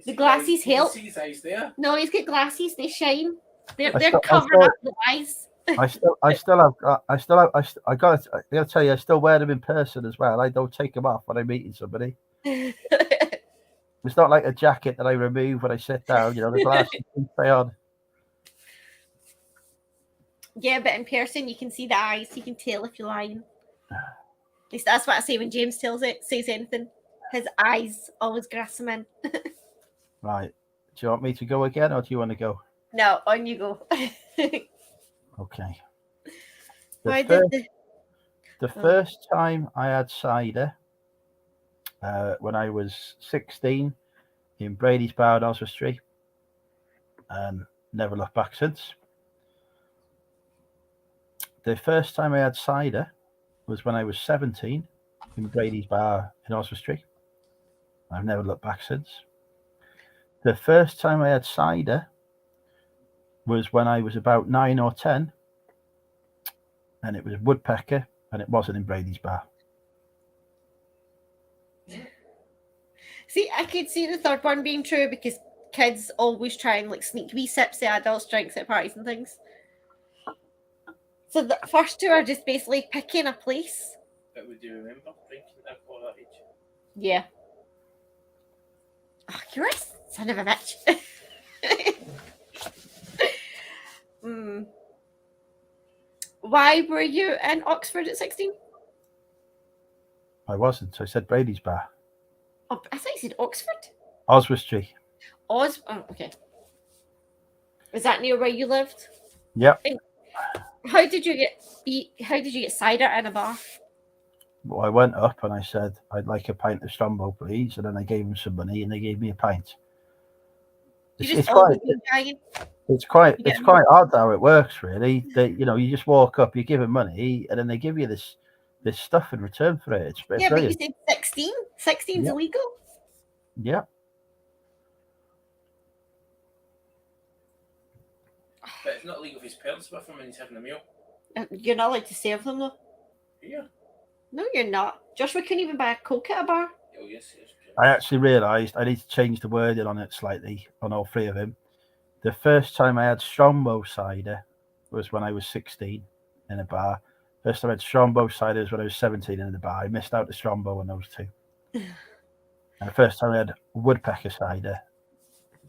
[SPEAKER 2] The glasses help.
[SPEAKER 3] See his eyes there.
[SPEAKER 2] No, he's got glasses, they shine. They're
[SPEAKER 1] I
[SPEAKER 2] covering up the eyes.
[SPEAKER 1] I gotta tell you, I still wear them in person as well. I don't take them off when I'm meeting somebody. It's not like a jacket that I remove when I sit down. You know, the glasses can stay on.
[SPEAKER 2] Yeah, but in person you can see the eyes. You can tell if you're lying. At least that's what I say when James says anything. His eyes always grasp him in.
[SPEAKER 1] Right. Do you want me to go again, or do you want to go?
[SPEAKER 2] No, on you go.
[SPEAKER 1] Okay. The first time I had cider when I was 16 in Brady's Bar in Oswestry, and never looked back since. The first time I had cider was when I was 17 in Brady's Bar in Oswestry. I've never looked back since. The first time I had cider was when I was about 9 or 10, and it was Woodpecker, and it wasn't in Brady's Bar.
[SPEAKER 2] See, I could see the third one being true because kids always try and like sneak wee sips of adults' drinks at parties and things. So the first two are just basically picking a place.
[SPEAKER 3] But would you remember drinking alcohol at that age?
[SPEAKER 2] Yeah. Oh, you're a son of a bitch. Why were you in Oxford at 16?
[SPEAKER 1] I wasn't. I said Brady's Bar.
[SPEAKER 2] Oh, I thought you said Oxford.
[SPEAKER 1] Oswestry.
[SPEAKER 2] Oh, okay. Is that near where you lived?
[SPEAKER 1] Yep.
[SPEAKER 2] How did you get cider in a bar?
[SPEAKER 1] Well, I went up and I said, I'd like a pint of Strongbow, please. And then I gave them some money and they gave me a pint. It's quite odd how it works, really. You just walk up, you give them money, and then they give you this stuff in return for it. It's
[SPEAKER 2] brilliant. But you said 16? 16's illegal?
[SPEAKER 1] Yeah.
[SPEAKER 3] But it's not illegal if his parents with him and he's having a meal.
[SPEAKER 2] You're not allowed to serve them, though.
[SPEAKER 3] Yeah.
[SPEAKER 2] No, you're not. Joshua couldn't even buy a Coke at a bar.
[SPEAKER 3] Oh, yes.
[SPEAKER 1] I actually realised I need to change the wording on it slightly on all three of them. The first time I had Strongbow cider was when I was 16 in a bar. First time I had Strongbow cider was when I was 17 in the bar. I missed out the Strongbow on those two. And the first time I had Woodpecker cider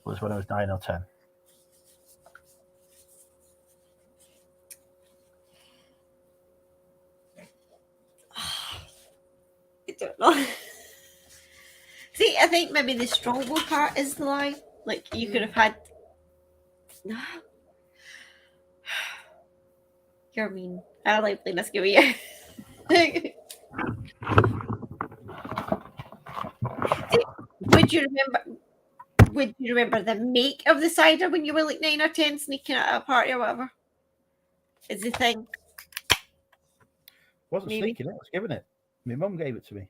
[SPEAKER 1] was when I was 9 or 10.
[SPEAKER 2] I don't know. See, I think maybe the Strongbow part is the lie. Like, you could have had... No. You're mean. I don't like playing this game with you. See, would you remember... Would you remember the make of the cider when you were like 9 or 10 sneaking out at a party or whatever? Is the thing.
[SPEAKER 1] Wasn't
[SPEAKER 2] Maybe.
[SPEAKER 1] sneaking it, I was giving it. My mum gave it to me.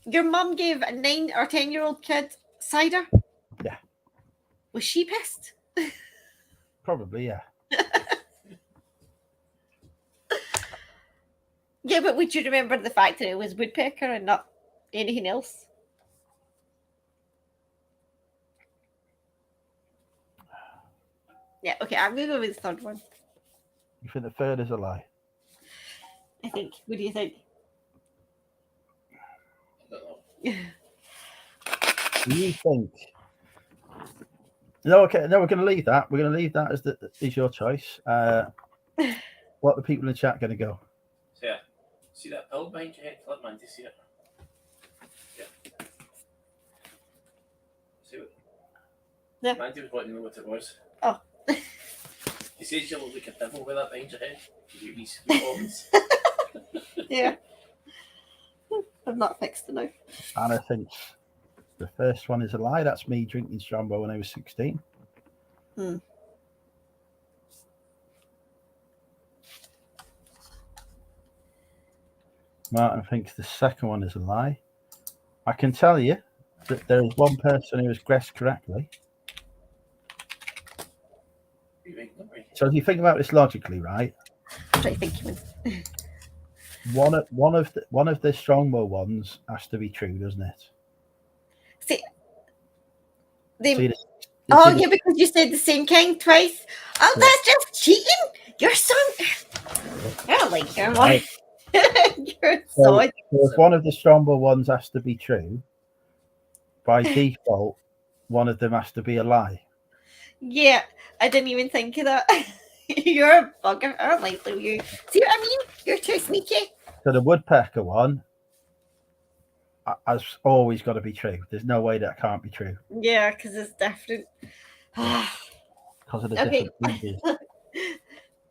[SPEAKER 2] Your mum gave a 9 or 10-year-old kid cider?
[SPEAKER 1] Yeah.
[SPEAKER 2] Was she pissed?
[SPEAKER 1] Probably, yeah.
[SPEAKER 2] Yeah, but would you remember the fact that it was woodpecker and not anything else? Yeah, okay, I'm going to go with the third one.
[SPEAKER 1] You think the third is a lie?
[SPEAKER 2] I think. What do you think?
[SPEAKER 3] I don't know.
[SPEAKER 1] Do you think? No, okay. No, we're going to leave that. We're going to leave that as your choice. What the people in the chat going to go?
[SPEAKER 3] So yeah, see that pill behind your head? Let Mandy see it. Yeah. See what?
[SPEAKER 2] Yeah.
[SPEAKER 3] Mandy was wanting to know what it was.
[SPEAKER 2] Oh.
[SPEAKER 3] He says you look like a devil with that behind your head. You these organs.
[SPEAKER 2] Yeah. I've not fixed it now.
[SPEAKER 1] And I think the first one is a lie. That's me drinking Strombo when I was 16. Martin thinks the second one is a lie. I can tell you that there is one person who has guessed correctly. So if you think about this logically, right?
[SPEAKER 2] Try thinking.
[SPEAKER 1] One of the Strongbow ones has to be true, doesn't it?
[SPEAKER 2] See,
[SPEAKER 1] Oh
[SPEAKER 2] yeah, because you said the same kind twice. Oh, yeah. That's just cheating. You're so. I don't like your
[SPEAKER 1] right.
[SPEAKER 2] You're
[SPEAKER 1] so if one of the Strongbow ones has to be true, by default, one of them has to be a lie.
[SPEAKER 2] Yeah, I didn't even think of that. You're a bugger. I don't like you. See what I mean? You're too sneaky.
[SPEAKER 1] So the woodpecker one has always got to be true. There's no way that can't be true.
[SPEAKER 2] Yeah, because it's different.
[SPEAKER 1] Because of the different species.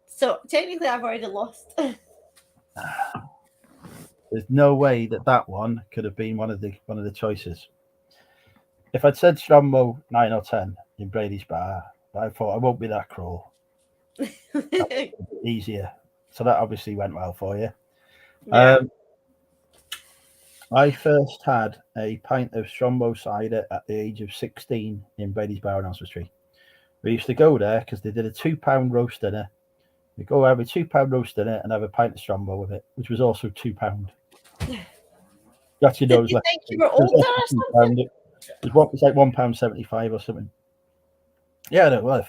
[SPEAKER 2] So technically, I've already lost.
[SPEAKER 1] There's no way that one could have been one of the choices. If I'd said Strombo 9 or 10 in Brady's Bar, I thought I won't be that cruel. Easier. So that obviously went well for you. Yeah. I first had a pint of Strombo cider at the age of 16 in Brady's Bar in Oswestry Street. We used to go there because they did a £2 roast dinner. We go have a £2 roast dinner and have a pint of Strombo with it, which was also £2. Actually, no,
[SPEAKER 2] Did you think you were older or something?
[SPEAKER 1] It was like £1.75 or something. Yeah, no, well,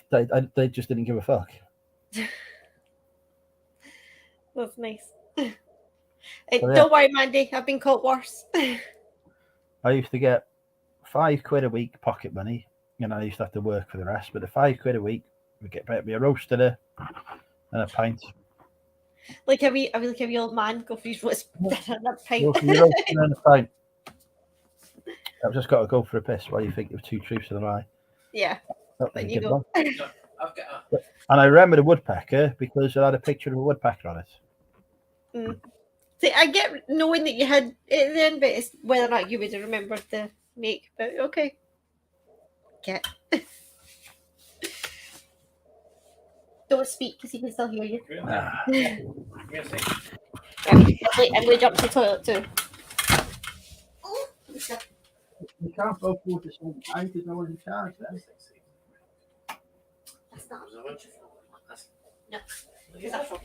[SPEAKER 1] they just didn't give a fuck.
[SPEAKER 2] That's nice. Don't worry, Mandy. I've been caught worse.
[SPEAKER 1] I used to get £5 a week pocket money, and I used to have to work for the rest. But the £5 a week, we get me a roast dinner and a pint.
[SPEAKER 2] Like a wee old man go for his roast dinner and a pint.
[SPEAKER 1] Go for your roast dinner and a pint. I've just got to go for a piss. Why do you think of 2 truths and a lie?
[SPEAKER 2] Yeah. But you go.
[SPEAKER 1] And I remember the woodpecker because it had a picture of a woodpecker on it.
[SPEAKER 2] See, I get knowing that you had it then, but it's whether or not you would have remembered the make. But okay. Get. Don't speak because he can still hear you. I'm going to jump to the toilet too.
[SPEAKER 1] You can't both go at the same time because no one's in charge then.
[SPEAKER 2] That's not. No. Is that wrong?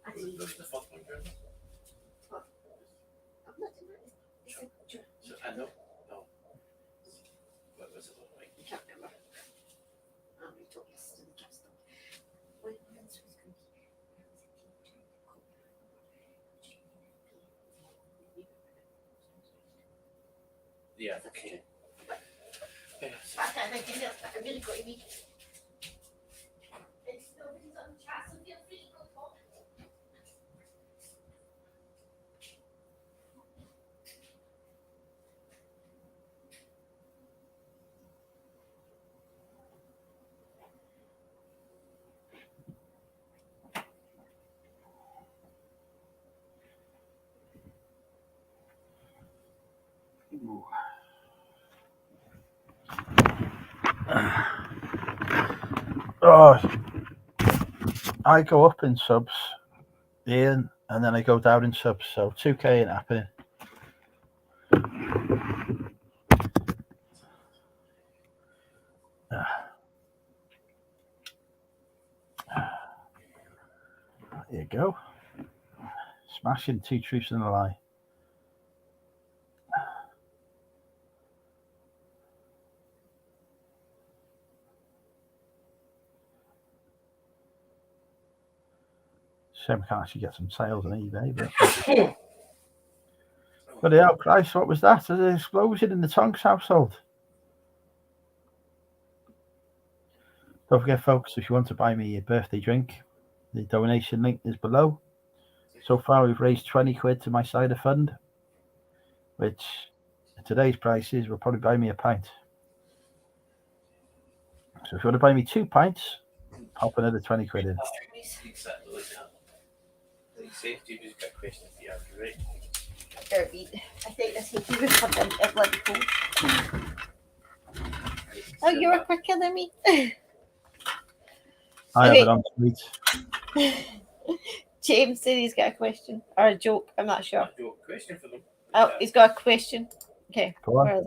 [SPEAKER 3] I know. No. What was it like?
[SPEAKER 2] I can't remember.
[SPEAKER 3] Yeah, okay.
[SPEAKER 2] I really got me. Nobody's on the chat, so feel free to go talk.
[SPEAKER 1] Oh, I go up in subs, Ian, and then I go down in subs. So 2K ain't happening. There you go. Smashing 2 truths and a lie. Shame I can't actually get some sales on eBay, but hell, Christ, what was that? There's an explosion in the Tonks household. Don't forget, folks, if you want to buy me a birthday drink, the donation link is below. So far, we've raised 20 quid to my cider fund, which at today's prices will probably buy me a pint. So if you want to buy me 2 pints, pop another 20 quid in.
[SPEAKER 3] Exactly like that. Like safety was a good question for you, right?
[SPEAKER 2] I think this heat was coming at Liverpool. Oh, you were quicker than me.
[SPEAKER 1] I have it on tweet.
[SPEAKER 2] James said he's got a question or a joke. I'm not sure.
[SPEAKER 3] A joke question for them.
[SPEAKER 2] Oh, he's got a question. Okay,
[SPEAKER 1] Go on.
[SPEAKER 2] where is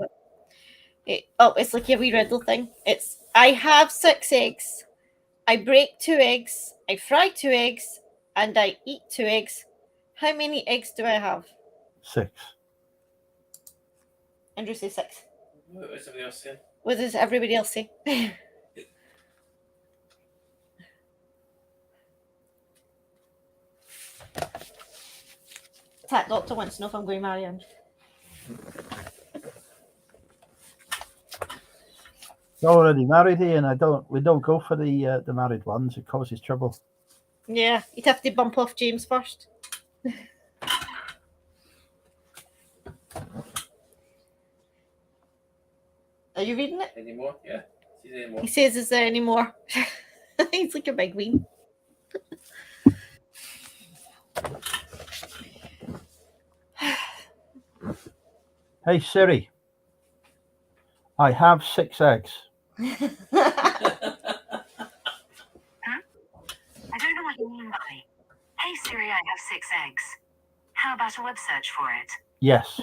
[SPEAKER 2] it? It's like a wee riddle thing. It's I have 6 eggs. I break 2 eggs. I fry 2 eggs, and I eat 2 eggs. How many eggs do I have?
[SPEAKER 1] 6.
[SPEAKER 2] Andrew says 6.
[SPEAKER 3] What was somebody else saying?
[SPEAKER 2] What does everybody else say? That doctor wants to know if I'm going to marry him.
[SPEAKER 1] You're already married here, and we don't go for the married ones. It causes trouble.
[SPEAKER 2] Yeah, you'd have to bump off James first. Are you reading it?
[SPEAKER 3] Any more? Yeah. See any more?
[SPEAKER 2] He says, is there any more? He's like a big ween.
[SPEAKER 1] Hey Siri, I have 6 eggs.
[SPEAKER 4] I don't know what you mean by, hey Siri, I have 6 eggs. How about a web search for it?
[SPEAKER 1] Yes.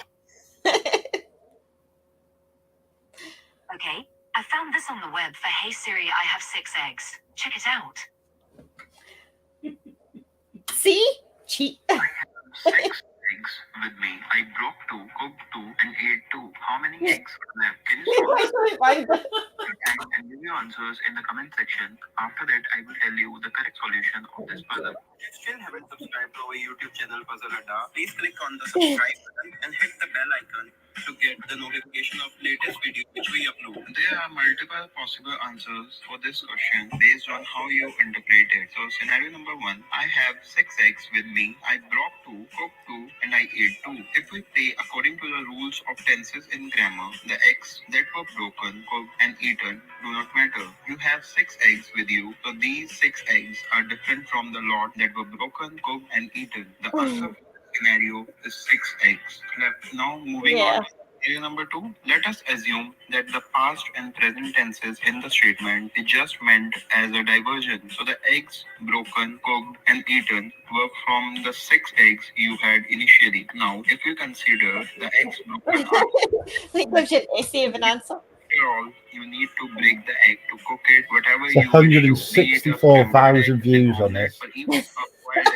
[SPEAKER 4] Okay, I found this on the web for hey Siri, I have 6 eggs. Check it out.
[SPEAKER 2] See? Cheat.
[SPEAKER 5] I have 6 eggs with me. I broke 2, cooked 2, and ate 2. How many eggs are left? Can you solve this? And give your answers in the comment section. After that, I will tell you the correct solution of this puzzle. If you still haven't subscribed to our YouTube channel Puzzle Adda, please click on the subscribe button and hit the bell icon to get the notification of latest video which we upload. There are multiple possible answers for this question based on how you interpret it. So scenario number 1, I have 6 eggs with me. I broke 2, cooked 2, and I ate 2. If we play according to the rules of tenses in grammar, the eggs that were broken, cooked, and eaten do not matter. You have 6 eggs with you, so these 6 eggs are different from the lot that were broken, cooked, and eaten. The answer for this scenario is 6 eggs left. Now moving on. Scenario number 2, let us assume that the past and present tenses in the statement is just meant as a diversion. So the eggs broken, cooked, and eaten were from the 6 eggs you had initially. Now, if you consider the eggs broken
[SPEAKER 2] Like gives you an essay of an answer.
[SPEAKER 5] after all, you need to break the egg to cook it, whatever
[SPEAKER 1] It's
[SPEAKER 5] you wish to.
[SPEAKER 1] 164,000 views on this.
[SPEAKER 5] But even a boiled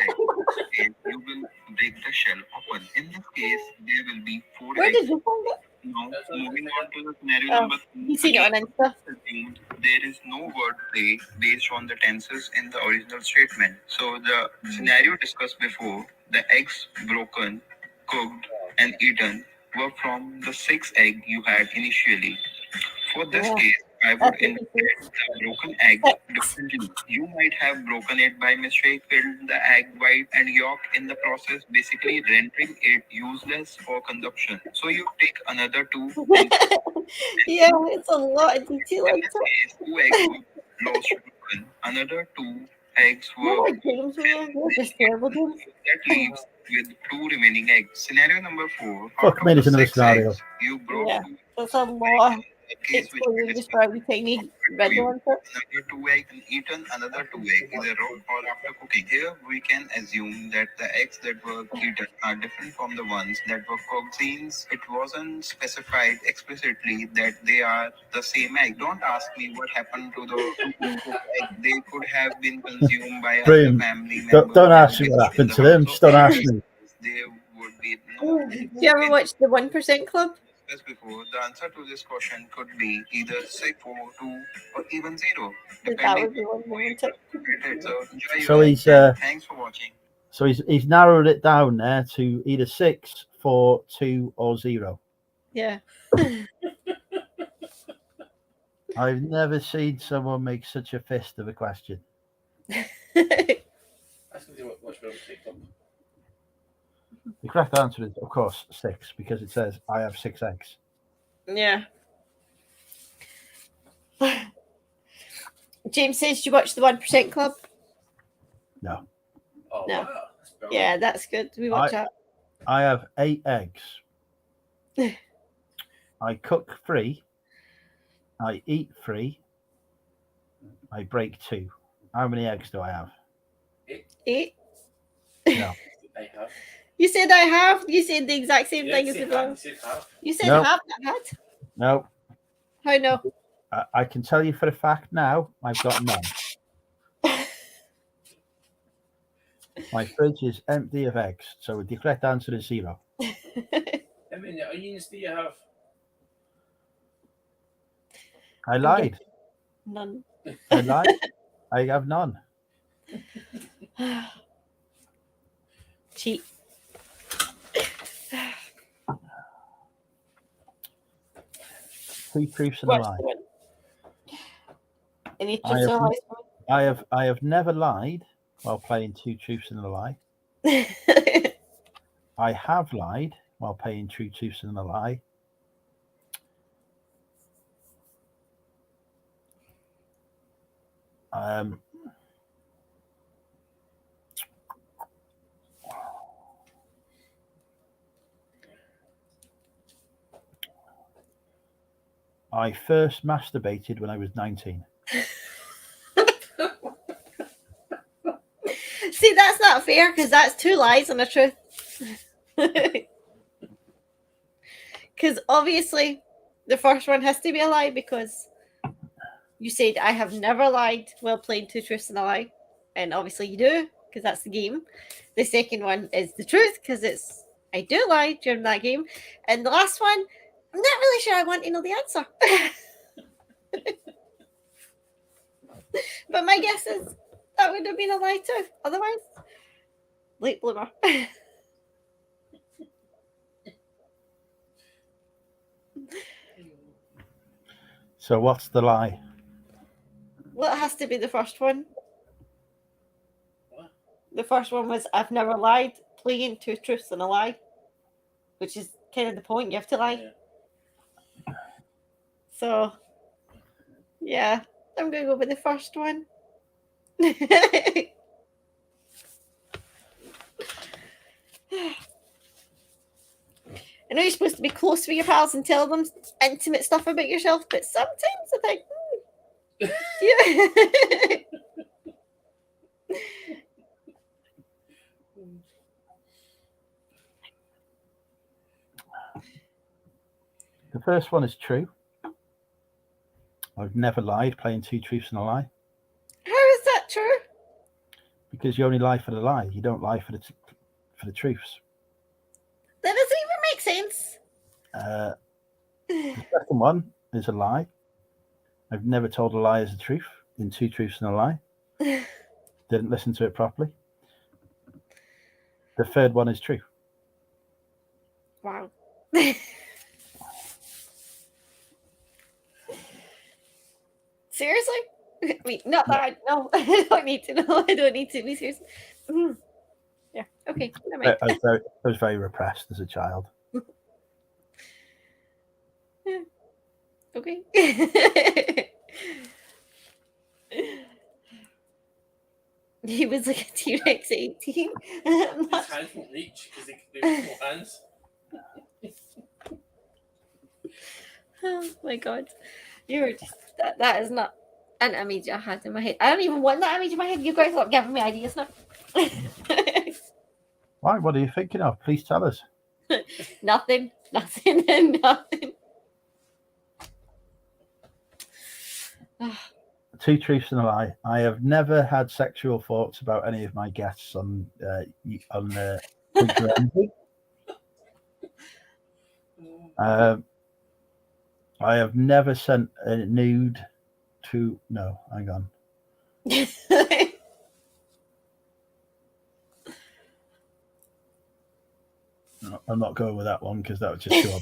[SPEAKER 5] egg, you will break the shell open. In this case, there will be 4
[SPEAKER 2] Where
[SPEAKER 5] eggs.
[SPEAKER 2] did you find it?
[SPEAKER 5] Now, moving on to the scenario
[SPEAKER 2] Oh,
[SPEAKER 5] number 3.
[SPEAKER 2] You seen it on Insta?
[SPEAKER 5] Assumed there is no word play based on the tenses in the original statement. So the scenario discussed before, the eggs broken, cooked, and eaten were from the 6 egg you had initially. For this
[SPEAKER 2] Yeah.
[SPEAKER 5] case, I would interpret the broken egg differently. You might have broken it by mistake, filled the egg white and yolk in the process, basically rendering it useless for consumption. So you take another 2 and
[SPEAKER 2] Yeah, it's a lot of detail.
[SPEAKER 5] in this case, 2 eggs were lost broken. Another 2 eggs
[SPEAKER 2] No
[SPEAKER 5] were
[SPEAKER 2] more games, man. You're just terrible games.
[SPEAKER 5] that leaves with 2 remaining eggs. Scenario number 4.
[SPEAKER 1] Fuck me, there's another scenario.
[SPEAKER 5] You broke
[SPEAKER 2] Yeah.
[SPEAKER 5] 2
[SPEAKER 2] That's a lot.
[SPEAKER 5] case which
[SPEAKER 2] exploding just for a tiny red one.
[SPEAKER 5] another 2 eggs and eaten another 2 eggs either raw or after cooking. Here we can assume that the eggs that were eaten are different from the ones that were cooked, since it wasn't specified explicitly that they are the same egg. Don't ask me what happened to the cooked egg. They could have been consumed by another
[SPEAKER 1] Brilliant.
[SPEAKER 5] family member.
[SPEAKER 1] Don't ask me what happened to them. Just don't ask me.
[SPEAKER 5] There would be no
[SPEAKER 2] Do you ever watch the 1% Club?
[SPEAKER 5] as before. The answer to this question could be either 6, 4, 2, or even 0,
[SPEAKER 2] That
[SPEAKER 5] depending
[SPEAKER 2] would be one
[SPEAKER 5] on
[SPEAKER 2] moment.
[SPEAKER 5] how you interpret it. So enjoy
[SPEAKER 1] So
[SPEAKER 5] your
[SPEAKER 1] he's
[SPEAKER 5] and thanks for watching.
[SPEAKER 1] so he's narrowed it down there to either 6, 4, 2, or 0.
[SPEAKER 2] Yeah.
[SPEAKER 1] I've never seen someone make such a fist of a question.
[SPEAKER 3] That's going to do much better with TikTok.
[SPEAKER 1] The correct answer is, of course, 6, because it says I have 6 eggs.
[SPEAKER 2] Yeah. James says, "Do you watch the 1% Club?"
[SPEAKER 1] No.
[SPEAKER 3] Oh,
[SPEAKER 2] No.
[SPEAKER 3] wow. That's brilliant.
[SPEAKER 2] Yeah, that's good. We watch that.
[SPEAKER 1] I have 8 eggs. I cook 3. I eat 3. I break 2. How many eggs do I have?
[SPEAKER 2] 8.
[SPEAKER 1] No.
[SPEAKER 3] I have.
[SPEAKER 2] You said I have. You said the exact same thing as
[SPEAKER 3] you
[SPEAKER 2] the wrong.
[SPEAKER 3] said half.
[SPEAKER 2] You said
[SPEAKER 1] No.
[SPEAKER 2] half that had.
[SPEAKER 1] No.
[SPEAKER 2] How no?
[SPEAKER 1] I can tell you for a fact now, I've got none. My fridge is empty of eggs, so the correct answer is 0.
[SPEAKER 3] How many onions do you have?
[SPEAKER 1] I lied.
[SPEAKER 2] None.
[SPEAKER 1] I lied. I have none.
[SPEAKER 2] Cheat.
[SPEAKER 1] Two truths and a
[SPEAKER 2] Worst
[SPEAKER 1] lie.
[SPEAKER 2] one. Any
[SPEAKER 1] I
[SPEAKER 2] truths
[SPEAKER 1] have-
[SPEAKER 2] or lies?
[SPEAKER 1] I have never lied while playing 2 truths and a lie. I have lied while playing 2 truths and a lie. I first masturbated when I was 19.
[SPEAKER 2] See, that's not fair because that's 2 lies and a truth. Because obviously, the first one has to be a lie because you said I have never lied while playing 2 truths and a lie, and obviously you do because that's the game. The second one is the truth because it's I do lie during that game, and the last one, I'm not really sure I want to know the answer. But my guess is that would have been a lie too. Otherwise, late bloomer.
[SPEAKER 1] So what's the lie?
[SPEAKER 2] Well, it has to be the first one.
[SPEAKER 3] What?
[SPEAKER 2] The first one was I've never lied, playing 2 truths and a lie, which is kind of the point. You have to lie.
[SPEAKER 3] Yeah.
[SPEAKER 2] So, yeah, I'm going to go with the first one. I know you're supposed to be close with your pals and tell them intimate stuff about yourself, but sometimes I think, yeah.
[SPEAKER 1] The first one is true. I've never lied, playing 2 truths and a lie.
[SPEAKER 2] How is that true?
[SPEAKER 1] Because you only lie for the lie. You don't lie for the truths.
[SPEAKER 2] That doesn't even make sense.
[SPEAKER 1] The second one is a lie. I've never told a lie as a truth in 2 truths and a lie. Didn't listen to it properly. The third one is true.
[SPEAKER 2] Wow. Seriously? I mean, not that. No, I don't need to know. I don't need to be serious. Yeah. Okay. Never mind.
[SPEAKER 1] I was very repressed as a child.
[SPEAKER 2] Okay. He was like a T-Rex at 18.
[SPEAKER 3] His hands won't reach because they have no hands.
[SPEAKER 2] Oh my god. You're just that is not an image I had in my head. I don't even want that image in my head. You guys stop giving me ideas now.
[SPEAKER 1] Why? What are you thinking of? Please tell us.
[SPEAKER 2] Nothing. Nothing. Nothing.
[SPEAKER 1] Two truths and a lie. I have never had sexual thoughts about any of my guests on Weekly. I have never sent a nude to. No, hang on. No, I'm not going with that one because that was just too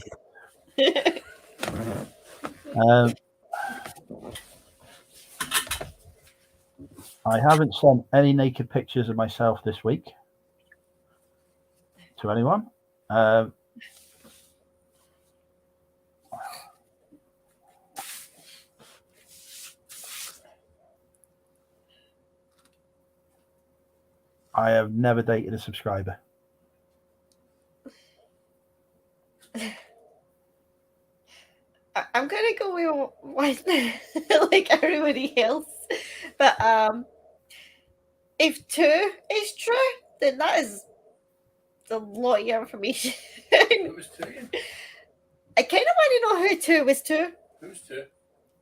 [SPEAKER 1] obvious. I haven't sent any naked pictures of myself this week to anyone. I have never dated a subscriber.
[SPEAKER 2] I'm gonna go with one like everybody else, but if 2 is true, then that is a lot of information.
[SPEAKER 3] It was 2 again.
[SPEAKER 2] I kind of want to know who 2 was 2.
[SPEAKER 3] It was 2.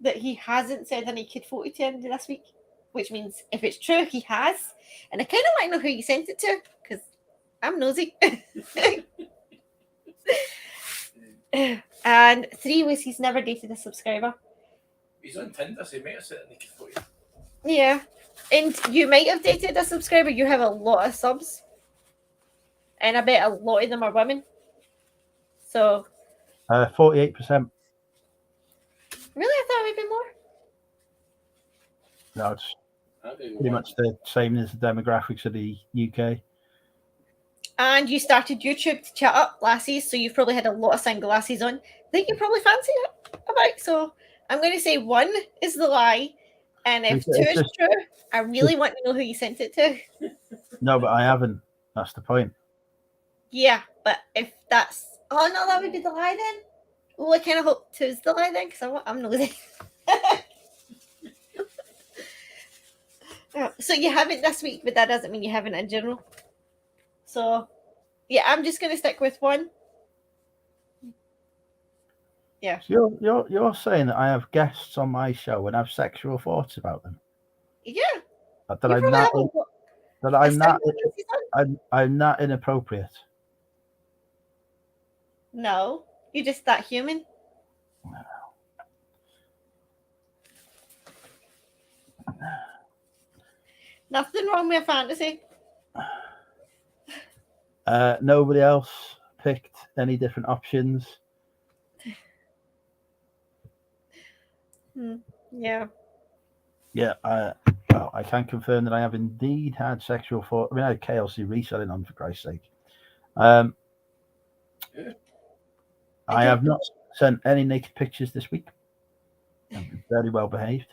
[SPEAKER 2] That he hasn't said any kid photo to him this week, which means if it's true, he has. And I kind of want to know who you sent it to because I'm nosy. And 3 was he's never dated a subscriber.
[SPEAKER 3] He's on Tinder, so he might have sent a naked photo.
[SPEAKER 2] Yeah. And you might have dated a subscriber. You have a lot of subs. And I bet a lot of them are women. So.
[SPEAKER 1] 48%.
[SPEAKER 2] Really? I thought it would be more.
[SPEAKER 1] No, it's pretty much the same as the demographics of the UK.
[SPEAKER 2] And you started YouTube to chat up lassies, so you've probably had a lot of single lassies on that you probably fancy about. So I'm going to say 1 is the lie. And if 2 is true, I really want to know who you sent it to. No,
[SPEAKER 1] but I haven't. That's the point.
[SPEAKER 2] Yeah, but if that's... Oh, no, that would be the lie then. Well, I kind of hope 2 is the lie then, because I'm nosy. So you haven't this week, but that doesn't mean you haven't in general. So, yeah, I'm just going to stick with 1. Yeah.
[SPEAKER 1] So you're saying that I have guests on my show and have sexual thoughts about them?
[SPEAKER 2] Yeah.
[SPEAKER 1] I'm not inappropriate.
[SPEAKER 2] No, you're just that human. Nothing wrong with fantasy.
[SPEAKER 1] Nobody else picked any different options.
[SPEAKER 2] Yeah.
[SPEAKER 1] Yeah. Well, I can confirm that I have indeed had sexual thoughts. I mean, I had KLC reselling on, for Christ's sake. I have not sent any naked pictures this week. I've been very well behaved.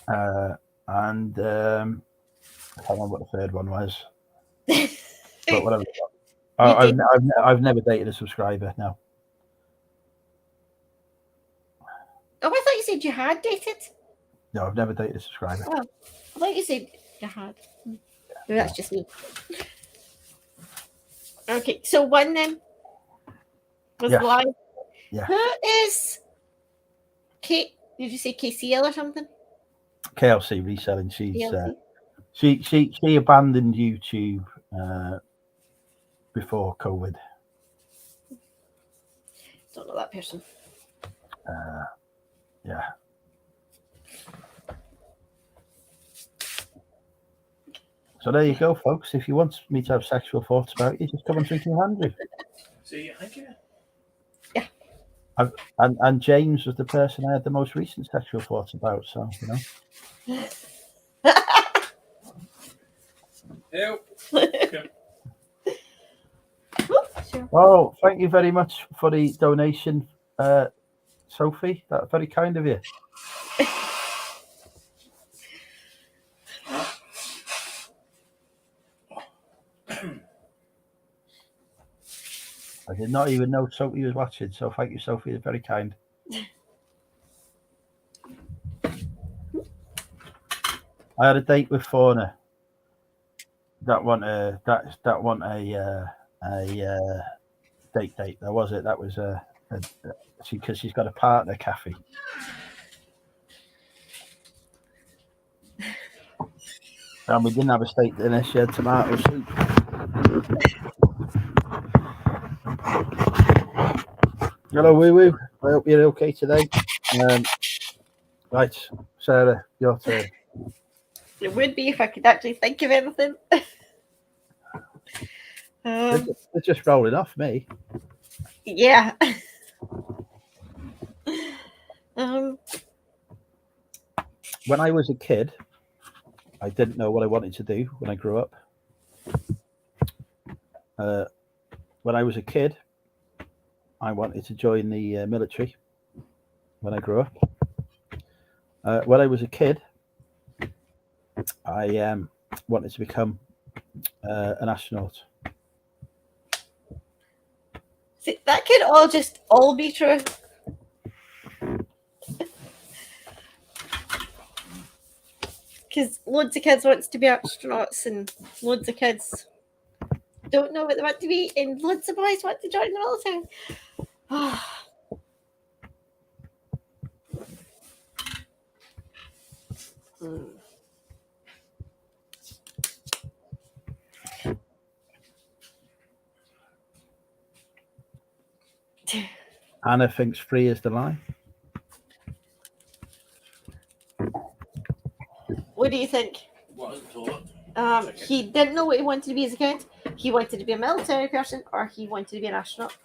[SPEAKER 1] And I can't remember what the third one was. But whatever. I've never dated a subscriber. No.
[SPEAKER 2] Oh, I thought you said you had dated.
[SPEAKER 1] No, I've never dated a subscriber.
[SPEAKER 2] Oh, I thought you said you had. Maybe that's just me. Okay, so 1 then was live.
[SPEAKER 1] Yeah.
[SPEAKER 2] Who is Kate? Did you say KCL or something?
[SPEAKER 1] KLC reselling. She abandoned YouTube before COVID.
[SPEAKER 2] Don't know that person.
[SPEAKER 1] Yeah. So there you go, folks. If you want me to have sexual thoughts about you, just come and drink your Andrew.
[SPEAKER 3] See, thank you.
[SPEAKER 2] Yeah.
[SPEAKER 1] And James was the person I had the most recent sexual thoughts about. So
[SPEAKER 3] Help.
[SPEAKER 1] Oh, thank you very much for the donation, Sophie. That's very kind of you. I did not even know Sophie was watching, so thank you, Sophie. It's very kind. I had a date with Fauna. That one a date. That was it. That was because she's got a partner, Kathy. And we didn't have a steak dinner. She had tomato soup. Hello, Woo Woo. I hope you're okay today. Right, Sarah, your turn.
[SPEAKER 2] It would be if I could actually think of anything.
[SPEAKER 1] They're just rolling off me.
[SPEAKER 2] Yeah.
[SPEAKER 1] When I was a kid, I didn't know what I wanted to do when I grew up. When I was a kid, I wanted to join the military when I grew up. When I was a kid, I wanted to become an astronaut.
[SPEAKER 2] See, that could all be true. Because loads of kids wants to be astronauts, and loads of kids don't know what they want to be, and loads of boys want to join the military.
[SPEAKER 1] Anna thinks free is the lie.
[SPEAKER 2] What do you think?
[SPEAKER 3] Wasn't told.
[SPEAKER 2] He didn't know what he wanted to be as a kid. He wanted to be a military person, or he wanted to be an astronaut.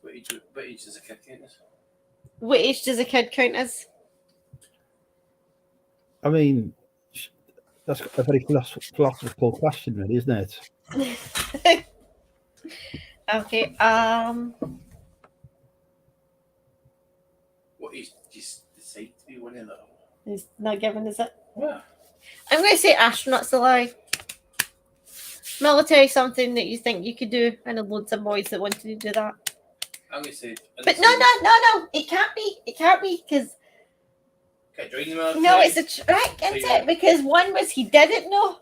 [SPEAKER 3] What age does a kid count as?
[SPEAKER 2] What age does a kid count as?
[SPEAKER 1] I mean, that's a very philosophical question, really, isn't it?
[SPEAKER 2] Okay.
[SPEAKER 3] What age did you decide to be one of them?
[SPEAKER 2] He's not given, is it?
[SPEAKER 3] Yeah.
[SPEAKER 2] I'm going to say astronaut's a lie. Military, something that you think you could do. I know loads of boys that wanted to do that.
[SPEAKER 3] I'm going to say.
[SPEAKER 2] But no. It can't be. It can't be because.
[SPEAKER 3] Okay, join the military.
[SPEAKER 2] No, it's right. That's it. Because one was he didn't know,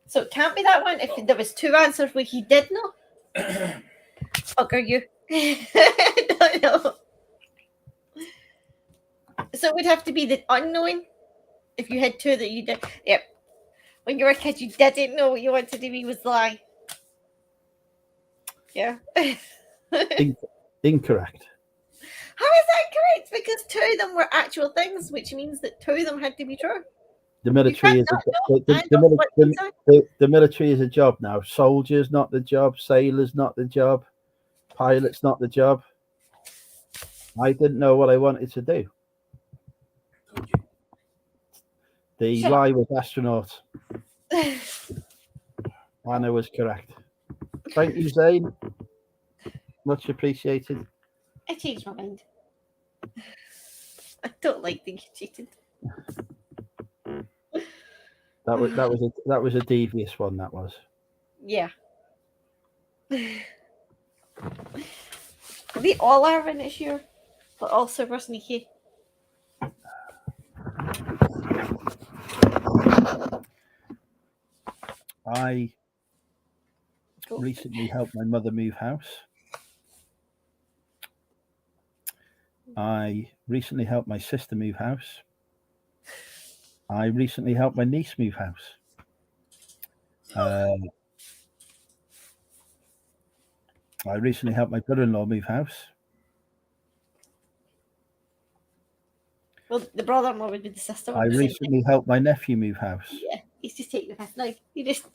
[SPEAKER 2] so it can't be that one. If there was two answers where he did know, fuck are you? I don't know. So it would have to be the unknowing. If you had two that you did, yep. When you were a kid, you didn't know what you wanted to be was the lie. Yeah.
[SPEAKER 1] Incorrect.
[SPEAKER 2] How is that correct? Because two of them were actual things, which means that two of them had to be true.
[SPEAKER 1] The military is the military is a job now. Soldiers not the job. Sailors not the job. Pilots not the job. I didn't know what I wanted to do. The lie was astronaut. Anna was correct. Thank you, Zane. Much appreciated.
[SPEAKER 2] I changed my mind. I don't like being cheated.
[SPEAKER 1] That was a devious one. That was.
[SPEAKER 2] Yeah. We all are in it here, but also we're sneaky.
[SPEAKER 1] I recently helped my mother move house. I recently helped my sister move house. I recently helped my niece move house. I recently helped my brother-in-law move house.
[SPEAKER 2] Well, the brother-in-law would be the sister.
[SPEAKER 1] I recently helped my nephew move house.
[SPEAKER 2] Yeah, he's just taking the piss now. You just.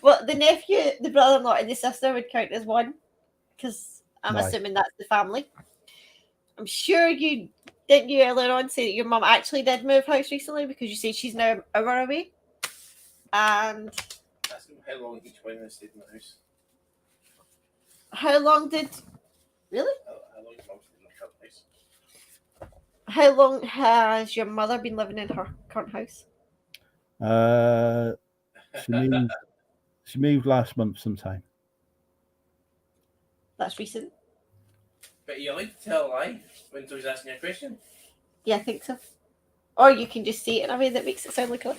[SPEAKER 2] Well, the nephew, the brother-in-law, and the sister would count as one, because I'm assuming that's the family. I'm sure you earlier on say that your mum actually did move house recently because you say she's now an hour away. And
[SPEAKER 3] ask them how long each one has stayed in the house.
[SPEAKER 2] How long did really?
[SPEAKER 3] How long your mum stayed in the current house?
[SPEAKER 2] How long has your mother been living in her current house?
[SPEAKER 1] She moved last month sometime.
[SPEAKER 2] That's recent.
[SPEAKER 3] But you like to tell a lie when somebody's asking you a question.
[SPEAKER 2] Yeah, I think so. Or you can just say it in a way that makes it sound like a.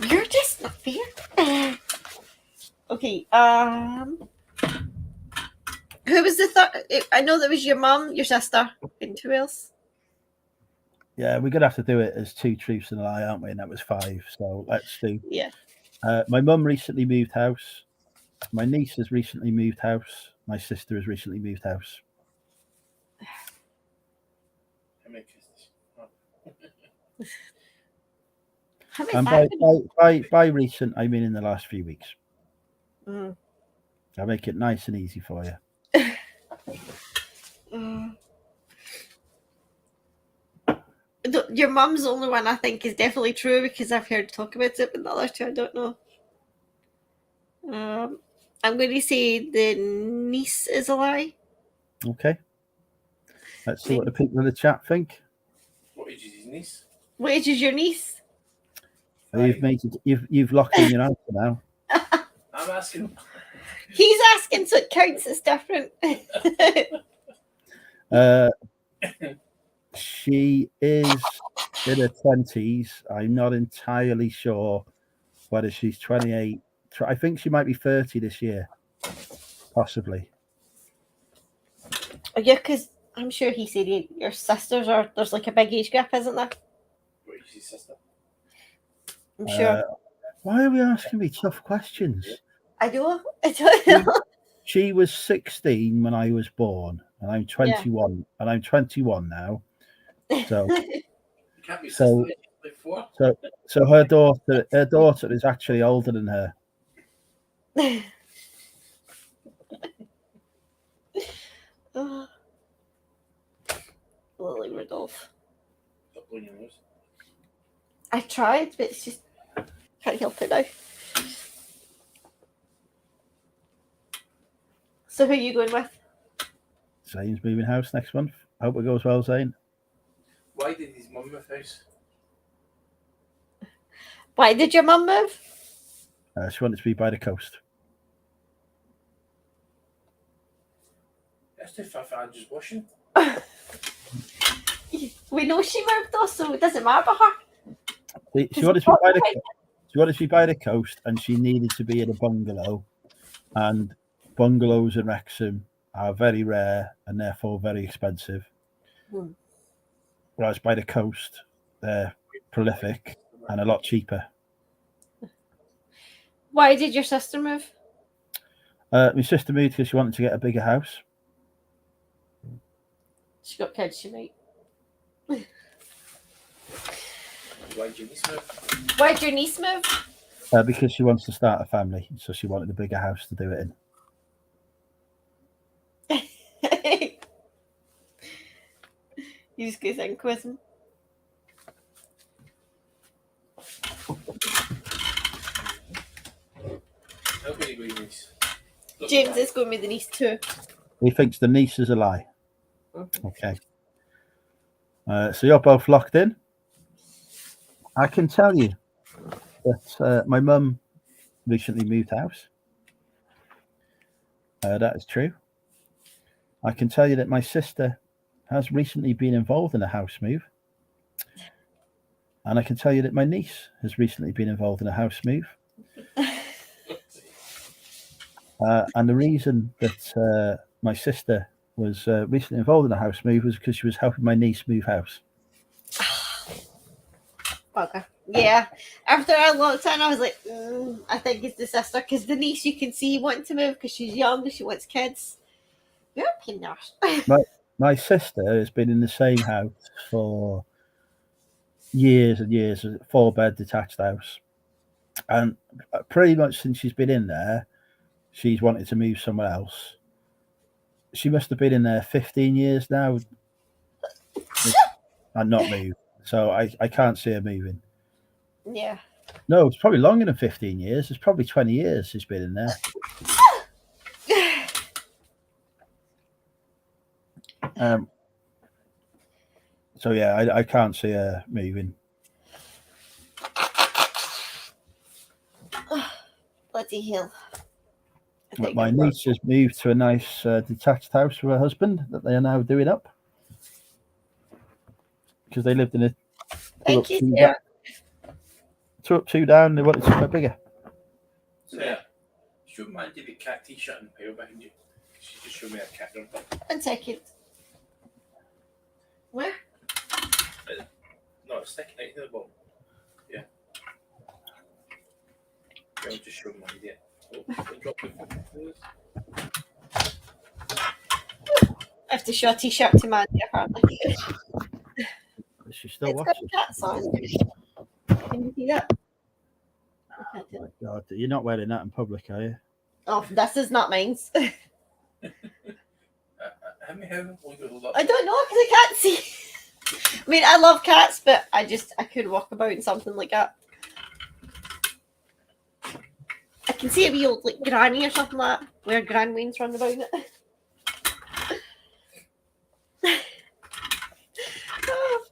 [SPEAKER 2] You're just not fair. Okay. Who was the third? I know that was your mum, your sister, and who else?
[SPEAKER 1] Yeah, we're gonna have to do it as 2 truths and a lie, aren't we? And that was 5. So let's do.
[SPEAKER 2] Yeah.
[SPEAKER 1] My mum recently moved house. My niece has recently moved house. My sister has recently moved house.
[SPEAKER 3] How many kisses? Oh.
[SPEAKER 2] How many
[SPEAKER 1] And by recent, I mean in the last few weeks.
[SPEAKER 2] Mm.
[SPEAKER 1] I'll make it nice and easy for you.
[SPEAKER 2] Your mum's the only one I think is definitely true because I've heard talk about it, but the other two I don't know. I'm going to say the niece is a lie.
[SPEAKER 1] Okay. Let's see what the people in the chat think.
[SPEAKER 3] What age is his niece?
[SPEAKER 2] What age is your niece?
[SPEAKER 1] You've locked in your answer now.
[SPEAKER 3] I'm asking.
[SPEAKER 2] He's asking, so it counts as different.
[SPEAKER 1] She is in her 20s. I'm not entirely sure whether she's 28. I think she might be 30 this year, possibly.
[SPEAKER 2] Yeah, because I'm sure he said your sisters are. There's like a big age gap, isn't there?
[SPEAKER 3] What is his sister?
[SPEAKER 2] I'm sure.
[SPEAKER 1] Why are we asking me tough questions?
[SPEAKER 2] I don't know.
[SPEAKER 1] She was 16 when I was born, and I'm 21, and I'm 21 now. So,
[SPEAKER 3] You can't be sister like 4.
[SPEAKER 1] so her daughter is actually older than her.
[SPEAKER 2] Lily Rudolph.
[SPEAKER 3] Stop blowing your nose.
[SPEAKER 2] I tried, but it's just can't help it now. So who are you going with?
[SPEAKER 1] Zane's moving house next month. I hope it goes well, Zane.
[SPEAKER 3] Why did his mum move house?
[SPEAKER 2] Why did your mum move?
[SPEAKER 1] She wanted to be by the coast.
[SPEAKER 3] That's too far for Andrew's washing.
[SPEAKER 2] We know she moved though, so it doesn't matter about her.
[SPEAKER 1] She wanted to be by the coast, and she needed to be in a bungalow. And bungalows in Wrexham are very rare and therefore very expensive. Whereas by the coast, they're prolific and a lot cheaper.
[SPEAKER 2] Why did your sister move?
[SPEAKER 1] My sister moved because she wanted to get a bigger house.
[SPEAKER 2] She got kids, she might.
[SPEAKER 3] Why did your niece move?
[SPEAKER 2] Why did your niece move?
[SPEAKER 1] Because she wants to start a family, so she wanted a bigger house to do it in.
[SPEAKER 2] You just go think with him.
[SPEAKER 3] How can you go your niece?
[SPEAKER 2] James is going with the niece too.
[SPEAKER 1] He thinks the niece is a lie. Okay. So you're both locked in. I can tell you that my mum recently moved house. That is true. I can tell you that my sister has recently been involved in a house move. And I can tell you that my niece has recently been involved in a house move. And the reason that my sister was recently involved in a house move was because she was helping my niece move house.
[SPEAKER 2] Okay. Yeah. After I looked in, I was like, I think it's the sister, because the niece you can see wanting to move because she's young, she wants kids. You're a peanut.
[SPEAKER 1] My sister has been in the same house for years and years, a 4-bed detached house. And pretty much since she's been in there, she's wanted to move somewhere else. She must have been in there 15 years now and not moved. So I can't see her moving.
[SPEAKER 2] Yeah.
[SPEAKER 1] No, it's probably longer than 15 years. It's probably 20 years she's been in there. So yeah, I can't see her moving.
[SPEAKER 2] Bloody hell.
[SPEAKER 1] But my niece has moved to a nice detached house with her husband that they are now doing up. Because they lived in a two
[SPEAKER 2] Thank
[SPEAKER 1] up,
[SPEAKER 2] you,
[SPEAKER 1] two
[SPEAKER 2] Sarah.
[SPEAKER 1] down. 2 up, 2 down. They wanted something bigger.
[SPEAKER 3] So yeah, show my David cat t-shirt and pale behind you. She just showed me a cat jumper.
[SPEAKER 2] 1 second. Where?
[SPEAKER 3] No, it's sticking out to the bottom. Yeah. I'll just show my idea. Oh, drop the
[SPEAKER 2] I have to show a t-shirt to Mandy, apparently.
[SPEAKER 1] She still
[SPEAKER 2] It's got
[SPEAKER 1] watches.
[SPEAKER 2] cats on. Can you see that?
[SPEAKER 1] Oh my God, you're not wearing that in public, are you?
[SPEAKER 2] Oh, this is not mine.
[SPEAKER 3] how hold up.
[SPEAKER 2] I don't know because I can't see. I mean, I love cats, but I could walk about in something like that. I can see a wee old like granny or something like that, where Gran Wayne's running about in it. Oh,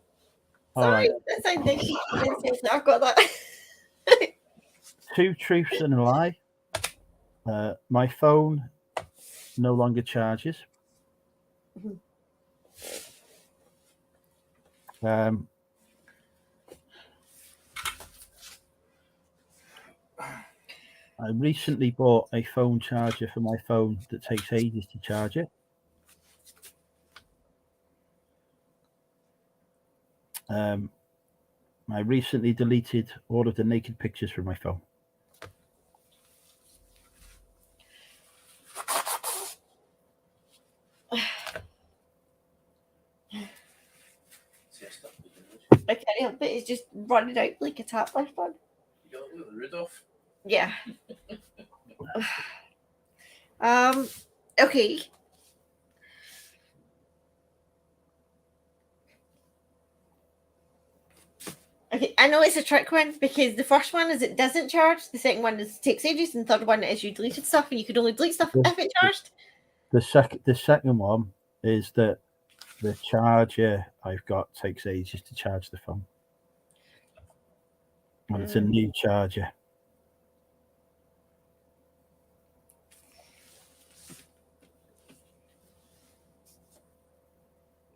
[SPEAKER 2] sorry, that sounded like I've got that.
[SPEAKER 1] 2 truths and a lie. My phone no longer charges. I recently bought a phone charger for my phone that takes ages to charge it. I recently deleted all of the naked pictures from my phone.
[SPEAKER 2] I can't help it. It's just running out like a tap left on.
[SPEAKER 3] You got a little Rudolph.
[SPEAKER 2] Yeah. Okay. Okay, I know it's a trick one because the first one is it doesn't charge, the second one is it takes ages, and the third one is you deleted stuff and you could only delete stuff if it charged.
[SPEAKER 1] The second one is that the charger I've got takes ages to charge the phone. And it's a new charger.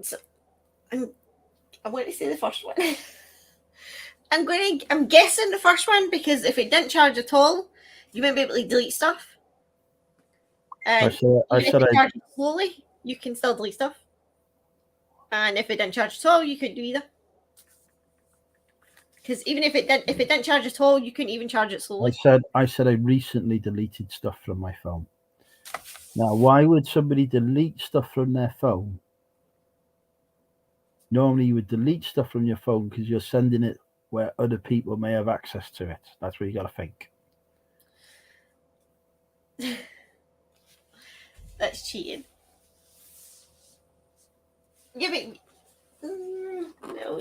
[SPEAKER 2] So I want to say the first one. I'm guessing the first one because if it didn't charge at all, you wouldn't be able to delete stuff.
[SPEAKER 1] I
[SPEAKER 2] If it charges slowly, you can still delete stuff. And if it didn't charge at all, you couldn't do either. Because even if it didn't charge at all, you couldn't even charge it slowly.
[SPEAKER 1] I said I recently deleted stuff from my phone. Now, why would somebody delete stuff from their phone? Normally, you would delete stuff from your phone because you're sending it where other people may have access to it. That's where you got to think.
[SPEAKER 2] That's cheating. Give it. No.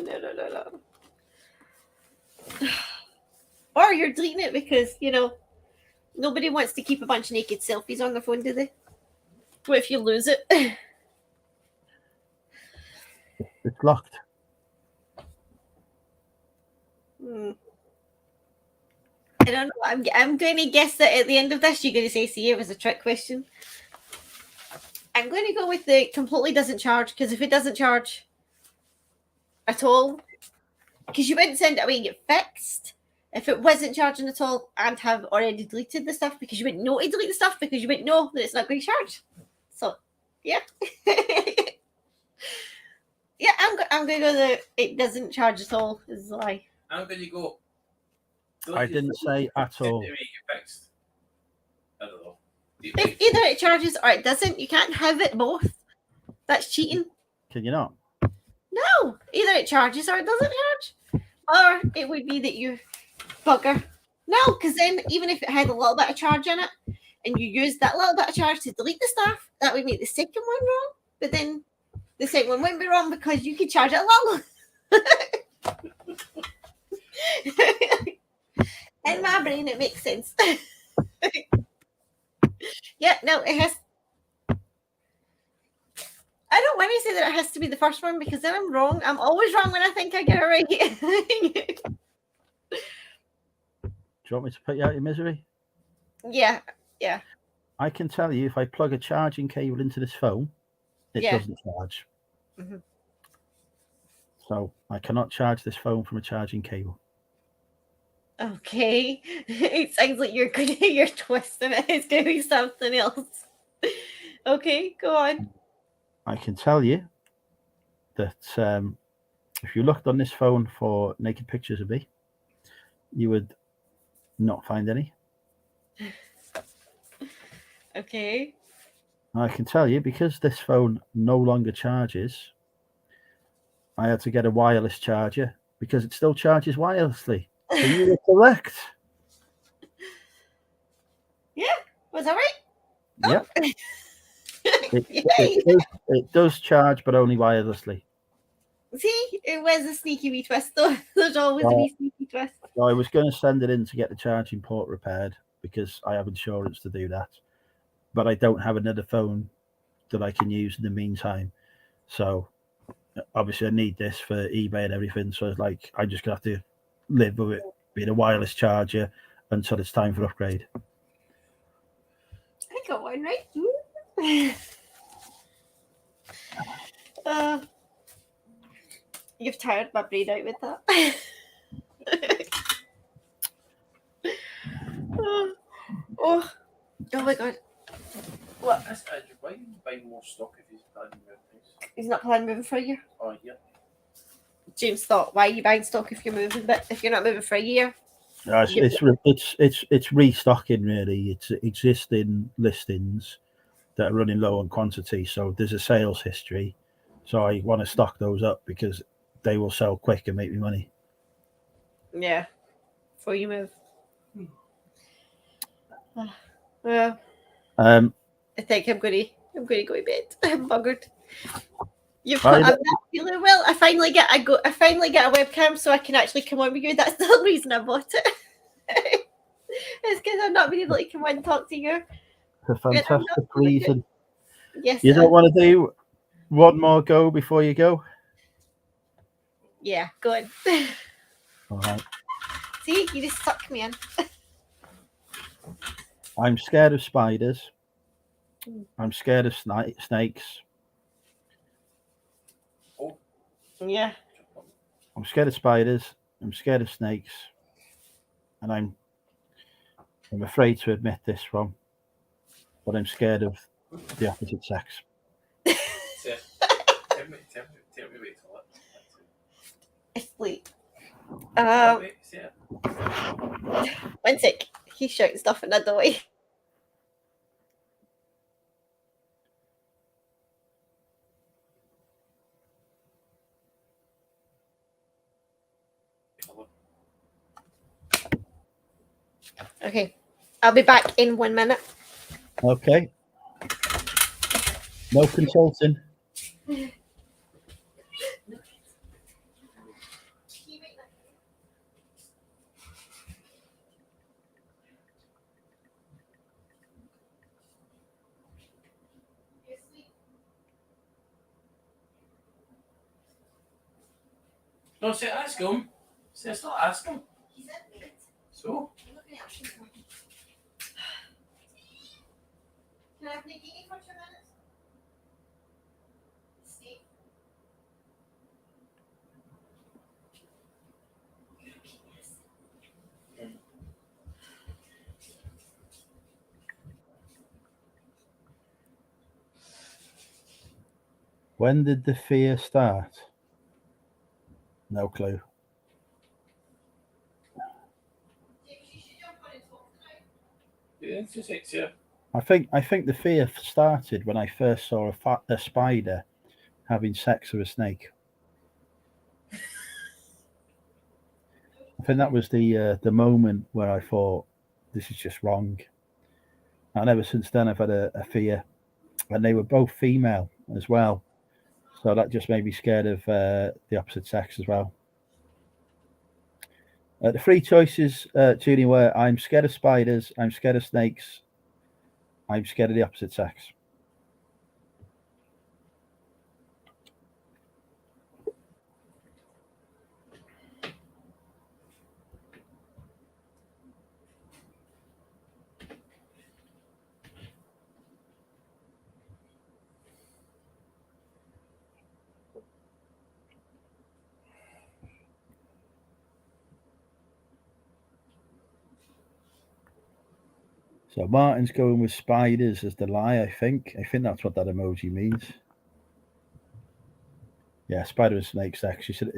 [SPEAKER 2] Or you're deleting it because, nobody wants to keep a bunch of naked selfies on their phone, do they? What if you lose it?
[SPEAKER 1] It's locked.
[SPEAKER 2] I don't know. I'm going to guess that at the end of this, you're going to say, see, it was a trick question. I'm going to go with the completely doesn't charge, because if it doesn't charge at all, because you wouldn't send it away and get fixed if it wasn't charging at all and have already deleted the stuff, because you wouldn't know to delete the stuff because you wouldn't know that it's not going to charge. So, yeah. Yeah, I'm going to go the it doesn't charge at all is a lie.
[SPEAKER 3] I'm going to go.
[SPEAKER 1] I didn't say at all.
[SPEAKER 3] Fixed. I don't know.
[SPEAKER 2] If either it charges or it doesn't, you can't have it both. That's cheating.
[SPEAKER 1] Can you not?
[SPEAKER 2] No, either it charges or it doesn't charge. Or it would be that you bugger. No, because then even if it had a little bit of charge in it and you used that little bit of charge to delete the stuff, that would make the second one wrong. But then the second one wouldn't be wrong because you could charge it a little. In my brain, it makes sense. Yeah, no, it has. I don't want to say that it has to be the first one because then I'm wrong. I'm always wrong when I think I get it right.
[SPEAKER 1] Do you want me to put you out of your misery?
[SPEAKER 2] Yeah.
[SPEAKER 1] I can tell you if I plug a charging cable into this phone, it
[SPEAKER 2] Yeah.
[SPEAKER 1] doesn't charge.
[SPEAKER 2] Mhm.
[SPEAKER 1] So I cannot charge this phone from a charging cable.
[SPEAKER 2] Okay. It sounds like you're twisting it. It's going to be something else. Okay, go on.
[SPEAKER 1] I can tell you that if you looked on this phone for naked pictures of me, you would not find any.
[SPEAKER 2] Okay.
[SPEAKER 1] I can tell you because this phone no longer charges, I had to get a wireless charger because it still charges wirelessly. So you were correct.
[SPEAKER 2] Was that right?
[SPEAKER 1] Yep.
[SPEAKER 2] Oh.
[SPEAKER 1] It,
[SPEAKER 2] Yay.
[SPEAKER 1] it does charge, but only wirelessly.
[SPEAKER 2] See, it was a sneaky wee twist, though. There's always a wee sneaky twist.
[SPEAKER 1] So I was going to send it in to get the charging port repaired because I have insurance to do that. But I don't have another phone that I can use in the meantime. So obviously I need this for eBay and everything. So it's like I'm just going to have to live with it being a wireless charger until it's time for upgrade.
[SPEAKER 2] I got one right. You've tired my brain out with that. oh my god. What?
[SPEAKER 3] That's Andrew. Why are you buying more stock if he's planning your things?
[SPEAKER 2] He's not planning moving for a year.
[SPEAKER 3] Oh, yeah.
[SPEAKER 2] James thought, why are you buying stock if you're moving? But if you're not moving for a year,
[SPEAKER 1] It's restocking really. It's existing listings that are running low on quantity. So there's a sales history. So I want to stock those up because they will sell quick and make me money.
[SPEAKER 2] yeah, before you move. Well, I think I'm going to go to bed. I'm buggered. I'm not feeling well. I finally get a webcam so I can actually come on with you. That's the whole reason I bought it. It's because I've not been able to come on and talk to you.
[SPEAKER 1] It's a fantastic reason.
[SPEAKER 2] Yes.
[SPEAKER 1] You don't want to do one more go before you go?
[SPEAKER 2] Yeah, go on.
[SPEAKER 1] All right.
[SPEAKER 2] See, you just suck me in.
[SPEAKER 1] I'm scared of spiders. I'm scared of snakes.
[SPEAKER 2] Yeah.
[SPEAKER 1] I'm scared of spiders. I'm scared of snakes. And I'm afraid to admit this, Ron, but I'm scared of the opposite sex.
[SPEAKER 3] Tell me wait till that.
[SPEAKER 2] It's late.
[SPEAKER 3] Yeah.
[SPEAKER 2] One sec. He's shouting stuff another way. Okay. I'll be back in 1 minute.
[SPEAKER 1] Okay. No consulting.
[SPEAKER 3] No, say ask him. Say still ask him. So?
[SPEAKER 2] Can I have Nagini for 2 minutes? Steve.
[SPEAKER 1] When did the fear start? No clue.
[SPEAKER 3] Yeah, 26, yeah.
[SPEAKER 1] I think the fear started when I first saw a spider having sex with a snake. I think that was the moment where I thought this is just wrong. And ever since then, I've had a fear, and they were both female as well, so that just made me scared of the opposite sex as well. The three choices, Julie, were I'm scared of spiders, I'm scared of snakes, I'm scared of the opposite sex. So Martin's going with spiders as the lie, I think. I think that's what that emoji means. Yeah, spider and snake sex. You should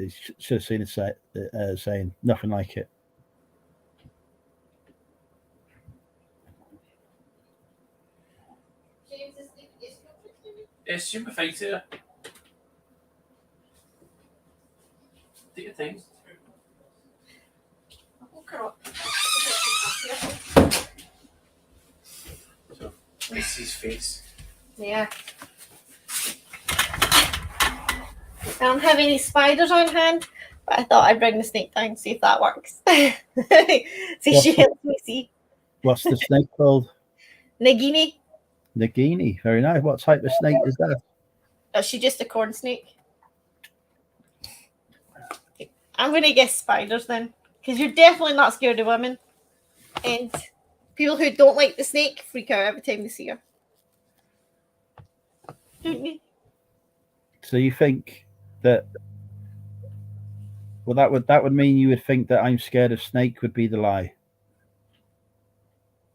[SPEAKER 1] have seen it saying nothing like it.
[SPEAKER 3] It's super fighter. Take your time. So, it's his face.
[SPEAKER 2] Yeah. I don't have any spiders on hand, but I thought I'd bring the snake down and see if that works. See, she helps me see.
[SPEAKER 1] What's the snake called?
[SPEAKER 2] Nagini.
[SPEAKER 1] Nagini. Very nice. What type of snake is that?
[SPEAKER 2] Is she just a corn snake? I'm going to guess spiders then, because you're definitely not scared of women. And people who don't like the snake freak out every time they see her. Don't you?
[SPEAKER 1] So you think that? Well, that would mean you would think that I'm scared of snake would be the lie.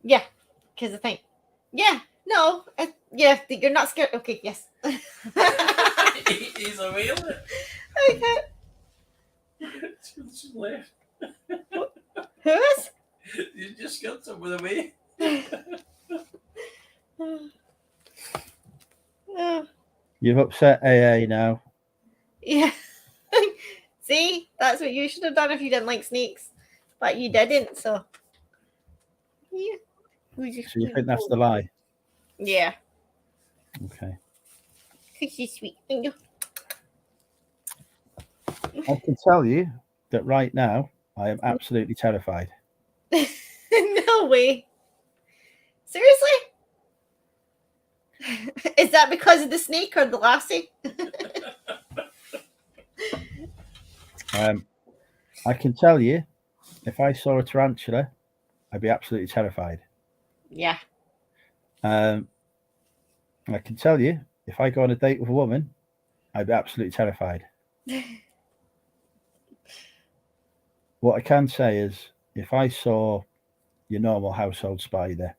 [SPEAKER 2] Yeah, because I think, no, you're not scared. Okay, yes.
[SPEAKER 3] He's away with it.
[SPEAKER 2] Okay.
[SPEAKER 3] She's left.
[SPEAKER 2] Who is?
[SPEAKER 3] You just got someone away.
[SPEAKER 2] Oh,
[SPEAKER 1] You've upset AA now.
[SPEAKER 2] yeah. See, that's what you should have done if you didn't like snakes, but you didn't. So, yeah.
[SPEAKER 1] So you think that's the lie?
[SPEAKER 2] Yeah.
[SPEAKER 1] Okay.
[SPEAKER 2] She's sweet. Thank you.
[SPEAKER 1] I can tell you that right now I am absolutely terrified.
[SPEAKER 2] No way. Seriously? Is that because of the snake or the lassie?
[SPEAKER 1] I can tell you, if I saw a tarantula, I'd be absolutely terrified.
[SPEAKER 2] Yeah.
[SPEAKER 1] I can tell you, if I go on a date with a woman, I'd be absolutely terrified. What I can say is, if I saw your normal household spider,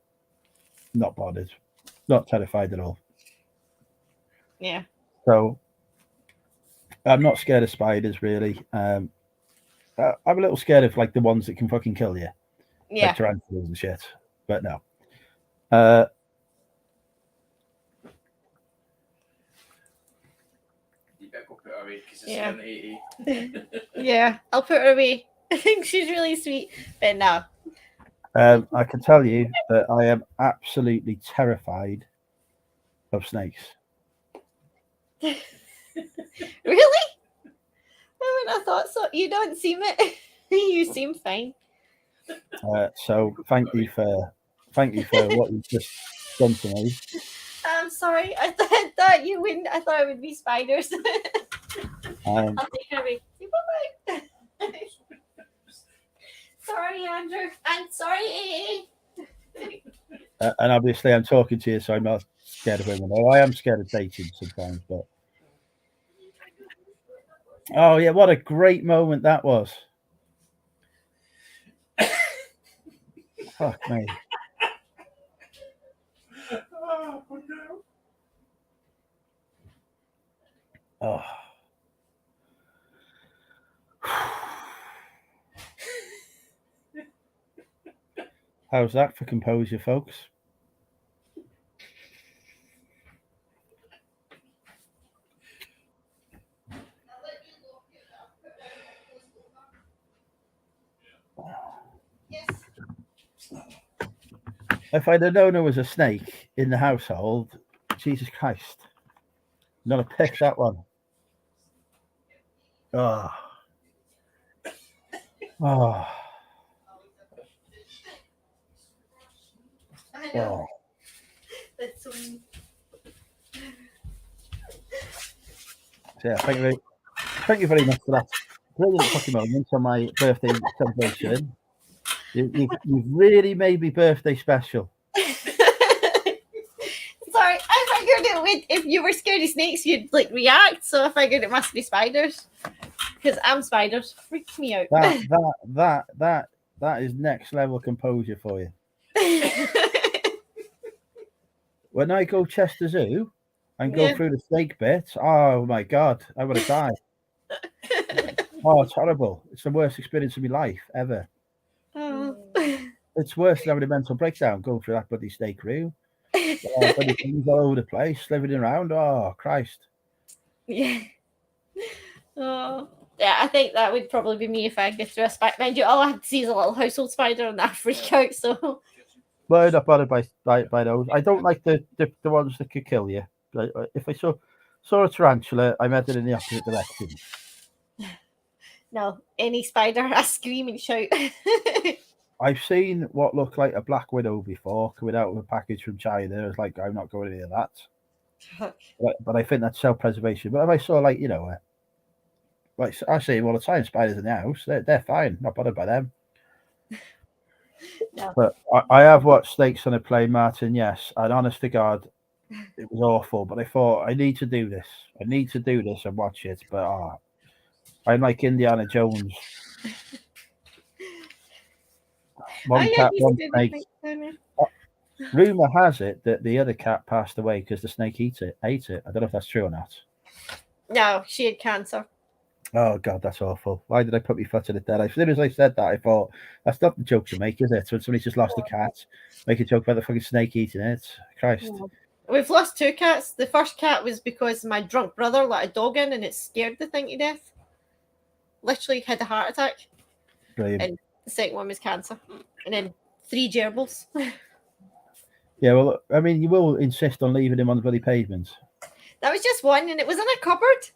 [SPEAKER 1] not bothered, not terrified at all.
[SPEAKER 2] Yeah.
[SPEAKER 1] So I'm not scared of spiders, really. I'm a little scared of like the ones that can fucking kill you,
[SPEAKER 2] Yeah.
[SPEAKER 1] like tarantulas and shit. But no.
[SPEAKER 3] You better go put her away because it's
[SPEAKER 2] Yeah.
[SPEAKER 3] 780.
[SPEAKER 2] Yeah. I'll put her away. I think she's really sweet. But no.
[SPEAKER 1] I can tell you that I am absolutely terrified of snakes.
[SPEAKER 2] Really? I wouldn't have thought so. You don't seem it. You seem fine.
[SPEAKER 1] So thank you for what you've just done to me.
[SPEAKER 2] I'm sorry. I thought you wouldn't. I thought it would be spiders. I'll take her away. Say bye-bye. Sorry, Andrew. I'm sorry, AA.
[SPEAKER 1] And obviously I'm talking to you, so I'm not scared of women. Oh, I am scared of dating sometimes, but oh yeah, what a great moment that was. Fuck me. Oh. How's that for composure, folks? If I'd have known there was a snake in the household, Jesus Christ. Not a pick that one. Oh. Oh.
[SPEAKER 2] I know.
[SPEAKER 1] Oh.
[SPEAKER 2] That's so mean.
[SPEAKER 1] So yeah, thank you very much for that brilliant fucking moment on my birthday celebration. You've really made me birthday special.
[SPEAKER 2] Sorry, I figured it would. If you were scared of snakes, you'd like react. So I figured it must be spiders, because I'm spiders. Freak me out.
[SPEAKER 1] That is next level composure for you. when I go Chester Zoo and go through the snake bit, oh my God, I want to die. Oh, it's horrible. It's the worst experience of my life ever.
[SPEAKER 2] Oh.
[SPEAKER 1] It's worse than having a mental breakdown going through that bloody snake room. Bloody things all over the place, slithering around. Oh, Christ.
[SPEAKER 2] Yeah. Oh. Yeah, I think that would probably be me if I go through a spider. Mind you, all I have to see is a little household spider and that freak out, so...
[SPEAKER 1] Well, not bothered by those. I don't like the ones that could kill you. If I saw a tarantula, I'm headed in the opposite direction.
[SPEAKER 2] No, any spider, I scream and shout.
[SPEAKER 1] I've seen what looked like a black widow before coming out of a package from China. I was like, I'm not going near that. But I think that's self-preservation. But if I saw, like, you know, like I say all the time, spiders in the house, they're fine, not bothered by them.
[SPEAKER 2] No.
[SPEAKER 1] But I have watched Snakes on a Plane, Martin, yes, and honest to God, it was awful. But I thought, I need to do this. I need to do this and watch it. But I'm like Indiana Jones. One cat, one snake. Rumor has it that the other cat passed away because the snake ate it. I don't know if that's true or not.
[SPEAKER 2] No, she had cancer.
[SPEAKER 1] Oh God, that's awful. Why did I put my foot in it there? As soon as I said that, I thought that's not the joke to make, is it? When somebody's just lost a cat, make a joke about the fucking snake eating it. Christ.
[SPEAKER 2] Yeah. We've lost 2 cats. The first cat was because my drunk brother let a dog in and it scared the thing to death. Literally had a heart attack.
[SPEAKER 1] Brilliant.
[SPEAKER 2] And the second one was cancer. And then 3 gerbils.
[SPEAKER 1] Yeah, well, I mean, you will insist on leaving him on the bloody pavement.
[SPEAKER 2] That was just one, and it was in a cupboard.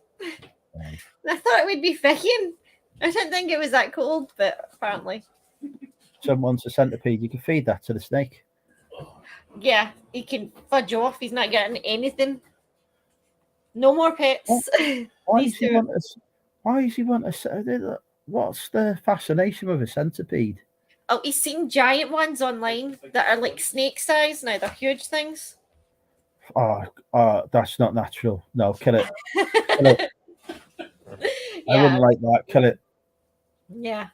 [SPEAKER 2] And I thought it would be fine. I didn't think it was that cold, but apparently.
[SPEAKER 1] Someone's a centipede. You can feed that to the snake.
[SPEAKER 2] Yeah, he can fudge off. He's not getting anything. No more pets.
[SPEAKER 1] Why does he want a... What's the fascination with a centipede?
[SPEAKER 2] Oh, he's seen giant ones online that are like snake size. Now they're huge things.
[SPEAKER 1] Oh, that's not natural. No, kill it. Kill it.
[SPEAKER 2] Yeah.
[SPEAKER 1] I wouldn't like that. Kill it.
[SPEAKER 2] Yeah.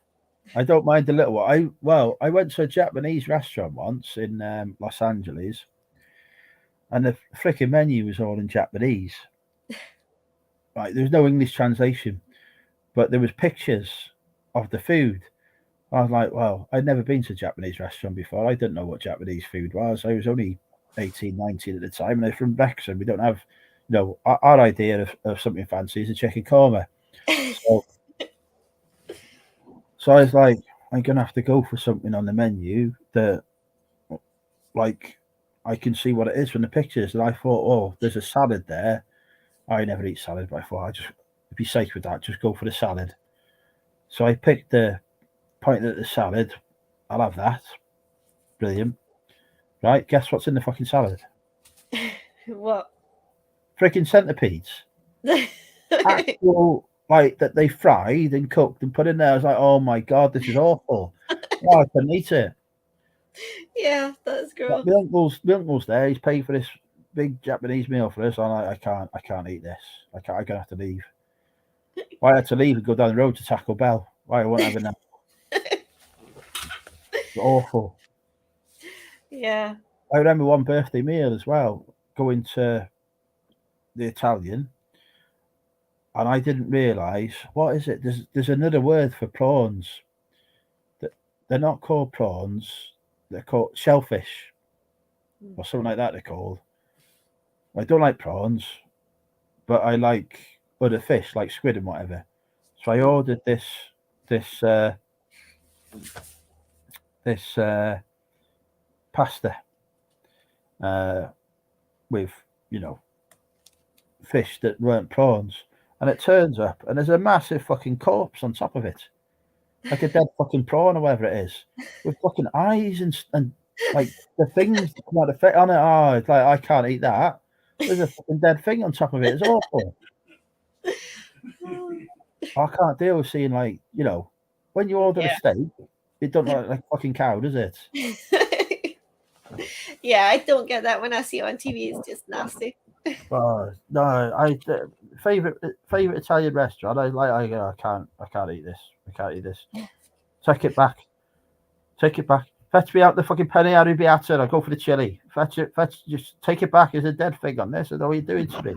[SPEAKER 1] I don't mind the little one. I went to a Japanese restaurant once in Los Angeles, and the freaking menu was all in Japanese. Right, there was no English translation, but there was pictures of the food. I was like, well, I'd never been to a Japanese restaurant before. I didn't know what Japanese food was. I was only 18, 19 at the time, and I'm from Wrexham. We don't have, you know, our idea of something fancy is a chicken korma. So I was like, I'm going to have to go for something on the menu that, like, I can see what it is from the pictures. And I thought, oh, there's a salad there. I never eat salad, but I thought I'd just be safe with that. Just go for the salad. So I picked pointed at the salad. I'll have that. Brilliant. Right, guess what's in the fucking salad?
[SPEAKER 2] What?
[SPEAKER 1] Freaking centipedes. Actual, like, that they fried and cooked and put in there. I was like, oh my God, this is awful. Oh, I couldn't eat it.
[SPEAKER 2] Yeah, that's gross.
[SPEAKER 1] My uncle's there. He's paid for this big Japanese meal for us. I'm like, I can't eat this. I'm gonna have to leave. I had to leave and go down the road to Taco Bell. I wasn't having that. It's awful.
[SPEAKER 2] Yeah.
[SPEAKER 1] I remember one birthday meal as well, going to the Italian, and I didn't realise, what is it? There's another word for prawns. They're not called prawns. They're called shellfish, or something like that. They're called. I don't like prawns, but I like other fish, like squid and whatever. So I ordered this pasta with, you know, fish that weren't prawns, and it turns up and there's a massive fucking corpse on top of it, like a dead fucking prawn or whatever it is, with fucking eyes and like the things that come out of the on it. Oh, it's like, I can't eat that. There's a fucking dead thing on top of it. It's awful. I can't deal with seeing, like, you know, when you order a steak, it don't look like fucking cow, does it?
[SPEAKER 2] Yeah, I don't get that when I see it on TV. It's just nasty.
[SPEAKER 1] No, favorite Italian restaurant. I can't eat this. I can't eat this. Take it back. Fetch me out the fucking penny arrabbiata. I'll go for the chili. Fetch it. Just take it back as a dead thing on this. I know what you're doing to me.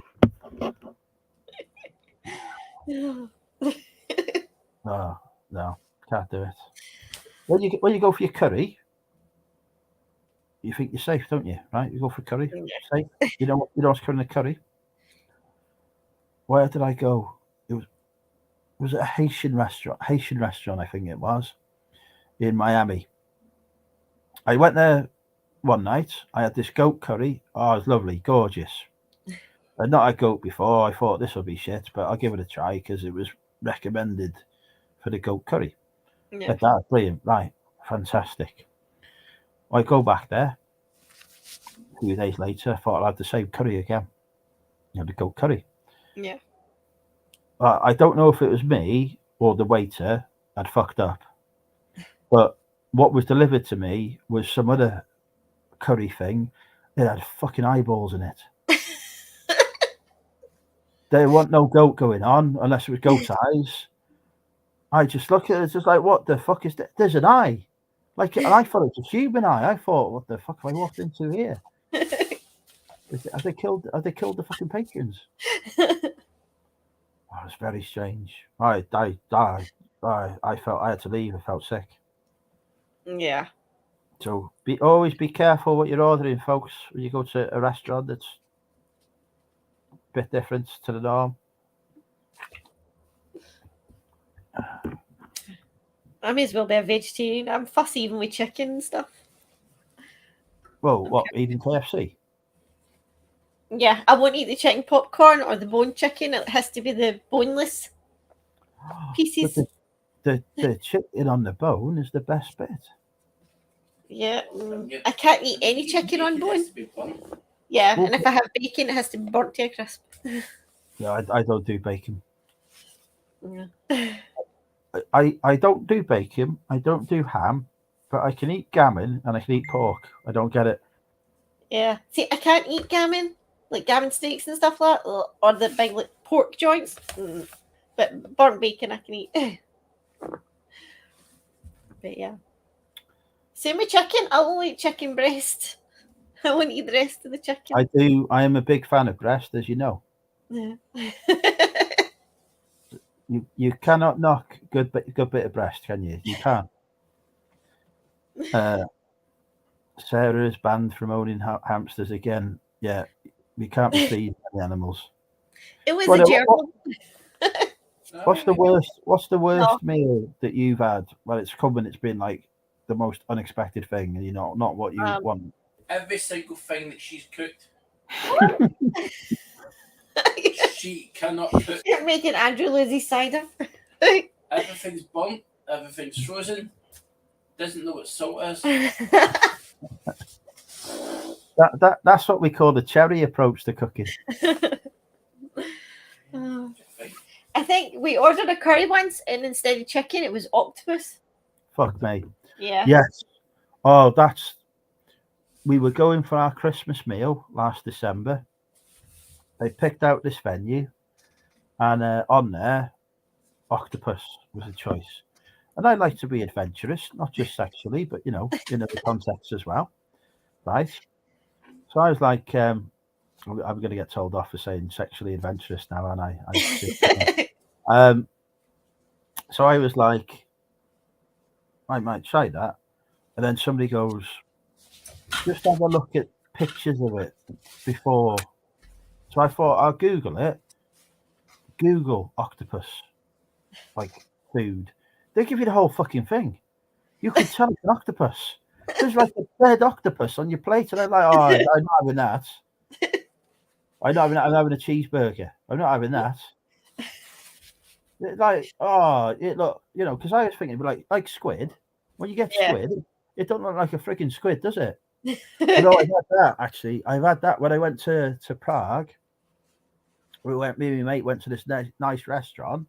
[SPEAKER 1] Oh, no, can't do it. When you go for your curry, you think you're safe, don't you? Right? You go for curry, safe. You know what's cooking the curry. Where did I go? It was at a Haitian restaurant, I think it was, in Miami. I went there one night. I had this goat curry. Oh, it was lovely, gorgeous. I'd not had goat before. I thought this would be shit, but I'll give it a try because it was recommended for the goat curry.
[SPEAKER 2] Yeah.
[SPEAKER 1] That's brilliant. Right. Fantastic. I go back there a few days later. I thought I'd have the same curry again. The goat curry.
[SPEAKER 2] Yeah.
[SPEAKER 1] I don't know if it was me or the waiter had fucked up, but what was delivered to me was some other curry thing. It had fucking eyeballs in it. There wasn't no goat going on unless it was goat eyes. I just looked at it, just like, what the fuck is that? There's an eye. Like, and I thought it was a human eye. I thought, what the fuck have I walked into here? Have they killed the fucking patrons? Oh, it's very strange. I felt I had to leave. I felt sick.
[SPEAKER 2] Yeah.
[SPEAKER 1] So always be careful what you're ordering, folks. When you go to a restaurant that's a bit different to the norm.
[SPEAKER 2] I may as well be a vegetarian. I'm fussy even with chicken and stuff.
[SPEAKER 1] Well, what, eating KFC?
[SPEAKER 2] Yeah, I won't eat the chicken popcorn or the bone chicken. It has to be the boneless pieces.
[SPEAKER 1] The chicken on the bone is the best bit.
[SPEAKER 2] Yeah, I can't eat any chicken on bone. Yeah, and if I have bacon, it has to be burnt to a crisp.
[SPEAKER 1] Yeah, I don't do bacon.
[SPEAKER 2] Yeah.
[SPEAKER 1] I don't do bacon. I don't do ham, but I can eat gammon and I can eat pork. I don't get it.
[SPEAKER 2] Yeah, see, I can't eat gammon, like gammon steaks and stuff like that, or the big like pork joints. But burnt bacon I can eat. But yeah, same with chicken. I'll only eat chicken breast. I won't eat the rest of the chicken.
[SPEAKER 1] I do. I am a big fan of breast, as you know.
[SPEAKER 2] Yeah.
[SPEAKER 1] You cannot knock good bit of breast, can you? You can't. Sarah is banned from owning hamsters again. Yeah, we can't be feeding the animals.
[SPEAKER 2] It was a gerbil.
[SPEAKER 1] What's the worst meal that you've had? Well, it's come and it's been like the most unexpected thing, and you know, not what you want.
[SPEAKER 3] Every single thing that she's cooked. She cannot cook.
[SPEAKER 2] You're making Andrew lose his cider.
[SPEAKER 3] Everything's burnt. Everything's frozen. Doesn't know what salt is.
[SPEAKER 1] That's what we call the cherry approach to cooking.
[SPEAKER 2] I think we ordered a curry once, and instead of chicken, it was octopus.
[SPEAKER 1] Fuck me.
[SPEAKER 2] Yeah.
[SPEAKER 1] Yes. Oh, we were going for our Christmas meal last December. They picked out this venue, and on there, octopus was a choice. And I like to be adventurous, not just sexually, but in other contexts as well, right? So I was like, I'm going to get told off for saying sexually adventurous now, and I so I was like, I might try that, and then somebody goes, just have a look at pictures of it before. So I thought I'll Google it. Google octopus, like food. They give you the whole fucking thing. You can tell it's an octopus. There's like a dead octopus on your plate, and I'm like, oh, I'm not having that. I'm having a cheeseburger. I'm not having that. Like, look, because I was thinking, like squid. When you get squid, it don't look like a freaking squid, does it? No, I've had that actually. I've had that when I went to Prague. Me and my mate went to this nice restaurant.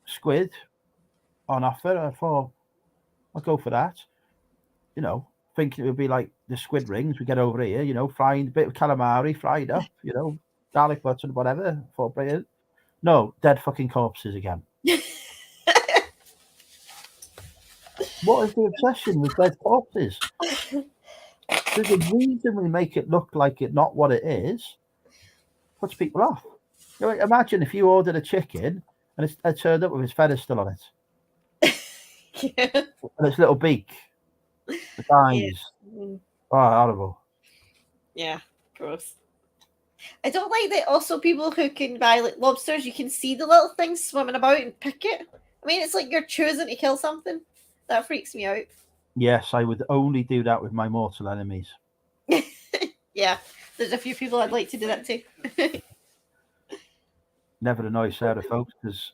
[SPEAKER 1] Squid on offer. I thought I'll go for that. Thinking it would be like the squid rings we get over here. Frying a bit of calamari, fried up. Garlic butter and whatever. Thought brilliant. No, dead fucking corpses again. What is the obsession with dead corpses? There's a reason we make it look like it not what it is. Puts people off. You know, imagine if you ordered a chicken and it turned up with its feathers still on it
[SPEAKER 2] Yeah.
[SPEAKER 1] and its little beak, its eyes.
[SPEAKER 2] Mm,
[SPEAKER 1] Oh, horrible.
[SPEAKER 2] yeah, gross. I don't like that also people who can buy like lobsters, you can see the little things swimming about and pick it. I mean, it's like you're choosing to kill something. That freaks me out.
[SPEAKER 1] Yes, I would only do that with my mortal enemies.
[SPEAKER 2] Yeah, there's a few people I'd like to do that to.
[SPEAKER 1] Never annoy Sarah, folks, because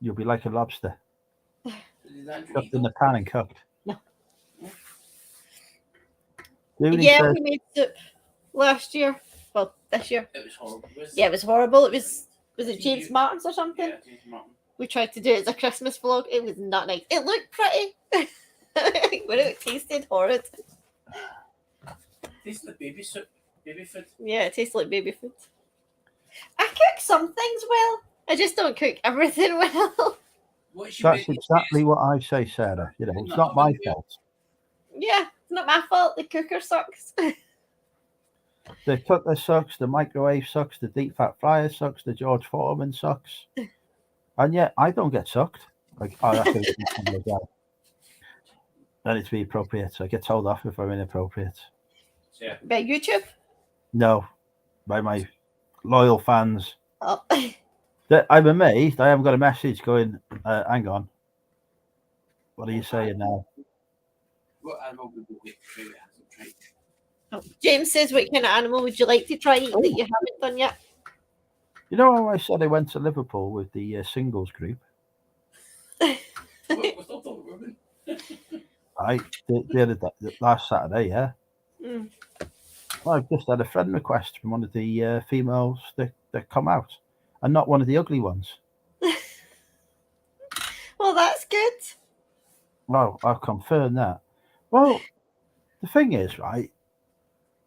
[SPEAKER 1] you'll be like a lobster,
[SPEAKER 3] Is that
[SPEAKER 1] cooked in the pan and cooked.
[SPEAKER 2] No.
[SPEAKER 1] Looney
[SPEAKER 2] Yeah,
[SPEAKER 1] says,
[SPEAKER 2] we made soup last year. Well, this year.
[SPEAKER 3] It was horrible.
[SPEAKER 2] Yeah, it was horrible. It was it James Martin's or something?
[SPEAKER 3] Yeah, James Martin.
[SPEAKER 2] We tried to do it as a Christmas vlog. It was not nice. It looked pretty, but it tasted horrid.
[SPEAKER 3] Tastes like baby soup, baby food.
[SPEAKER 2] Yeah, it tastes like baby food. I cook some things well. I just don't cook everything well.
[SPEAKER 3] What's your
[SPEAKER 1] that's
[SPEAKER 3] baby
[SPEAKER 1] exactly what I say, Sarah. You know, it's not my fault.
[SPEAKER 2] Yeah, it's not my fault. The cooker sucks.
[SPEAKER 1] The cooker sucks, the microwave sucks, the deep fat fryer sucks, the George Foreman sucks. And yet I don't get sucked. Like I have to do something like that. I need to be appropriate. I get told off if I'm inappropriate.
[SPEAKER 3] Yeah.
[SPEAKER 2] By YouTube?
[SPEAKER 1] No, by my loyal fans.
[SPEAKER 2] Oh.
[SPEAKER 1] I'm amazed. I haven't got a message going, hang on. What are you saying now?
[SPEAKER 3] What animal would you like to try that hasn't tried?
[SPEAKER 2] Oh, James says, what kind of animal would you like to try that you haven't done yet?
[SPEAKER 1] You know how I said I went to Liverpool with the singles group?
[SPEAKER 3] What's up, woman?
[SPEAKER 1] The other day, last Saturday, yeah.
[SPEAKER 2] Mm.
[SPEAKER 1] Well, I've just had a friend request from one of the females that come out, and not one of the ugly ones.
[SPEAKER 2] Well, that's good.
[SPEAKER 1] Well, I've confirmed that. Well, the thing is, right,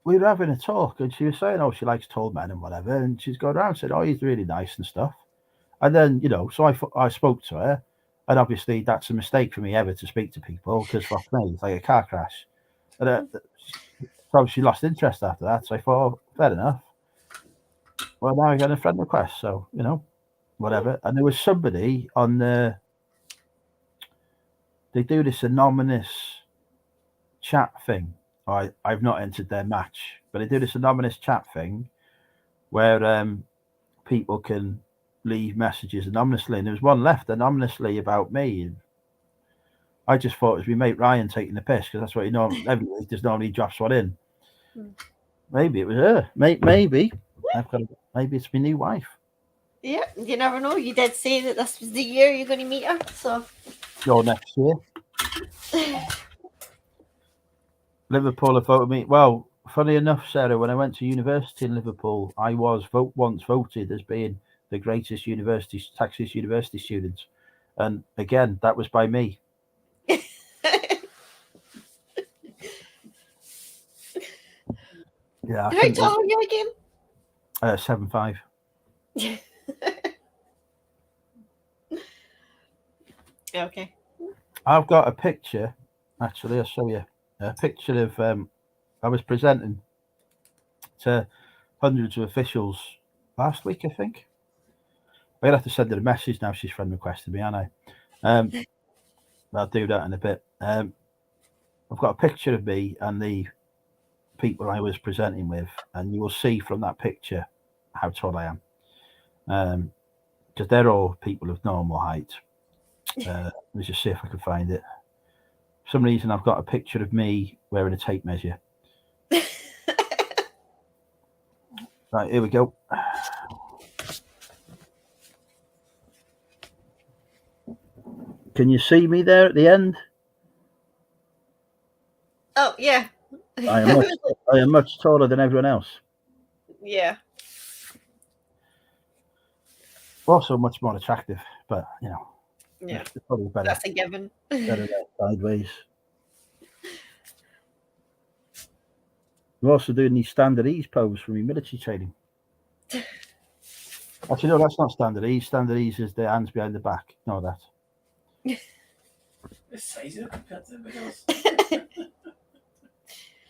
[SPEAKER 1] we were having a talk, and she was saying, oh, she likes tall men and whatever, and she's going around and said, oh, he's really nice and stuff. And then, you know, so I spoke to her, and obviously that's a mistake for me ever to speak to people, because fuck me, it's like a car crash. And so she lost interest after that, so I thought, oh, fair enough. Well, now I got a friend request, so, you know, whatever. And there was somebody on they do this anonymous chat thing. I've not entered their match, but they do this anonymous chat thing where people can leave messages anonymously, and there was one left anonymously about me. And I just thought it was my mate Ryan taking the piss, because that's what everybody just normally drops one in. Maybe it was her. Maybe maybe it's my new wife.
[SPEAKER 2] Yeah, you never know. You did say that this was the year you're going to meet her, so.
[SPEAKER 1] Or next year. Liverpool have voted me. Well, funny enough, Sarah, when I went to university in Liverpool, I was once voted as being the greatest Texas university student. And again, that was by me. Yeah.
[SPEAKER 2] How tall are you again?
[SPEAKER 1] 7'5".
[SPEAKER 2] Okay.
[SPEAKER 1] I've got a picture. Actually, I'll show you a picture of. I was presenting to hundreds of officials last week, I think. I'm gonna have to send her a message now. She's friend requested me, aren't I? I'll do that in a bit. I've got a picture of me and the people I was presenting with, and you will see from that picture how tall I am. Because they're all people of normal height. Let me just see if I can find it. For some reason, I've got a picture of me wearing a tape measure. Right, here we go. Can you see me there at the end?
[SPEAKER 2] Oh, yeah.
[SPEAKER 1] I am much taller than everyone else.
[SPEAKER 2] Yeah.
[SPEAKER 1] Also much more attractive, but, you know.
[SPEAKER 2] Yeah.
[SPEAKER 1] It's probably better.
[SPEAKER 2] That's a given.
[SPEAKER 1] Better sideways. We're also doing these standard ease pose from your military training. Actually, no, that's not standard ease. Standard ease is the hands behind the back. No, that.
[SPEAKER 3] The size of it compared to everybody else.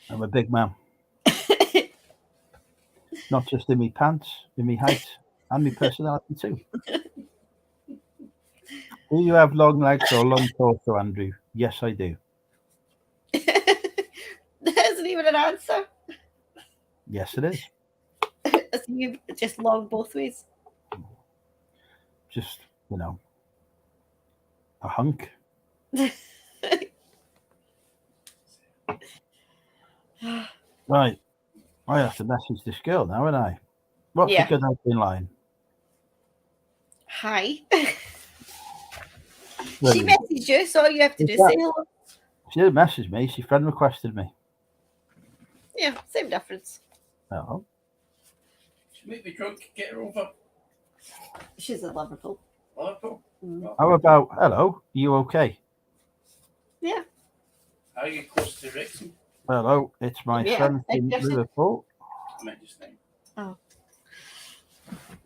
[SPEAKER 1] I'm a big man. Not just in me pants, in me height, and me personality too. Do you have long legs or long torso, Andrew? Yes, I do.
[SPEAKER 2] That isn't even an answer.
[SPEAKER 1] Yes, it is.
[SPEAKER 2] As you just long both ways.
[SPEAKER 1] Just, a hunk. Right. I have to message this girl now, haven't I? What's
[SPEAKER 2] Yeah.
[SPEAKER 1] a good opening line?
[SPEAKER 2] Hi. She
[SPEAKER 1] Brilliant.
[SPEAKER 2] messaged you, so all you have to do is
[SPEAKER 1] that-
[SPEAKER 2] say hello.
[SPEAKER 1] She didn't message me. She friend requested me.
[SPEAKER 2] Yeah, same difference.
[SPEAKER 1] Oh.
[SPEAKER 3] She make me drunk, get her over.
[SPEAKER 2] She's in Liverpool.
[SPEAKER 3] Liverpool.
[SPEAKER 1] How about, hello, you okay?
[SPEAKER 2] Yeah.
[SPEAKER 3] How are you close to Wrexham?
[SPEAKER 1] Hello, it's my
[SPEAKER 2] Yeah,
[SPEAKER 1] friend
[SPEAKER 2] I
[SPEAKER 1] from
[SPEAKER 2] guess it-
[SPEAKER 1] Liverpool.
[SPEAKER 3] I meant just now.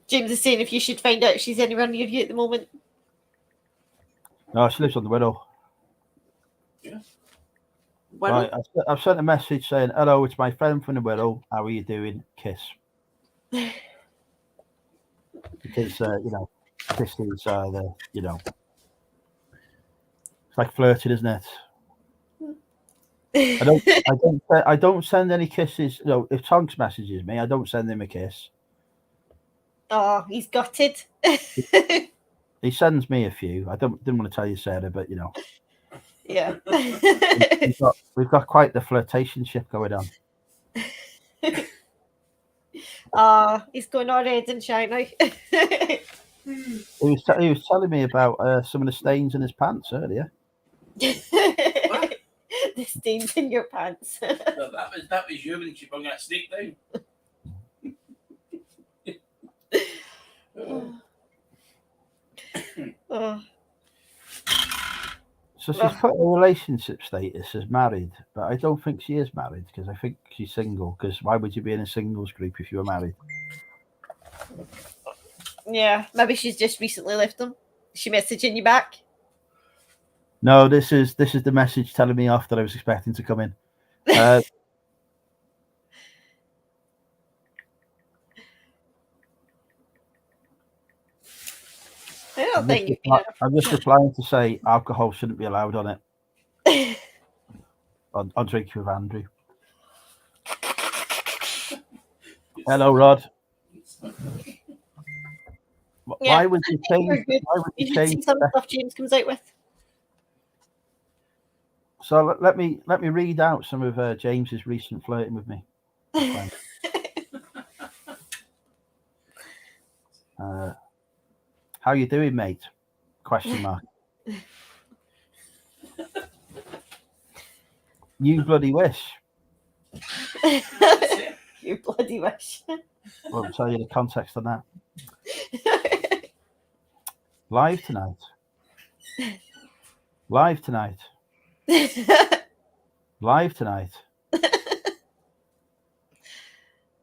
[SPEAKER 2] James is saying if you should find out if she's anywhere near you at the moment.
[SPEAKER 1] No, she lives on the Wirral.
[SPEAKER 2] Well,
[SPEAKER 1] Right, I've sent a message saying, hello, it's my friend from the Wirral. How are you doing? Kiss. Because, kisses are the, it's like flirting, isn't it? I don't send any kisses. No, if Tonks messages me, I don't send him a kiss.
[SPEAKER 2] Oh, he's gutted.
[SPEAKER 1] He sends me a few. I didn't want to tell you, Sarah, but
[SPEAKER 2] Yeah.
[SPEAKER 1] we've got quite the flirtationship going on.
[SPEAKER 2] He's going all red and shiny.
[SPEAKER 1] He was telling me about some of the stains in his pants earlier.
[SPEAKER 2] The stains in your pants.
[SPEAKER 3] No, that was you when she brought that snake down.
[SPEAKER 2] Oh.
[SPEAKER 1] So she's put her relationship status as married, but I don't think she is married because I think she's single. Because why would you be in a singles group if you were married?
[SPEAKER 2] Yeah, maybe she's just recently left him. Is she messaging you back?
[SPEAKER 1] No, this is the message telling me off that I was expecting to come in. I
[SPEAKER 2] don't think you've been
[SPEAKER 1] I'm just replying to say alcohol shouldn't be allowed on it. on Drinking with Andrew. Hello, Rod. Why would you change? Why would you change?
[SPEAKER 2] Some stuff James comes out with.
[SPEAKER 1] So let me read out some of James's recent flirting with me. How you doing, mate? Question mark. You bloody wish.
[SPEAKER 2] You bloody wish.
[SPEAKER 1] Well, I'll tell you the context on that. Live tonight. Live tonight. Live tonight. Do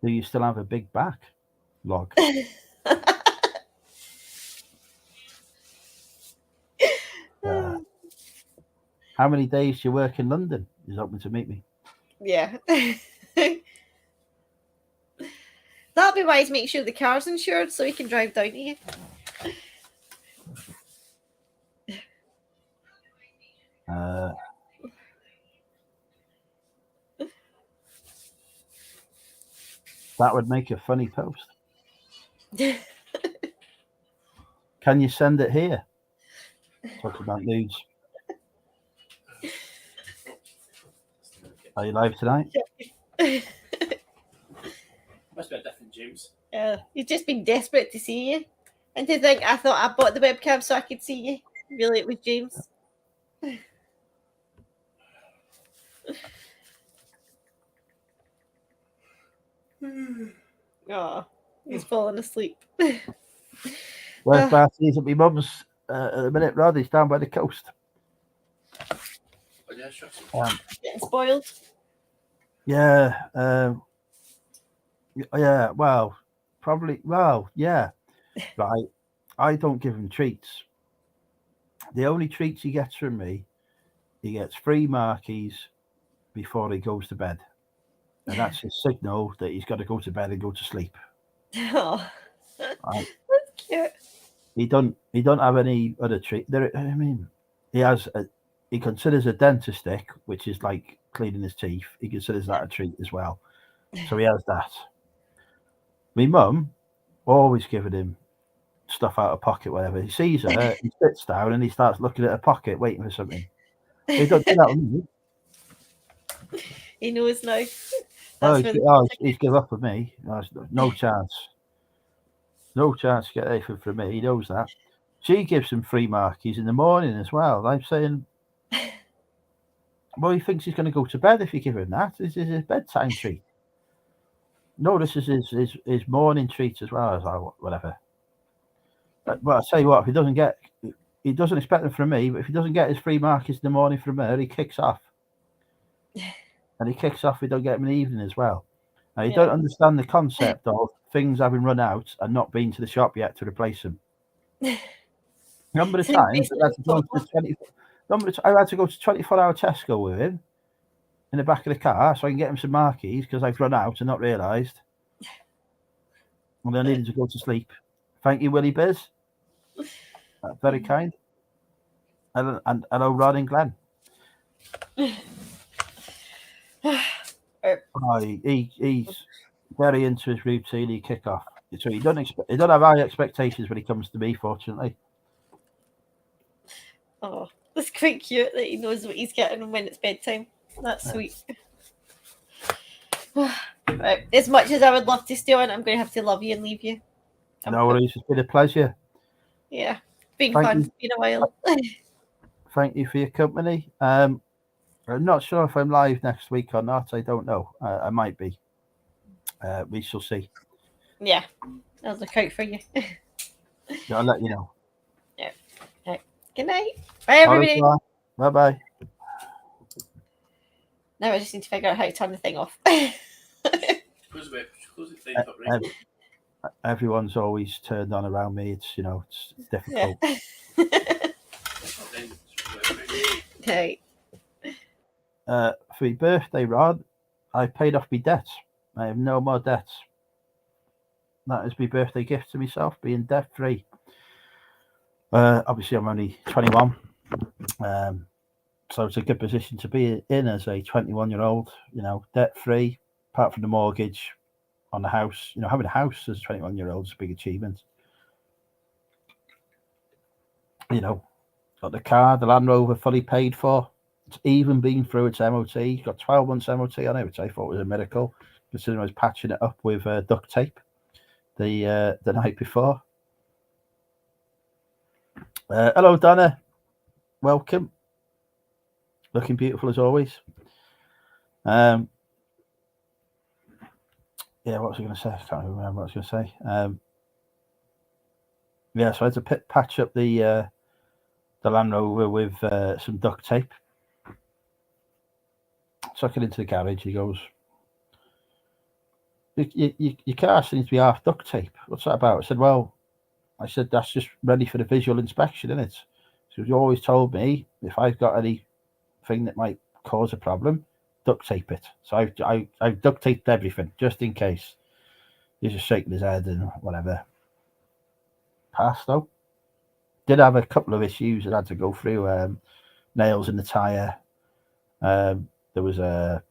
[SPEAKER 1] you still have a big back? Log. How many days do you work in London? He's hoping to meet me.
[SPEAKER 2] Yeah. That'll be wise. Make sure the car's insured so he can drive down to you.
[SPEAKER 1] That would make a funny post. Can you send it here? Talking about nudes. Are you live tonight?
[SPEAKER 3] Must be a different James.
[SPEAKER 2] He's just been desperate to see you. And to think I thought I bought the webcam so I could see you. Really, it was James. Oh, he's falling asleep.
[SPEAKER 1] Where's Barty's at my mum's at the minute, Rod? He's down by the coast.
[SPEAKER 3] Oh, yeah, sure.
[SPEAKER 2] Getting spoiled.
[SPEAKER 1] Yeah. Yeah. Well, probably. Well, yeah. Right. I don't give him treats. The only treats he gets from me he gets 3 markies before he goes to bed. And that's his signal that he's got to go to bed and go to sleep.
[SPEAKER 2] Oh,
[SPEAKER 1] Right?
[SPEAKER 2] that's cute.
[SPEAKER 1] He don't have any other treat. He considers a dentist stick, which is like cleaning his teeth. He considers that a treat as well. So he has that. My mum always giving him stuff out of pocket, whatever. He sees her, he sits down and he starts looking at her pocket, waiting for something. He don't do that with me.
[SPEAKER 2] He knows now.
[SPEAKER 1] He's give up with me. No chance. No chance to get anything from me. He knows that. She gives him 3 markies in the morning as well. I'm saying, well, he thinks he's going to go to bed if you give him that. This is his bedtime treat. No, this is his morning treat as well as whatever. But I tell you what, if he doesn't expect them from me, but if he doesn't get his 3 markies in the morning from her, he kicks off. And he kicks off, we don't get him in the evening as well. Now, you don't understand the concept of things having run out and not been to the shop yet to replace them. Number of times I had to go to I had to go to 24-hour Tesco with him in the back of the car so I can get him some markies because I've run out and not realised. And I needed to go to sleep. Thank you, Willie Biz. Very kind. And hello, Rod and Glenn. He's very into his routine. He kick off. So he don't have high expectations when he comes to me, fortunately.
[SPEAKER 2] Oh, that's quite cute that he knows what he's getting when it's bedtime. That's sweet. Right. As much as I would love to stay on, I'm going to have to love you and leave you.
[SPEAKER 1] No worries. It's been a pleasure.
[SPEAKER 2] Yeah. Been fun. It's been a while.
[SPEAKER 1] Thank you for your company. I'm not sure if I'm live next week or not. I don't know. I might be. We shall see.
[SPEAKER 2] Yeah. I'll look out for you.
[SPEAKER 1] I'll let you know.
[SPEAKER 2] Yeah. Right. Good night. Bye, everybody.
[SPEAKER 1] Bye-bye.
[SPEAKER 2] Now I just need to figure out how to turn the thing off.
[SPEAKER 1] Everyone's always turned on around me. It's difficult.
[SPEAKER 2] Okay.
[SPEAKER 1] For your birthday, Rod, I paid off my debts. I have no more debts. That is my birthday gift to myself, being debt free. Obviously, I'm only 21, so it's a good position to be in as a 21-year-old. Debt free, apart from the mortgage on the house. Having a house as a 21-year-old is a big achievement. Got the car, the Land Rover, fully paid for. It's even been through its MOT. Got 12 months MOT on it, which I thought was a miracle, considering I was patching it up with duct tape the night before. Hello, Donna. Welcome. Looking beautiful as always. What was I going to say? I can't remember what I was going to say. So I had to patch up the Land Rover with some duct tape. Took it into the garage. He goes, your car needs to be half duct tape. What's that about? I said, that's just ready for the visual inspection, isn't it? So you always told me if I've got anything that might cause a problem, duct tape it. So I've duct taped everything just in case. He's just shaking his head and whatever. Passed though. Did have a couple of issues that had to go through. Nails in the tyre. There was a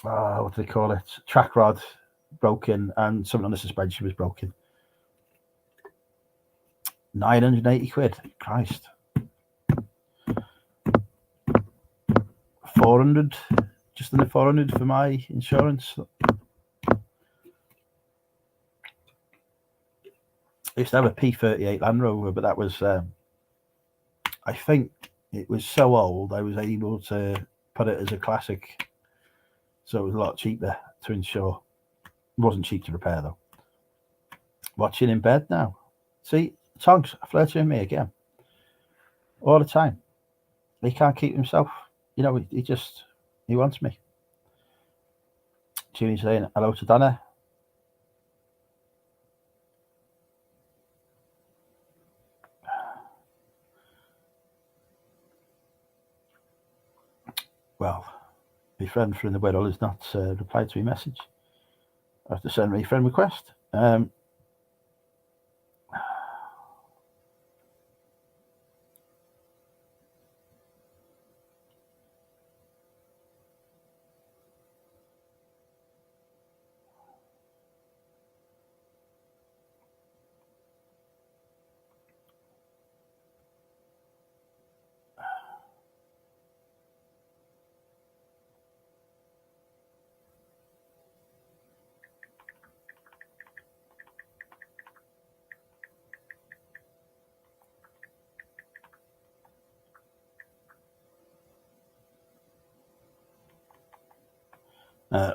[SPEAKER 1] what do they call it? Track rod broken, and something on the suspension was broken. 980 quid. Christ. 400, just under 400 for my insurance. I used to have a P38 Land Rover, but that was, I think it was so old, I was able to put it as a classic. So it was a lot cheaper to insure. It wasn't cheap to repair, though. Watching in bed now. See, Tonks flirting with me again. All the time. He can't keep himself. He wants me. Julie saying hello to Donna. Well, my friend from the Wirral has not replied to my message. I have to send me a friend request.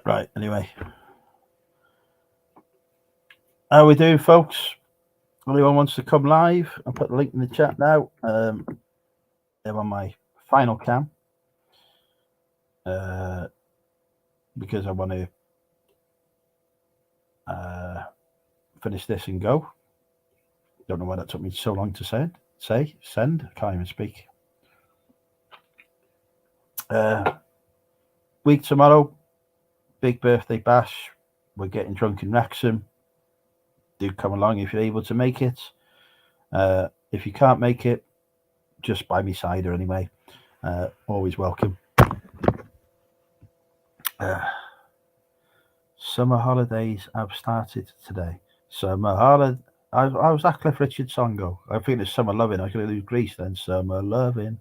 [SPEAKER 1] Right, anyway. How we doing, folks? Anyone wants to come live? I'll put the link in the chat now. I'm on my final cam because I want to finish this and go. Don't know why that took me so long to send. I can't even speak. Week tomorrow, big birthday bash. We're getting drunk in Wrexham. Do come along if you're able to make it. If you can't make it, just buy me cider anyway. Always welcome. Summer holidays have started today. Summer holiday. I was that Cliff Richard song go. I think it's Summer Loving. I could lose Greece then. Summer Loving.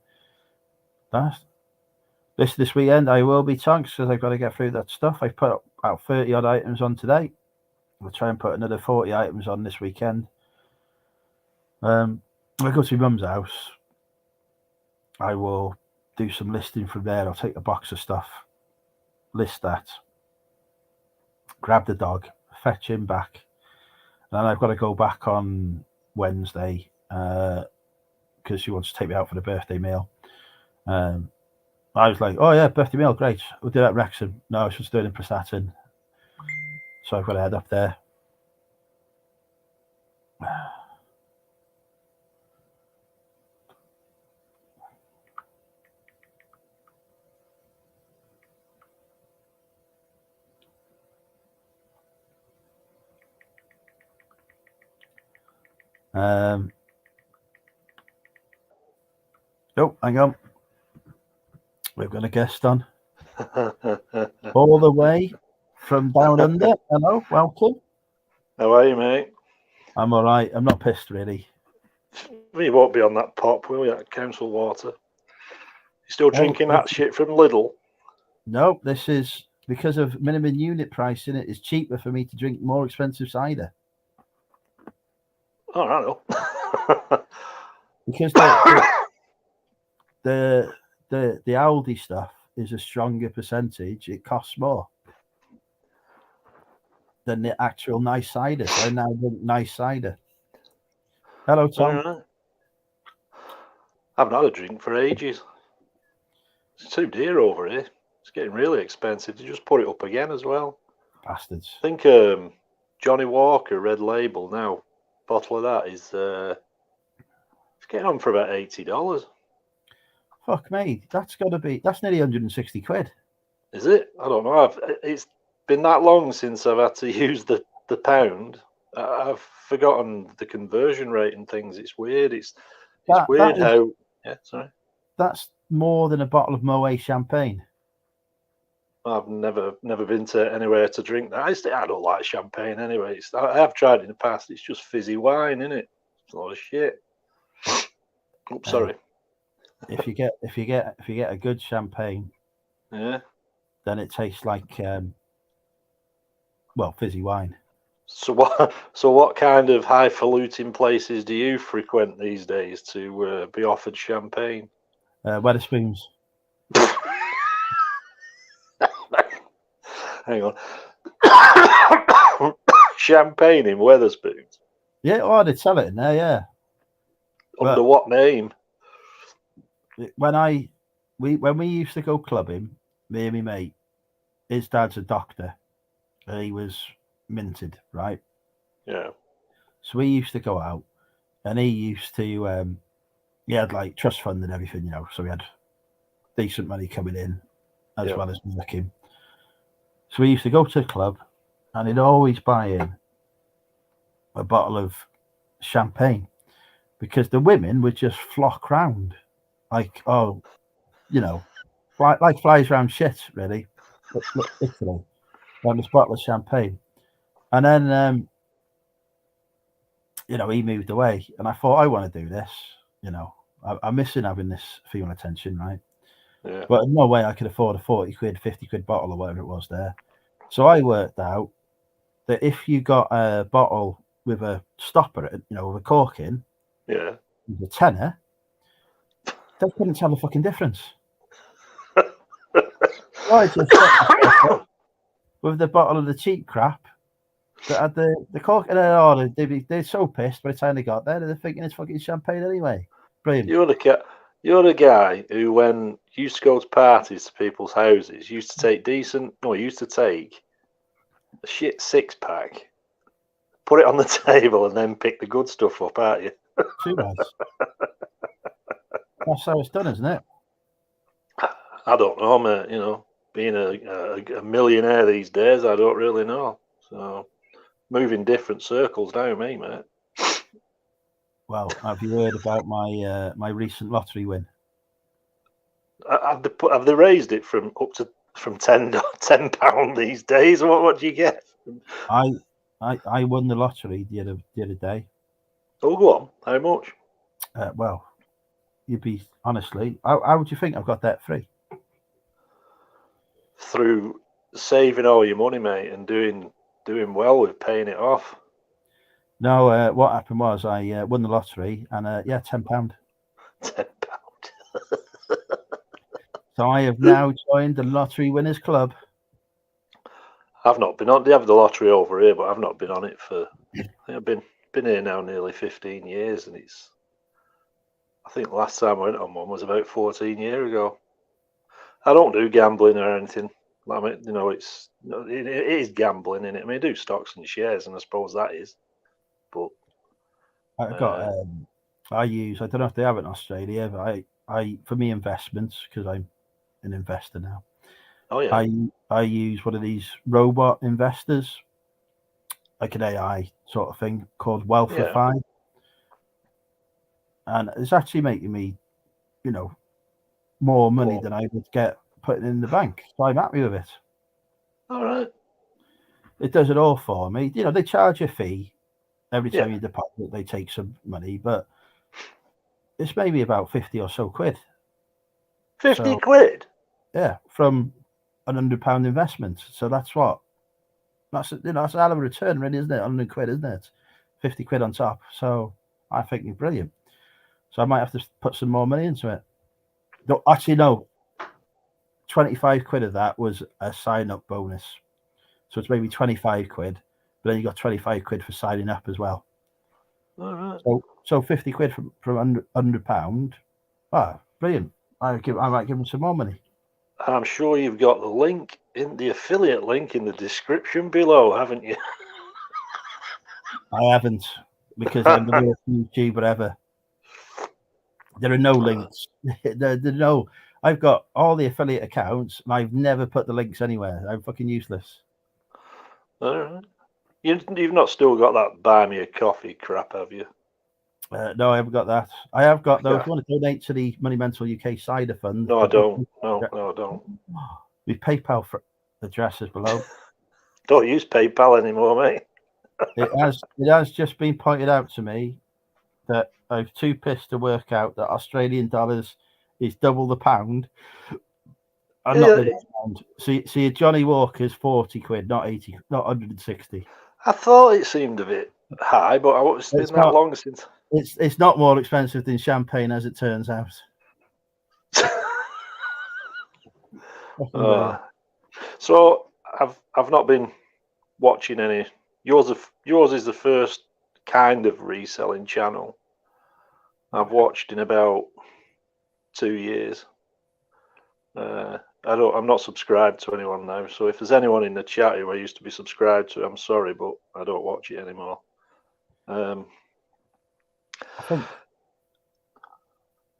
[SPEAKER 1] This weekend I will be tonks because I've got to get through that stuff. I've put about 30 odd items on today. I'll try and put another 40 items on this weekend. I go to my mum's house. I will do some listing from there. I'll take a box of stuff, list that, grab the dog, fetch him back. And I've got to go back on Wednesday because she wants to take me out for the birthday meal. I was like, oh yeah, birthday meal, great. We'll do that at Wrexham. No, she's doing it in Prestatyn. So I've got to head up there. Oh, hang on. We've got a guest on. All the way from down under. Hello, welcome.
[SPEAKER 6] How are you, mate?
[SPEAKER 1] I'm all right. I'm not pissed, really.
[SPEAKER 6] You won't be on that pop, will you? That council water. You still drinking that shit from Lidl?
[SPEAKER 1] No, this is because of minimum unit price in it. It's cheaper for me to drink more expensive cider.
[SPEAKER 6] Oh, I know.
[SPEAKER 1] Because the Aldi stuff is a stronger percentage. It costs more than the actual nice cider. So I now drink nice cider. Hello, Tom.
[SPEAKER 6] Right. I haven't had a drink for ages. It's too dear over here. It's getting really expensive. They just put it up again as well.
[SPEAKER 1] Bastards.
[SPEAKER 6] I think Johnny Walker Red Label now, bottle of that is it's getting on for about $80.
[SPEAKER 1] Fuck me, that's nearly 160 quid.
[SPEAKER 6] Is it? I don't know. It's been that long since I've had to use the pound. I've forgotten the conversion rate and things. It's weird. It's weird how. Yeah, sorry.
[SPEAKER 1] That's more than a bottle of Moet champagne.
[SPEAKER 6] I've never been to anywhere to drink that. I don't like champagne anyway. I have tried it in the past. It's just fizzy wine, isn't it? It's a lot of shit. Oops, sorry.
[SPEAKER 1] If you get a good champagne,
[SPEAKER 6] yeah,
[SPEAKER 1] then it tastes like fizzy wine.
[SPEAKER 6] So what kind of highfalutin places do you frequent these days to be offered champagne?
[SPEAKER 1] Wetherspoons.
[SPEAKER 6] Hang on. Champagne in Wetherspoons?
[SPEAKER 1] Yeah, they'd sell it in there, yeah.
[SPEAKER 6] Under what name?
[SPEAKER 1] When we used to go clubbing, me and my mate, his dad's a doctor. He was minted, right?
[SPEAKER 6] Yeah.
[SPEAKER 1] So we used to go out, and he used to he had like trust fund and everything, so we had decent money coming in. as well as working. So we used to go to the club, and he'd always buy in a bottle of champagne because the women would just flock round, like like flies round shit, really. Look, Italy, around this bottle of champagne, and then he moved away, and I thought I want to do this. I'm missing having this female attention, right?
[SPEAKER 6] Yeah.
[SPEAKER 1] But no way I could afford a 40 quid, 50 quid bottle or whatever it was there. So I worked out that if you got a bottle with a stopper, with a cork in,
[SPEAKER 6] with
[SPEAKER 1] a tenner, they couldn't tell the fucking difference. I just with the bottle of the cheap crap that had the cork, and they're so pissed by the time they got there, they're thinking it's fucking champagne anyway. Brilliant.
[SPEAKER 6] You're the guy who, when you used to go to parties to people's houses, used to take a shit 6-pack, put it on the table, and then pick the good stuff up, aren't you?
[SPEAKER 1] Too nice. That's how it's done, isn't it?
[SPEAKER 6] I don't know, mate. Being a millionaire these days, I don't really know. So, moving different circles now, me, mate.
[SPEAKER 1] Well, have you heard about my recent lottery win?
[SPEAKER 6] Have they raised it from £10 these days? What do you get?
[SPEAKER 1] I won the lottery the other day.
[SPEAKER 6] Oh, go on. How much?
[SPEAKER 1] Well, you'd be honestly. How would you think I've got that free?
[SPEAKER 6] Through saving all your money, mate, and doing well with paying it off.
[SPEAKER 1] No, what happened was I won the lottery, and £10.
[SPEAKER 6] £10.
[SPEAKER 1] So I have now joined the Lottery Winners Club.
[SPEAKER 6] I've not been on. They have the lottery over here, but I've not been on it for. I've been here now nearly 15 years, and I think the last time I went on one was about 14 years ago. I don't do gambling or anything. I mean, it is gambling, isn't it? I mean, I do stocks and shares, and I suppose that is. But
[SPEAKER 1] I've got. I don't know if they have it in Australia, but I for me investments, because I'm an investor now.
[SPEAKER 6] Oh yeah.
[SPEAKER 1] I use one of these robot investors, like an AI sort of thing called Wealthify, and it's actually making me, more money than I would get putting in the bank. So I'm happy with it.
[SPEAKER 6] All right.
[SPEAKER 1] It does it all for me. They charge a fee every time you deposit. They take some money, but it's maybe about 50 or so quid.
[SPEAKER 6] 50 quid?
[SPEAKER 1] Yeah, from an £100 investment. So that's that's a hell of a return, really, isn't it? 100 quid, isn't it? 50 quid on top. So I think it's brilliant. So I might have to put some more money into it. No, actually, no. 25 quid of that was a sign-up bonus. So it's maybe 25 quid, but then you got 25 quid for signing up as well.
[SPEAKER 6] All right.
[SPEAKER 1] So 50 quid from £100. Ah, brilliant. I might give them some more money.
[SPEAKER 6] I'm sure you've got the affiliate link in the description below, haven't you?
[SPEAKER 1] I haven't, because I'm the worst YouTuber ever. There are no links. There no. I've got all the affiliate accounts, and I've never put the links anywhere. I'm fucking useless.
[SPEAKER 6] All right. You've not still got that buy me a coffee crap, have you?
[SPEAKER 1] No, I haven't got that. I have got though. If you want to donate to the Money Mental UK Cider Fund,
[SPEAKER 6] no, I don't. No, I don't.
[SPEAKER 1] My PayPal address is below.
[SPEAKER 6] Don't use PayPal anymore, mate.
[SPEAKER 1] It has just been pointed out to me that I'm too pissed to work out that Australian dollars is double the pound. I'm not the pound. See, Johnny Walker's 40 quid, not 80, not 160.
[SPEAKER 6] I thought it seemed a bit high, but it's been that long since.
[SPEAKER 1] It's not more expensive than champagne, as it turns out.
[SPEAKER 6] So I've not been watching any. Yours is the first kind of reselling channel I've watched in about 2 years. I'm not subscribed to anyone now, so if there's anyone in the chat who I used to be subscribed to, I'm sorry, but I don't watch it anymore.
[SPEAKER 1] I think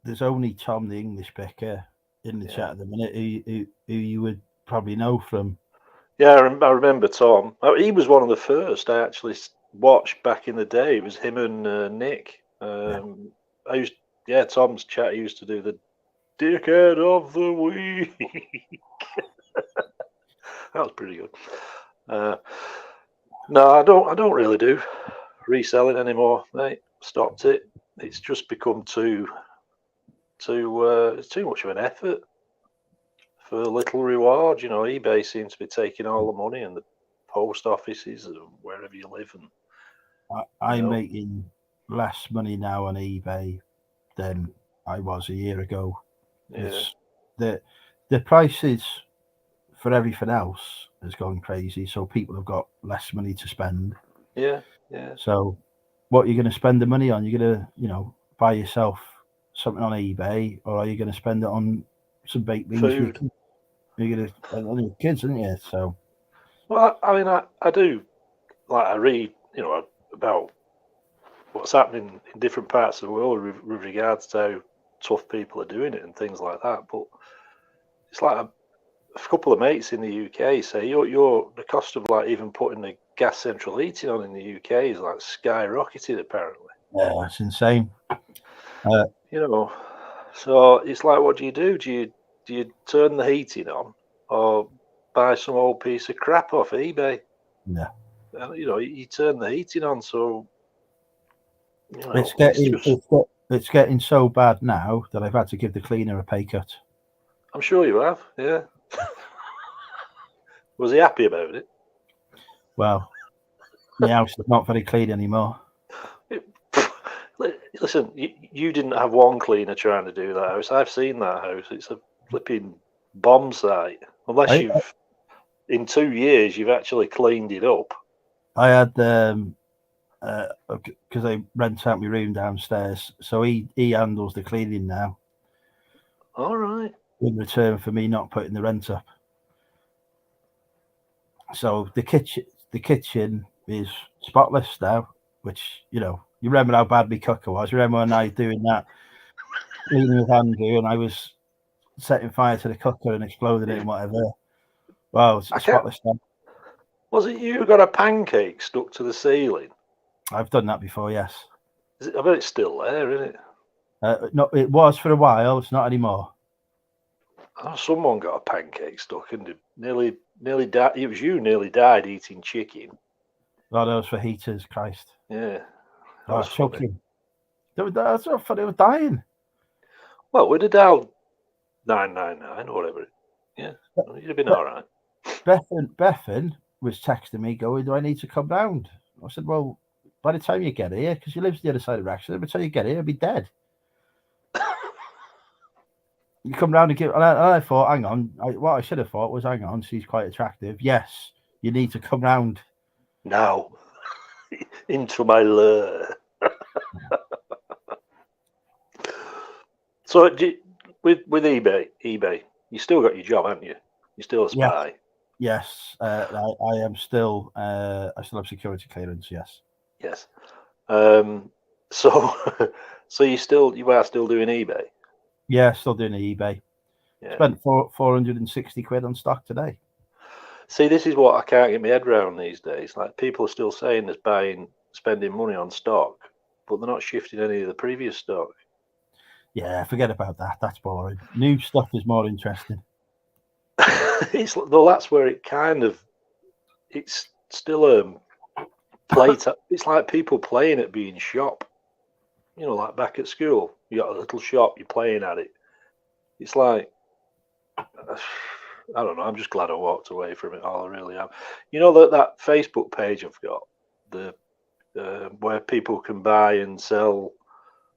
[SPEAKER 1] there's only Tom the English Picker in the chat at the minute who you would probably know from.
[SPEAKER 6] Yeah, I remember Tom. He was one of the first I actually watched back in the day. It was him and Nick. Tom's chat used to do the Dickhead of the Week. That was pretty good. No, I don't really do reselling anymore, mate. Stopped it. It's just become too much of an effort for little reward. eBay seems to be taking all the money, and the post offices and wherever you live. And
[SPEAKER 1] I'm making less money now on eBay than I was a year ago.
[SPEAKER 6] Yeah.
[SPEAKER 1] It's the prices for everything else has gone crazy, so people have got less money to spend.
[SPEAKER 6] Yeah.
[SPEAKER 1] So what you're going to spend the money on? You're going to, buy yourself something on eBay, or are you going to spend it on some baked beans?
[SPEAKER 6] Food.
[SPEAKER 1] You're going to on your kids, aren't you? So.
[SPEAKER 6] Well, I mean, I do, like, I read, about what's happening in different parts of the world with regards to how tough people are doing it and things like that. But it's like a couple of mates in the UK say the cost of, like, even putting the gas central heating on in the UK is, like, skyrocketed apparently.
[SPEAKER 1] Yeah, that's insane.
[SPEAKER 6] So it's like, what do you do? Do you turn the heating on, or buy some old piece of crap off eBay?
[SPEAKER 1] Yeah.
[SPEAKER 6] And, you turn the heating on, so
[SPEAKER 1] it's getting so bad now that I've had to give the cleaner a pay cut.
[SPEAKER 6] I'm sure you have, yeah. Was he happy about it?
[SPEAKER 1] Well, my house is not very clean anymore.
[SPEAKER 6] Listen, you didn't have one cleaner trying to do that house. I've seen that house. It's a flipping bomb site. Unless in 2 years, you've actually cleaned it up.
[SPEAKER 1] I had, because I rent out my room downstairs, so he handles the cleaning now.
[SPEAKER 6] All right.
[SPEAKER 1] In return for me not putting the rent up. So the kitchen is spotless now, which, you remember how bad my cooker was. You remember when I was doing that, cleaning with Andrew, and I was setting fire to the cooker and exploding it and whatever. Well, it's spotless now.
[SPEAKER 6] Was it you who got a pancake stuck to the ceiling?
[SPEAKER 1] I've done that before, yes.
[SPEAKER 6] I bet it's still there, isn't it?
[SPEAKER 1] No, it was for a while. It's not anymore.
[SPEAKER 6] Oh, someone got a pancake stuck and nearly died. It was you nearly died eating chicken.
[SPEAKER 1] Oh, that was for heaters, Christ.
[SPEAKER 6] Yeah.
[SPEAKER 1] I was choking. That's so funny. They were dying.
[SPEAKER 6] Well, we'd have dialed 999 or whatever. Yeah, you'd have been all right.
[SPEAKER 1] Bethan was texting me going, do I need to come round? I said, well, by the time you get here, because he lives the other side of Wrexham, by the time you get here, I'll be dead. You come round and give, and I thought, hang on, what I should have thought was, hang on, she's quite attractive. Yes, you need to come round.
[SPEAKER 6] Now, into my lair. So, with eBay, you still got your job, haven't you? You're still a spy.
[SPEAKER 1] Yes, I am still. I still have security clearance. Yes.
[SPEAKER 6] Yes. So you are still doing eBay.
[SPEAKER 1] Yeah, still doing eBay.
[SPEAKER 6] Yeah.
[SPEAKER 1] Spent 460 quid on stock today.
[SPEAKER 6] See, this is what I can't get my head around these days. Like, people are still saying there's spending money on stock, but they're not shifting any of the previous stock.
[SPEAKER 1] Yeah, forget about that. That's boring. New stuff is more interesting.
[SPEAKER 6] That's where it's still it's like people playing at being shop. Like back at school, you got a little shop, you're playing at it. It's like, I don't know. I'm just glad I walked away from it all. I really am. That Facebook page I've got, where people can buy and sell,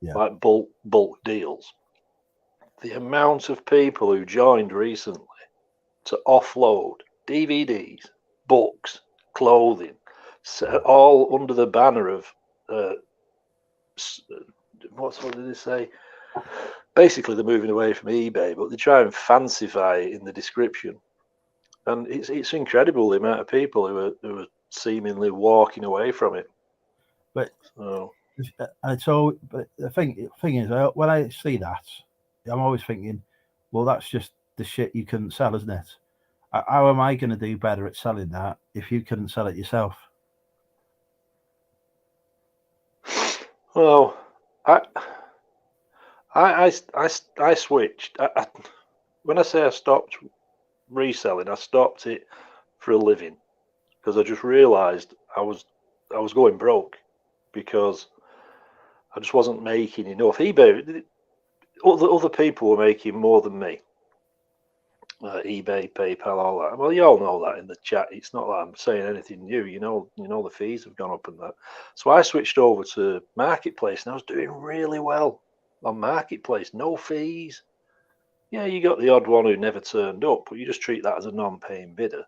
[SPEAKER 6] like bulk deals. The amount of people who joined recently to offload DVDs, books, clothing, all under the banner of what did they say? Basically, they're moving away from eBay, but they try and fancify it in the description, and it's incredible the amount of people who are seemingly walking away from it.
[SPEAKER 1] But but the thing is, when I see that, I'm always thinking, well, that's just the shit you couldn't sell, isn't it? How am I going to do better at selling that if you couldn't sell it yourself?
[SPEAKER 6] Well, I switched. When I say I stopped reselling, I stopped it for a living because I just realised I was going broke because I just wasn't making enough. eBay, other people were making more than me. eBay, PayPal, all that. Well, you all know that in the chat. It's not that I'm saying anything new. You know the fees have gone up and that. So I switched over to Marketplace, and I was doing really well on Marketplace. No fees. Yeah, you got the odd one who never turned up, but you just treat that as a non-paying bidder.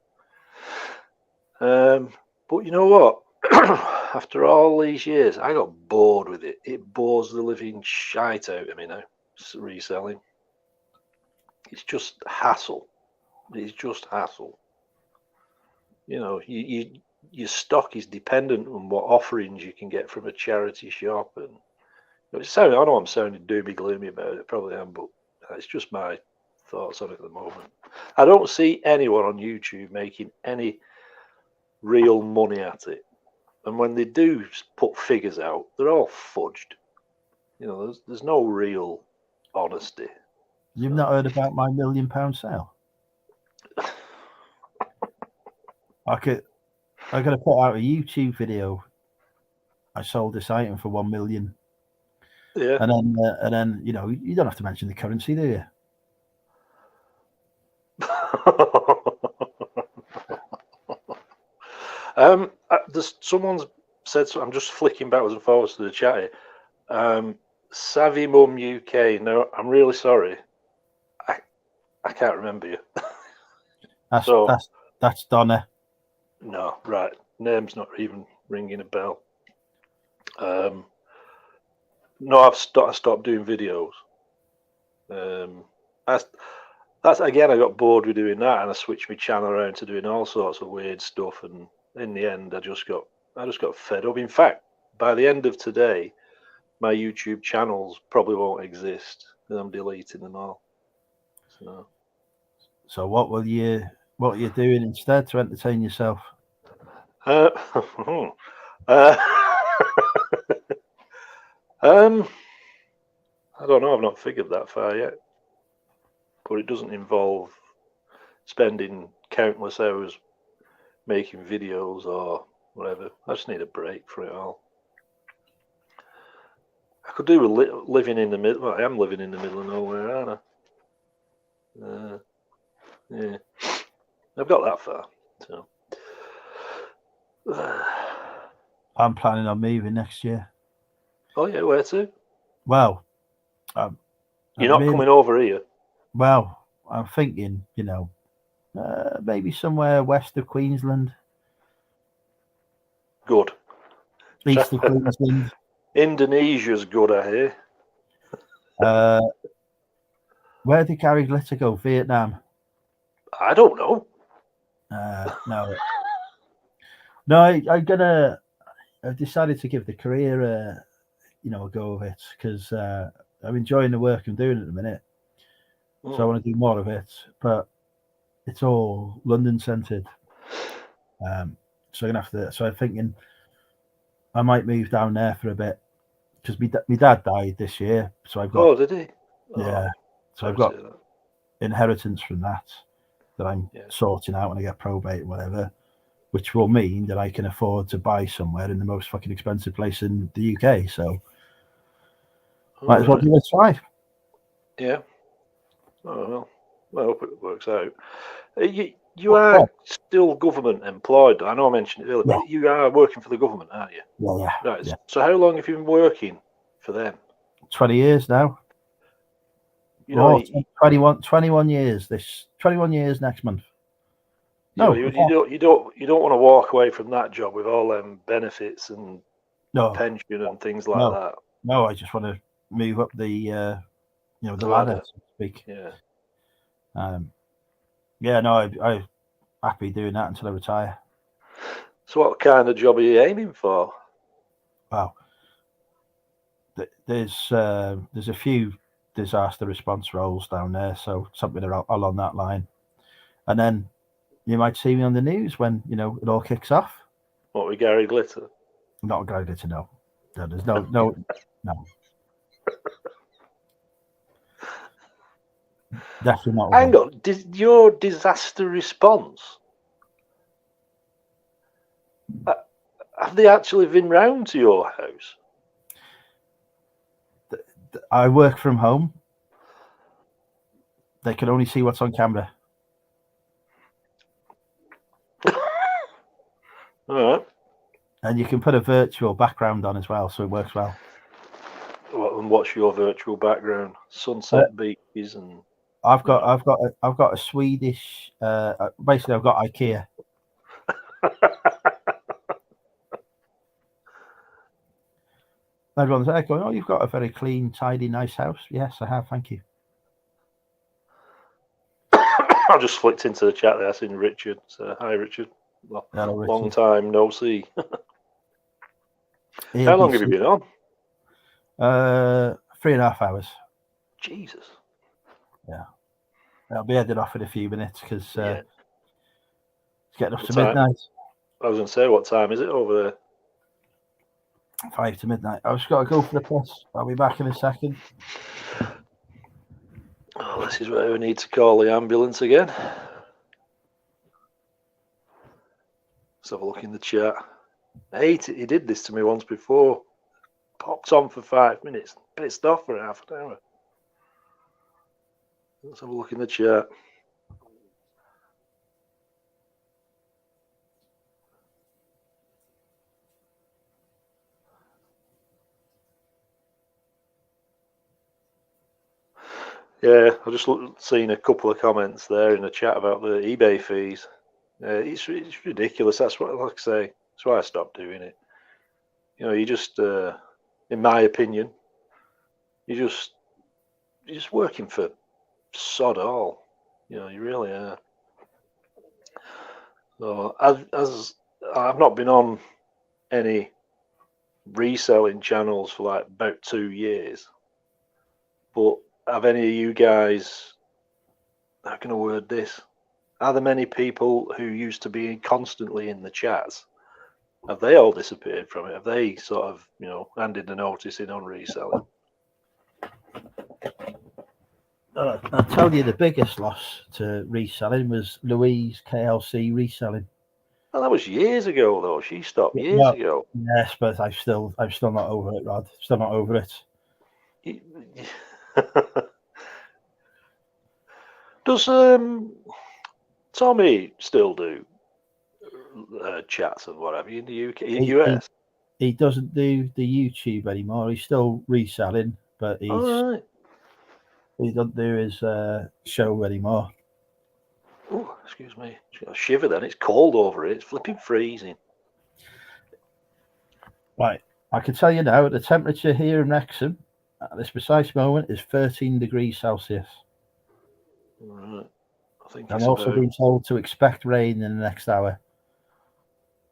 [SPEAKER 6] But you know what? After all these years, I got bored with it. It bores the living shite out of me now. Reselling. It's just hassle. It's just hassle. You know, your stock is dependent on what offerings you can get from a charity shop, and I know I'm sounding doomy gloomy about it, probably am, but it's just my thoughts on it at the moment. I don't see anyone on YouTube making any real money at it, and when they do put figures out, they're all fudged. You know, there's no real honesty.
[SPEAKER 1] You've not heard about my £1 million sale? I got to put out a YouTube video. I sold this item for 1 million.
[SPEAKER 6] Yeah.
[SPEAKER 1] And then you know, you don't have to mention the currency, do you? Someone's said, so I'm just flicking backwards and forwards to the chat here. Savvy Mum UK. No, I'm really sorry. I can't remember you. That's Donna.
[SPEAKER 6] No, right. Name's not even ringing a bell. No, I stopped doing videos. That's again. I got bored with doing that, and I switched my channel around to doing all sorts of weird stuff. And in the end, I just got fed up. In fact, by the end of today, my YouTube channels probably won't exist because I'm deleting them all.
[SPEAKER 1] So what are you doing instead to entertain yourself?
[SPEAKER 6] I don't know. I've not figured that far yet, but it doesn't involve spending countless hours making videos or whatever. I just need a break for it all. I could do with living in the middle. Well, I am living in the middle of nowhere, aren't I? Yeah, I've got that far. So
[SPEAKER 1] I'm planning on moving next year.
[SPEAKER 6] Oh yeah, where to?
[SPEAKER 1] Well,
[SPEAKER 6] you're not coming over here.
[SPEAKER 1] Well, I'm thinking, you know, maybe somewhere west of Queensland.
[SPEAKER 6] Good.
[SPEAKER 1] East of Queensland.
[SPEAKER 6] Indonesia's good, I hear.
[SPEAKER 1] Where did Gary Glitter go? Vietnam?
[SPEAKER 6] I don't know.
[SPEAKER 1] No, I've decided to give the career a go of it because I'm enjoying the work I'm doing at the minute. So I want to do more of it, but it's all London centered. So I'm gonna have to. So I'm thinking I might move down there for a bit because my dad died this year. So I've got.
[SPEAKER 6] Oh, did he?
[SPEAKER 1] Yeah. So I've got inheritance from that I'm sorting out when I get probate or whatever, which will mean that I can afford to buy somewhere in the most fucking expensive place in the UK. So might as well give it a try.
[SPEAKER 6] Yeah. Oh well, I hope it works out. You are still government employed. I know I mentioned it earlier, but you are working for the government, aren't you?
[SPEAKER 1] Yeah.
[SPEAKER 6] Right. Yeah. So how long have you been working for them?
[SPEAKER 1] 20 years now. You know, 21 years. 21 years next month.
[SPEAKER 6] No, you don't want to walk away from that job with all them benefits and pension and things like that.
[SPEAKER 1] No, I just want to move up the ladder, so to speak.
[SPEAKER 6] Yeah.
[SPEAKER 1] I'm happy doing that until I retire.
[SPEAKER 6] So, what kind of job are you aiming for?
[SPEAKER 1] Well, there's a few disaster response roles down there, so something along that line. And then you might see me on the news when it all kicks off.
[SPEAKER 6] What, with Gary Glitter?
[SPEAKER 1] Not Gary Glitter, no. There's no. Definitely not.
[SPEAKER 6] Hang on, your disaster response? Have they actually been round to your house?
[SPEAKER 1] I work from home. They can only see what's on camera.
[SPEAKER 6] All right.
[SPEAKER 1] And you can put a virtual background on as well, so it works well.
[SPEAKER 6] And what's your virtual background? Sunset beaches and.
[SPEAKER 1] I've got a Swedish. Basically, I've got IKEA. Everyone's there going, "Oh, you've got a very clean, tidy, nice house." Yes, I have. Thank you.
[SPEAKER 6] I just flicked into the chat there. I seen Richard. So, hi, Richard.
[SPEAKER 1] Hello, Richard.
[SPEAKER 6] Long time no see. How long have you been on?
[SPEAKER 1] 3.5 hours.
[SPEAKER 6] Jesus.
[SPEAKER 1] Yeah. I'll be headed off in a few minutes because it's getting up to
[SPEAKER 6] time?
[SPEAKER 1] Midnight.
[SPEAKER 6] I was going to say, what time is it over there?
[SPEAKER 1] 5 to midnight. I've just got to go for the press. I'll be back in a second.
[SPEAKER 6] Oh, this is where we need to call the ambulance again. Let's have a look in the chat. I hate it. He did this to me once before. Popped on for 5 minutes. Pissed off for half an hour. Let's have a look in the chat. Yeah, I've just seen a couple of comments there in the chat about the eBay fees. It's ridiculous. That's what, like I say, that's why I stopped doing it. You just, in my opinion, you're just working for sod all. You really are. So as I've not been on any reselling channels for like about 2 years, but have any of you guys, how can I word this? Are there many people who used to be constantly in the chats? Have they all disappeared from it? Have they sort of, handed the notice in on reselling?
[SPEAKER 1] I'll tell you the biggest loss to reselling was Louise KLC reselling.
[SPEAKER 6] Well, that was years ago, though. She stopped years ago.
[SPEAKER 1] Yes, but I'm still not over it, Rod. Still not over it.
[SPEAKER 6] Does Tommy still do chats and whatever in the UK, in US?
[SPEAKER 1] He doesn't do the YouTube anymore. He's still reselling, but he doesn't do his show anymore.
[SPEAKER 6] Oh, excuse me. It's got a shiver then. It's cold over here. It's flipping freezing.
[SPEAKER 1] Right. I can tell you now, the temperature here in Wrexham at this precise moment is 13 degrees Celsius.
[SPEAKER 6] Right. I think
[SPEAKER 1] I'm also being told to expect rain in the next hour.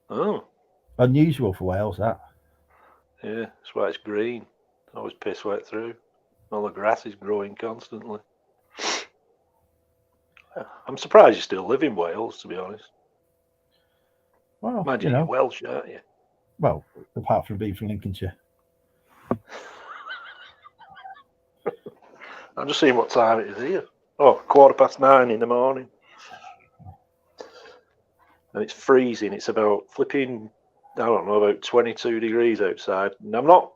[SPEAKER 6] Oh.
[SPEAKER 1] Unusual for Wales, that.
[SPEAKER 6] Yeah, that's why it's green. Always piss wet through. All the grass is growing constantly. I'm surprised you still live in Wales, to be honest.
[SPEAKER 1] Well,
[SPEAKER 6] imagine you're Welsh, aren't you?
[SPEAKER 1] Well, apart from being from Lincolnshire.
[SPEAKER 6] I'm just seeing what time it is here. Oh, 9:15 in the morning. And it's freezing. It's about flipping, I don't know, about 22 degrees outside. And I'm not,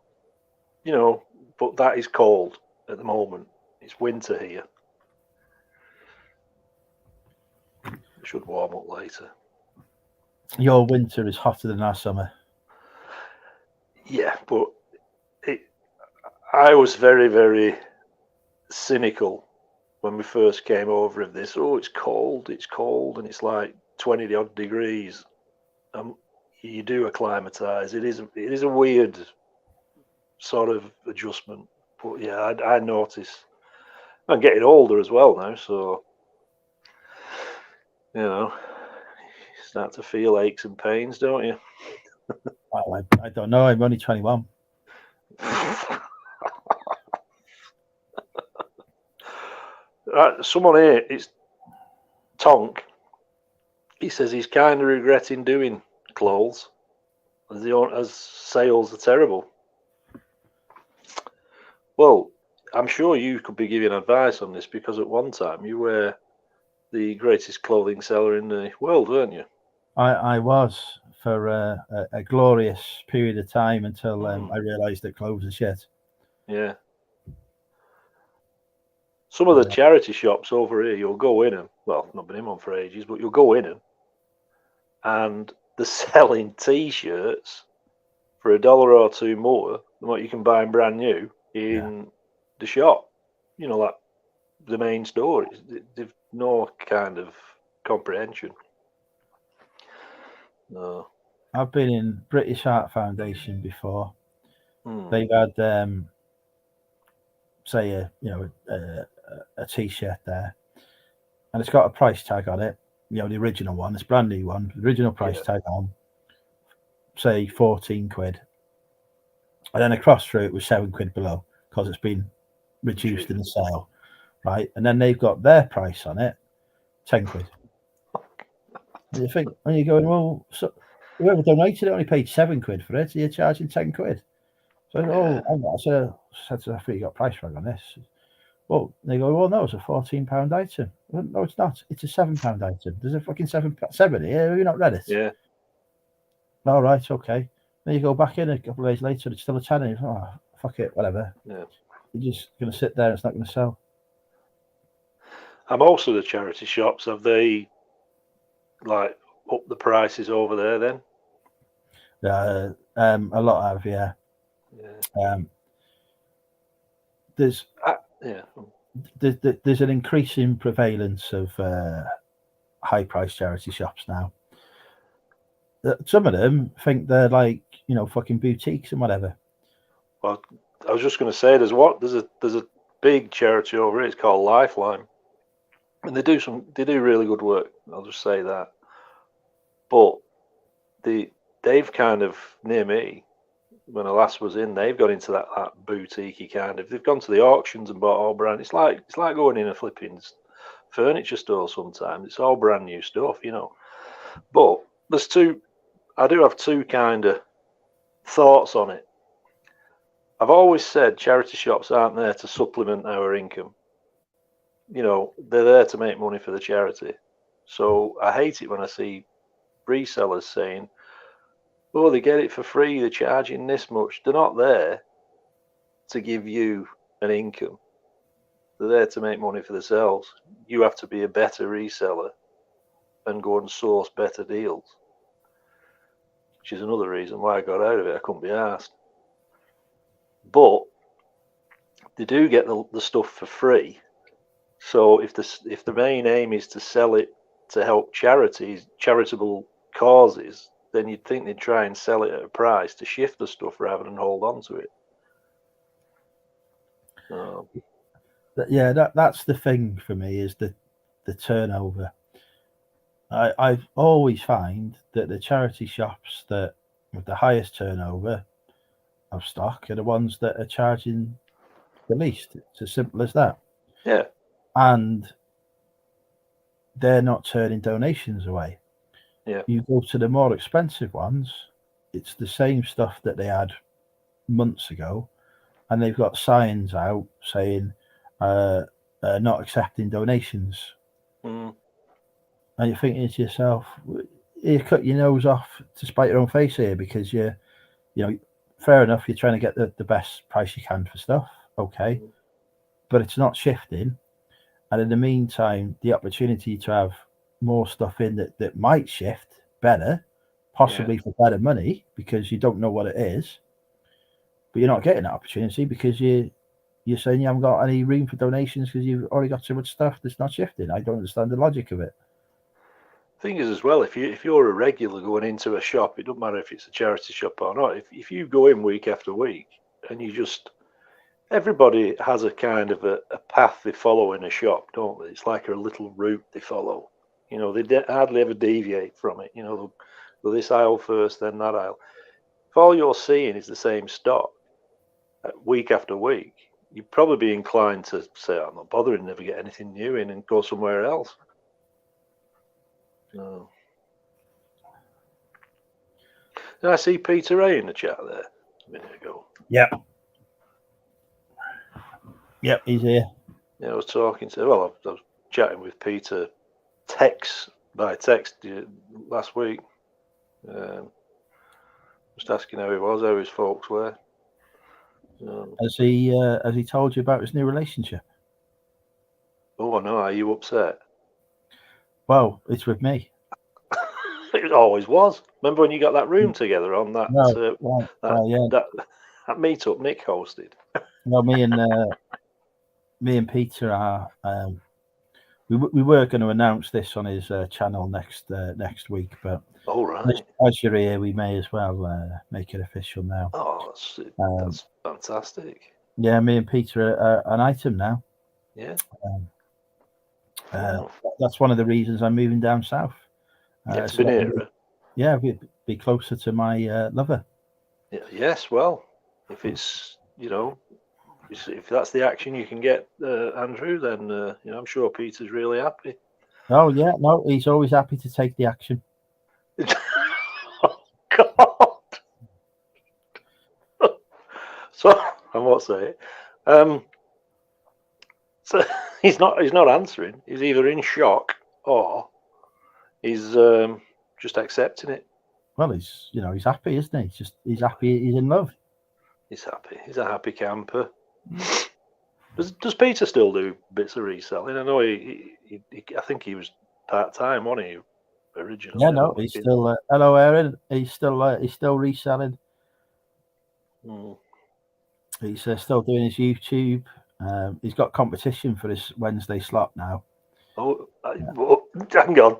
[SPEAKER 6] but that is cold at the moment. It's winter here. It should warm up later.
[SPEAKER 1] Your winter is hotter than our summer.
[SPEAKER 6] Yeah, but I was very, very cynical when we first came over of this. Oh, it's cold, and it's like 20 odd degrees. You do acclimatise. It is a weird sort of adjustment. But yeah, I notice. I'm getting older as well now, so you start to feel aches and pains, don't you?
[SPEAKER 1] Well, I don't know. I'm only 21.
[SPEAKER 6] someone here, it's Tonk. He says he's kind of regretting doing clothes as sales are terrible. Well, I'm sure you could be giving advice on this because at one time you were the greatest clothing seller in the world, weren't you?
[SPEAKER 1] I was for a glorious period of time until I realised that clothes are shit.
[SPEAKER 6] Yeah. Some of the charity shops over here, you'll go in them. Well, not been in one for ages, but you'll go in them, and they're selling T-shirts for $1 or $2 more than what you can buy brand new in the shop. You know, like the main store. They've no kind of comprehension. No.
[SPEAKER 1] I've been in British Art Foundation before. They've had, say, a T-shirt there, and it's got a price tag on it. You know, the original one, it's brand new one, the original price tag on, say, 14 quid. And then across through it was 7 quid below because it's been reduced in the sale, right? And then they've got their price on it, 10 quid. And you think, and you're going, well, so whoever donated it only paid 7 quid for it, so you're charging 10 quid. So, I said to you got price tag on this. Well, they go, well, no, it's a £14 item. Well, no, it's not. It's a £7 item. There's a fucking seven here. Have you not read it?
[SPEAKER 6] Yeah.
[SPEAKER 1] All right, okay. Then you go back in a couple of days later, it's still a tenner. Oh, fuck it, whatever.
[SPEAKER 6] Yeah.
[SPEAKER 1] You're just going to sit there, it's not going to sell.
[SPEAKER 6] And most of the charity shops, have they, like, up the prices over there then?
[SPEAKER 1] A lot have, yeah. There's an increasing prevalence of high-price charity shops now. Some of them think they're like, you know, fucking boutiques and whatever.
[SPEAKER 6] Well, I was just going to say, there's a big charity over here. It's called Lifeline, and they do really good work. I'll just say that. But they've kind of, near me, when I last was in, they've got into that boutique kind of. They've gone to the auctions and bought all brand. It's like going in a flipping furniture store sometimes. It's all brand new stuff, you know. But I do have two kind of thoughts on it. I've always said charity shops aren't there to supplement our income. You know, they're there to make money for the charity. So I hate it when I see resellers saying, oh, they get it for free, they're charging this much. They're not there to give you an income. They're there to make money for themselves. You have to be a better reseller and go and source better deals, which is another reason why I got out of it. I couldn't be asked. But they do get the stuff for free. So if the main aim is to sell it to help charitable causes, then you'd think they'd try and sell it at a price to shift the stuff rather than hold on to it.
[SPEAKER 1] Yeah, that's the thing for me, is the turnover. I've always find that the charity shops that with the highest turnover of stock are the ones that are charging the least. It's as simple as that.
[SPEAKER 6] Yeah.
[SPEAKER 1] And they're not turning donations away.
[SPEAKER 6] Yeah.
[SPEAKER 1] You go to the more expensive ones, it's the same stuff that they had months ago, and they've got signs out saying not accepting donations. And you're thinking to yourself, you cut your nose off to spite your own face here, because you know, fair enough, you're trying to get the best price you can for stuff, okay, but it's not shifting. And in the meantime, the opportunity to have more stuff in that might shift better, possibly for better money, because you don't know what it is, but you're not getting that opportunity because you're saying you haven't got any room for donations because you've already got so much stuff that's not shifting. I don't understand the logic of it.
[SPEAKER 6] Thing is, as well, if you're a regular going into a shop, it doesn't matter if it's a charity shop or not. If you go in week after week and you just, everybody has a kind of a path they follow in a shop, don't they? It's like a little route they follow. You know, they hardly ever deviate from it. You know, they'll go this aisle first, then that aisle. If all you're seeing is the same stock week after week, you'd probably be inclined to say, I'm not bothering, never get anything new in, and go somewhere else. No. Did I see Peter Ray in the chat there a minute ago?
[SPEAKER 1] Yep. Yep, he's here.
[SPEAKER 6] Yeah, I was talking to, I was chatting with Peter by text last week. Just asking how he was, how his folks were.
[SPEAKER 1] Has he told you about his new relationship?
[SPEAKER 6] Oh no, are you upset?
[SPEAKER 1] Well, it's with me.
[SPEAKER 6] It always was. Remember when you got that room together on that that meetup Nick hosted?
[SPEAKER 1] Well, me and Peter are. We were going to announce this on his channel next week, but as you're here, we may as well make it official now.
[SPEAKER 6] Oh, that's fantastic.
[SPEAKER 1] Yeah, me and Peter are an item now.
[SPEAKER 6] Yeah.
[SPEAKER 1] That's one of the reasons I'm moving down south.
[SPEAKER 6] It's been here.
[SPEAKER 1] Yeah, we'd be closer to my lover.
[SPEAKER 6] Yeah, yes, well, if it's if that's the action you can get, Andrew, then I'm sure Peter's really happy.
[SPEAKER 1] Oh yeah, no, he's always happy to take the action.
[SPEAKER 6] Oh God! So I won't say it. So he's not answering. He's either in shock or he's just accepting it.
[SPEAKER 1] Well, he's happy, isn't he? He's happy. He's in love.
[SPEAKER 6] He's happy. He's a happy camper. Does Peter still do bits of reselling? I know he I think he was part-time, wasn't he, originally?
[SPEAKER 1] Yeah, no, he's still. Hello, Aaron. He's still reselling. He's still doing his YouTube. He's got competition for his Wednesday slot now.
[SPEAKER 6] Oh, hang on.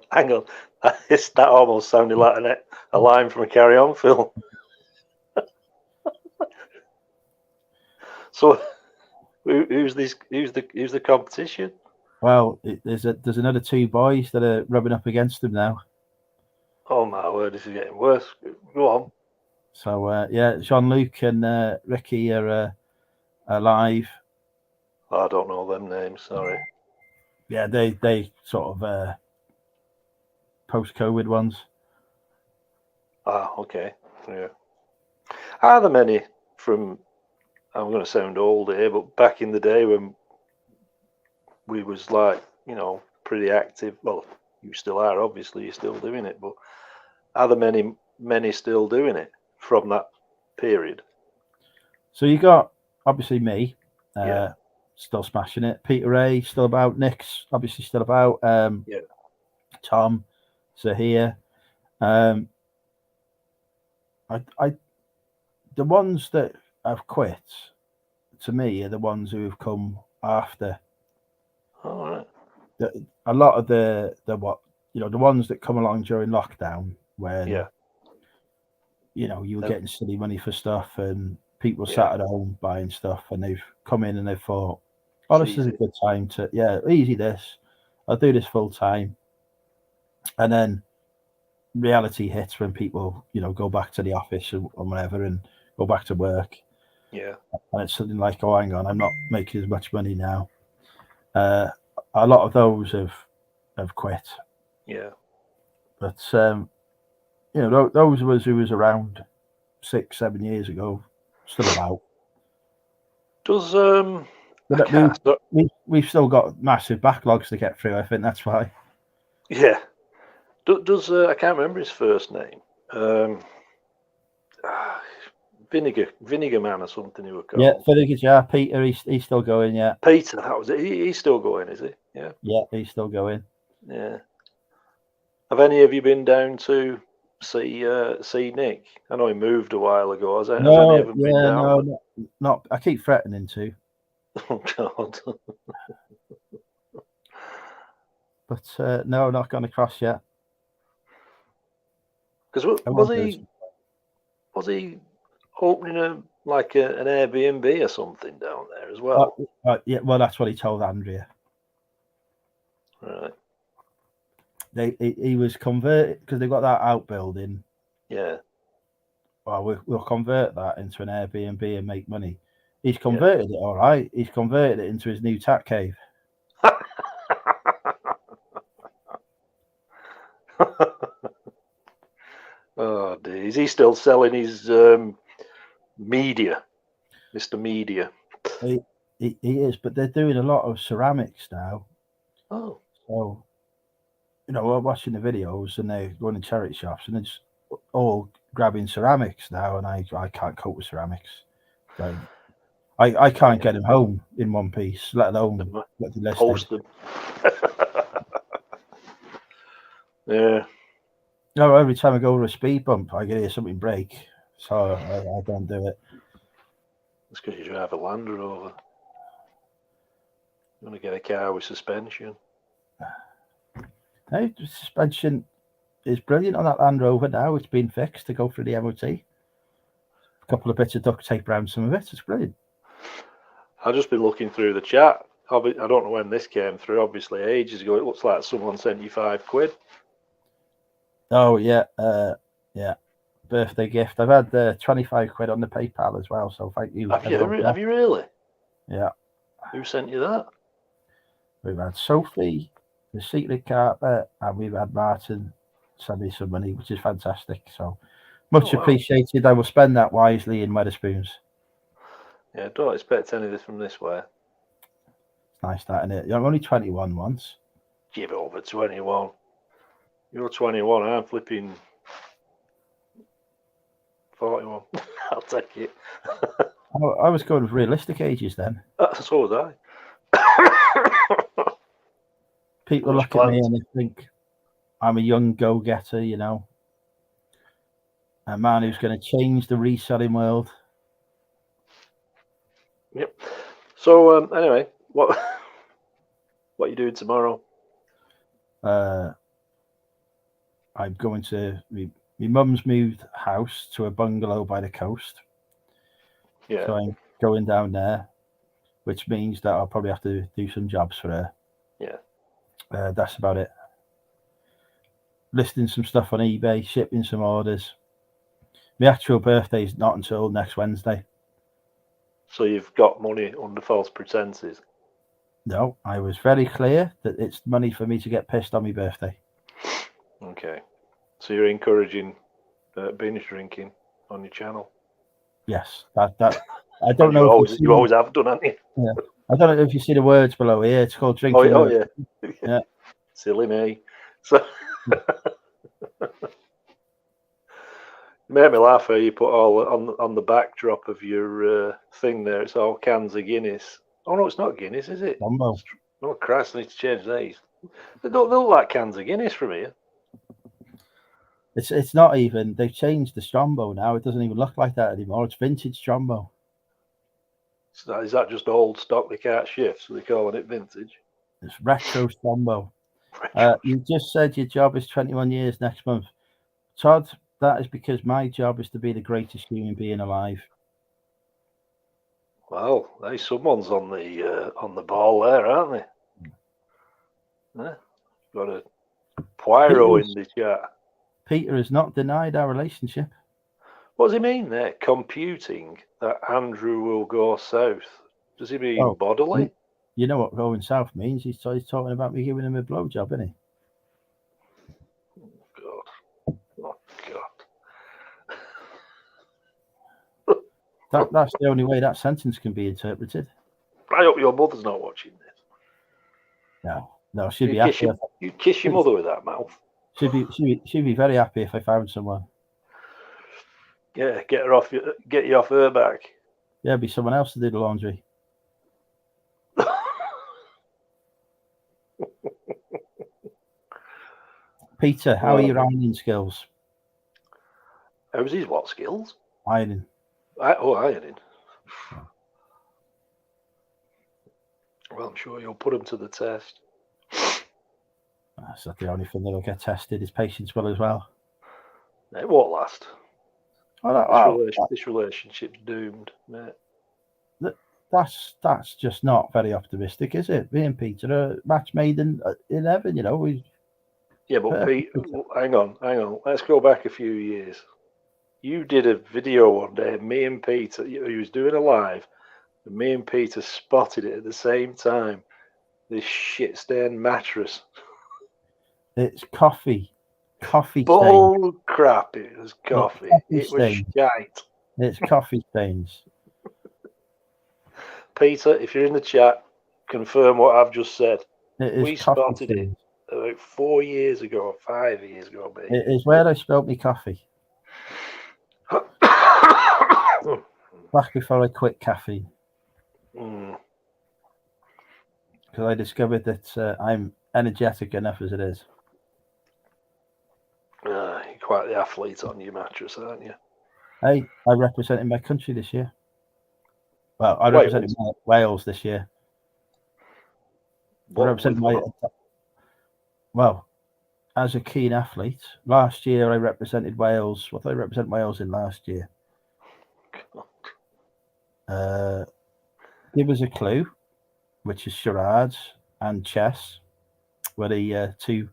[SPEAKER 6] That almost sounded like a line from a Carry On film. So, who's the competition?
[SPEAKER 1] Well, there's another two boys that are rubbing up against him now.
[SPEAKER 6] Oh my word, this is getting worse. Go on.
[SPEAKER 1] So Jean-Luc and Ricky are live.
[SPEAKER 6] I don't know them names. Sorry.
[SPEAKER 1] Yeah, they sort of post-COVID ones.
[SPEAKER 6] Ah, okay. Yeah. Are there many from? I'm going to sound old here, but back in the day when we was like, pretty active. Well, you still are. Obviously, you're still doing it. But are there many still doing it from that period? So
[SPEAKER 1] you got obviously me. Still smashing it. Peter Ray still about. Nick's obviously still about. Tom, Zahir. The ones that have quit, to me, are the ones who have come after.
[SPEAKER 6] All right.
[SPEAKER 1] A lot of the ones that come along during lockdown when you were getting silly money for stuff and people sat at home buying stuff, and they've come in and they've thought, oh, this is a good time to easy this. I'll do this full time. And then reality hits when people, go back to the office or whatever and go back to work.
[SPEAKER 6] Yeah.
[SPEAKER 1] And it's something like, oh, hang on, I'm not making as much money now. A lot of those have quit.
[SPEAKER 6] Yeah.
[SPEAKER 1] But those of us who was around 6-7 years ago, still about.
[SPEAKER 6] Does
[SPEAKER 1] we've still got massive backlogs to get through. I think that's why.
[SPEAKER 6] Yeah. Does I can't remember his first name. Vinegar Man or something he was called.
[SPEAKER 1] Yeah, Vinegar Jar. Peter, he's still going. Yeah.
[SPEAKER 6] Peter, that was it. He's still going, is he? Yeah.
[SPEAKER 1] Yeah, he's still going.
[SPEAKER 6] Yeah. Have any of you been down to see Nick? I know he moved a while ago. Has any of been down?
[SPEAKER 1] No, not. I keep threatening to.
[SPEAKER 6] Oh God.
[SPEAKER 1] But no, not gone across yet.
[SPEAKER 6] Because was he opening an Airbnb or something down there as well?
[SPEAKER 1] Yeah, well, that's what he told Andrea.
[SPEAKER 6] Right.
[SPEAKER 1] He was converted because they've got that outbuilding.
[SPEAKER 6] Yeah.
[SPEAKER 1] Well, we'll convert that into an Airbnb and make money. He's converted it all right. He's converted it into his new tat cave.
[SPEAKER 6] Oh dear. Is he still selling his media, Mr. Media?
[SPEAKER 1] He is, but they're doing a lot of ceramics now.
[SPEAKER 6] Oh.
[SPEAKER 1] So, we're watching the videos and they're going to charity shops and it's all grabbing ceramics now, and I can't cope with ceramics. I can't get them home in one piece, let alone let the
[SPEAKER 6] post them. Yeah.
[SPEAKER 1] No, every time I go over a speed bump, I get hear something break, so I don't do it.
[SPEAKER 6] It's because you drive a Land Rover. You want to get a car with suspension.
[SPEAKER 1] Hey, the suspension is brilliant on that Land Rover now. It's been fixed to go through the MOT. A couple of bits of duct tape around some of it. It's brilliant.
[SPEAKER 6] I've just been looking through the chat. I don't know when this came through. Obviously, ages ago. It looks like someone sent you £5.
[SPEAKER 1] Oh yeah, yeah. Birthday gift. I've had £25 on the PayPal as well. So thank you.
[SPEAKER 6] Have you really?
[SPEAKER 1] Yeah.
[SPEAKER 6] Who sent you that?
[SPEAKER 1] We've had Sophie, the Secret Carpet, and we've had Martin send me some money, which is fantastic. So much appreciated. I will spend that wisely in Wetherspoons.
[SPEAKER 6] Yeah, don't expect any of this from this way.
[SPEAKER 1] It's nice that, isn't it? I'm only 21 once.
[SPEAKER 6] Give it over 21. You're 21. I'm flipping 41. I'll take it.
[SPEAKER 1] I was going with realistic ages then.
[SPEAKER 6] So was I.
[SPEAKER 1] People look at me and they think I'm a young go-getter, a man who's going to change the reselling world.
[SPEAKER 6] Yep. So anyway, what are you doing tomorrow?
[SPEAKER 1] I'm going to my mum's moved house to a bungalow by the coast.
[SPEAKER 6] Yeah.
[SPEAKER 1] So I'm going down there, which means that I'll probably have to do some jobs for her.
[SPEAKER 6] Yeah.
[SPEAKER 1] That's about it. Listing some stuff on eBay, shipping some orders. My actual birthday is not until next Wednesday.
[SPEAKER 6] So you've got money under false pretenses?
[SPEAKER 1] No, I was very clear that it's money for me to get pissed on my birthday.
[SPEAKER 6] Okay. So you're encouraging binge drinking on your channel?
[SPEAKER 1] Yes. That I don't know.
[SPEAKER 6] You always have done, haven't you?
[SPEAKER 1] Yeah. I don't know if you see the words below here. It's called drinking.
[SPEAKER 6] Oh yeah.
[SPEAKER 1] Yeah.
[SPEAKER 6] Silly me. So made me laugh how you put all on the backdrop of your thing there. It's all cans of Guinness. Oh no, it's not Guinness, is it?
[SPEAKER 1] Strombo.
[SPEAKER 6] Oh Christ, I need to change these. They don't look like cans of Guinness from here.
[SPEAKER 1] It's not even. They've changed the Strombo now. It doesn't even look like that anymore. It's vintage Strombo.
[SPEAKER 6] Is that just old stock they can't shift, so they're calling it vintage?
[SPEAKER 1] It's retro Strombo. You just said your job is 21 years next month. Todd, that is because my job is to be the greatest human being alive.
[SPEAKER 6] Well, hey, someone's on the ball there, aren't they? Yeah. Got a Poirot in the chat.
[SPEAKER 1] Peter has not denied our relationship.
[SPEAKER 6] What does he mean there? Computing that Andrew will go south. Does he mean bodily?
[SPEAKER 1] You know what going south means? He's talking about me giving him a blowjob, isn't he?
[SPEAKER 6] Oh God.
[SPEAKER 1] That's the only way that sentence can be interpreted.
[SPEAKER 6] I hope your mother's not watching this.
[SPEAKER 1] No, she'd be happy.
[SPEAKER 6] You'd kiss your mother with that mouth.
[SPEAKER 1] She'd be very happy if I found someone.
[SPEAKER 6] Yeah, get you off her back.
[SPEAKER 1] Yeah, it'd be someone else to do the laundry. Peter, how are your ironing skills?
[SPEAKER 6] How's his what skills?
[SPEAKER 1] Ironing.
[SPEAKER 6] Ironing. Well, I'm sure you'll put him to the test.
[SPEAKER 1] That's not the only thing that'll get tested. His patience will as well.
[SPEAKER 6] It won't last. This relationship's doomed, mate.
[SPEAKER 1] That's just not very optimistic, is it? Me and Peter are match made in heaven,
[SPEAKER 6] Yeah, but Pete, hang on. Let's go back a few years. You did a video one day, me and Peter. He was doing a live, And me and Peter spotted it at the same time. This shit-stained mattress.
[SPEAKER 1] It's coffee. Coffee stain.
[SPEAKER 6] Bull crap, it was coffee. It was
[SPEAKER 1] stains.
[SPEAKER 6] shite.
[SPEAKER 1] It's coffee stains.
[SPEAKER 6] Peter, if you're in the chat, confirm what I've just said.
[SPEAKER 1] We
[SPEAKER 6] spotted it about 4 years ago, or 5 years ago, maybe.
[SPEAKER 1] It is where I spilled my coffee. Back before I quit caffeine. Because I discovered that I'm energetic enough as it is.
[SPEAKER 6] You're quite the athlete on your mattress, aren't you?
[SPEAKER 1] Hey, I represented my country this year. Well, I represented Wales this year. Well, as a keen athlete, last year I represented Wales. What did I represent Wales in last year? Give us a clue, which is charades and chess, were the two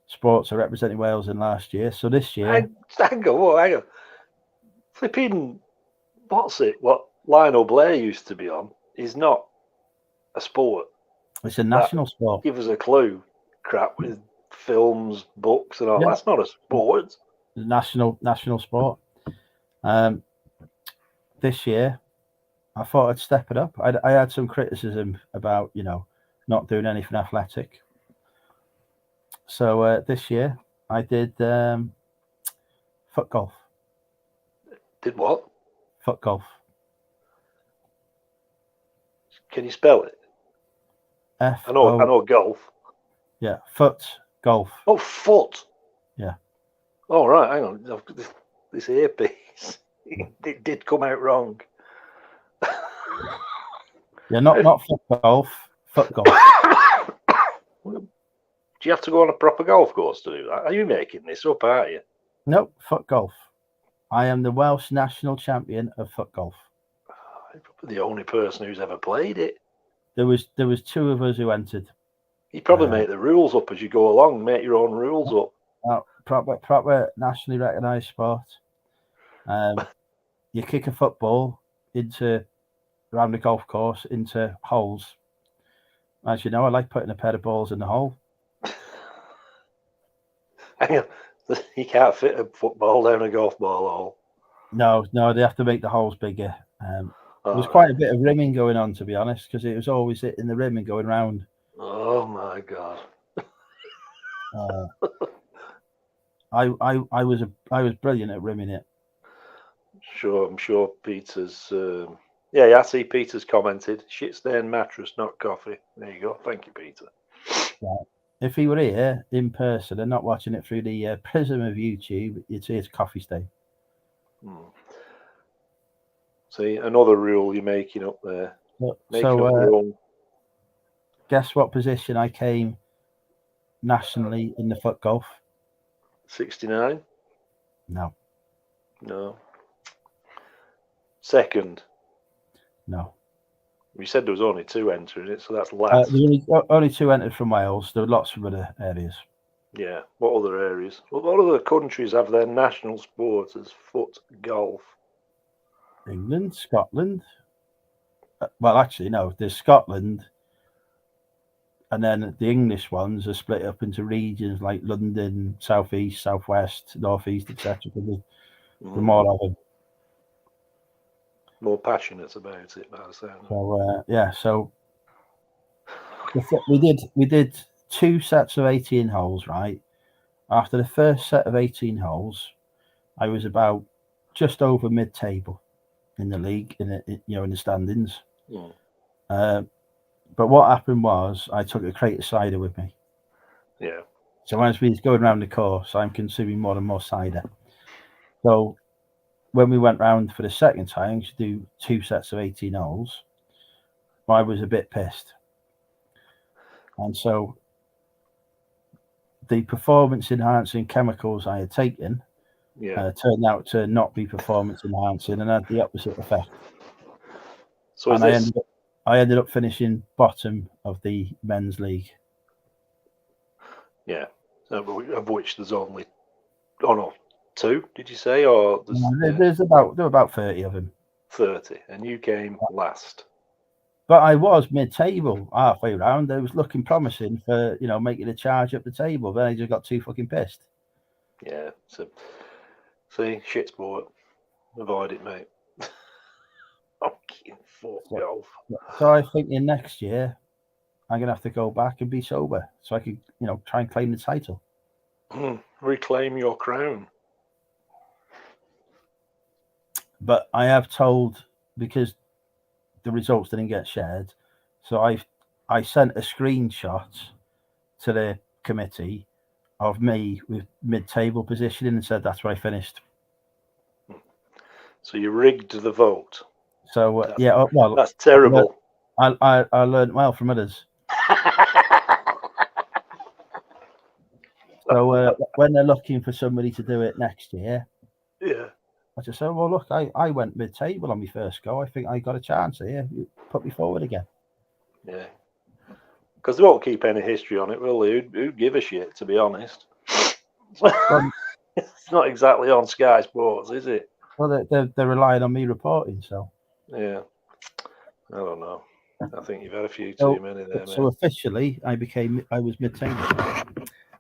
[SPEAKER 1] sports I represented Wales in last year. So this year...
[SPEAKER 6] Hang on. Flipping, what's it? What Lionel Blair used to be on is not a sport.
[SPEAKER 1] It's a national sport.
[SPEAKER 6] Give us a clue. Crap with films, books, and all. Yeah. That's not a sport.
[SPEAKER 1] National sport. This year, I thought I'd step it up. I had some criticism about, not doing anything athletic. So this year, I did foot golf.
[SPEAKER 6] Did what?
[SPEAKER 1] Foot golf.
[SPEAKER 6] Can you spell it? I know golf.
[SPEAKER 1] Yeah, foot golf.
[SPEAKER 6] Oh, foot.
[SPEAKER 1] Yeah.
[SPEAKER 6] Oh, right. Hang on. This earpiece, it did come out wrong.
[SPEAKER 1] Yeah, not foot golf. Foot golf.
[SPEAKER 6] Do you have to go on a proper golf course to do that? Are you making this up, are you?
[SPEAKER 1] Nope, foot golf. I am the Welsh national champion of foot golf.
[SPEAKER 6] I'm probably the only person who's ever played it.
[SPEAKER 1] There was two of us who entered.
[SPEAKER 6] You probably make the rules up as you go along. Make your own rules up.
[SPEAKER 1] Proper nationally recognised sport. You kick a football around the golf course into holes. As you know, I like putting a pair of balls in the hole.
[SPEAKER 6] Hang on. You can't fit a football down a golf ball hole.
[SPEAKER 1] No, they have to make the holes bigger. There was quite a bit of rimming going on, to be honest, because it was always hitting the rim and going round.
[SPEAKER 6] Oh my god!
[SPEAKER 1] I was brilliant at rimming it.
[SPEAKER 6] Sure, I'm sure Peter's. I see Peter's commented. Shit stained mattress, not coffee. There you go. Thank you, Peter.
[SPEAKER 1] Right. If he were here in person and not watching it through the prism of YouTube, you'd see it's coffee stain.
[SPEAKER 6] See, another rule you're making up there.
[SPEAKER 1] Guess what position I came nationally in the foot golf?
[SPEAKER 6] 69?
[SPEAKER 1] No.
[SPEAKER 6] Second?
[SPEAKER 1] No.
[SPEAKER 6] You said there was only 2 entering it, so that's last.
[SPEAKER 1] Only 2 entered from Wales. There were lots from other areas.
[SPEAKER 6] Yeah. What other areas? What other countries have their national sport as foot golf?
[SPEAKER 1] England, Scotland. Well, actually, no. There's Scotland, and then the English ones are split up into regions like London, southeast, southwest, northeast, etc. There's more of them.
[SPEAKER 6] More passionate about it, by the sound.
[SPEAKER 1] So we did 2 sets of 18 holes, right? After the first set of 18 holes, I was about just over mid-table in the league, in the standings. But what happened was I took a crate of cider with me.
[SPEAKER 6] Yeah.
[SPEAKER 1] So as we was going around the course, I'm consuming more and more cider. So when we went round for the second time to do 2 sets of 18 holes, I was a bit pissed. And so the performance enhancing chemicals I had taken turned out to not be performance enhancing and had the opposite effect.
[SPEAKER 6] So
[SPEAKER 1] I ended up finishing bottom of the men's league.
[SPEAKER 6] Yeah, of which there's only 2, did you say? Or
[SPEAKER 1] there were about 30 of them.
[SPEAKER 6] 30, and you came last.
[SPEAKER 1] But I was mid-table halfway round. I was looking promising for making a charge up the table. Then I just got too fucking pissed.
[SPEAKER 6] Yeah. So, see, shit sport. Avoid it, mate. Fucking fuck golf.
[SPEAKER 1] So I think in next year, I'm gonna have to go back and be sober so I can, try and claim the title.
[SPEAKER 6] Reclaim your crown.
[SPEAKER 1] But I have told, because the results didn't get shared, so I sent a screenshot to the committee of me with mid-table positioning and said that's where I finished.
[SPEAKER 6] So you rigged the vote.
[SPEAKER 1] So well,
[SPEAKER 6] that's terrible.
[SPEAKER 1] I learned well from others. So when they're looking for somebody to do it next year,
[SPEAKER 6] yeah,
[SPEAKER 1] I just said, well, look, I went mid-table on my first go. I think I got a chance here. You put me forward again.
[SPEAKER 6] Yeah, because they won't keep any history on it, will they? Who'd give a shit, to be honest? It's not exactly on Sky Sports, is it?
[SPEAKER 1] Well, they're relying on me reporting, so.
[SPEAKER 6] Yeah, I don't know. I think you've had a few too many there, mate.
[SPEAKER 1] So officially, I was mid-table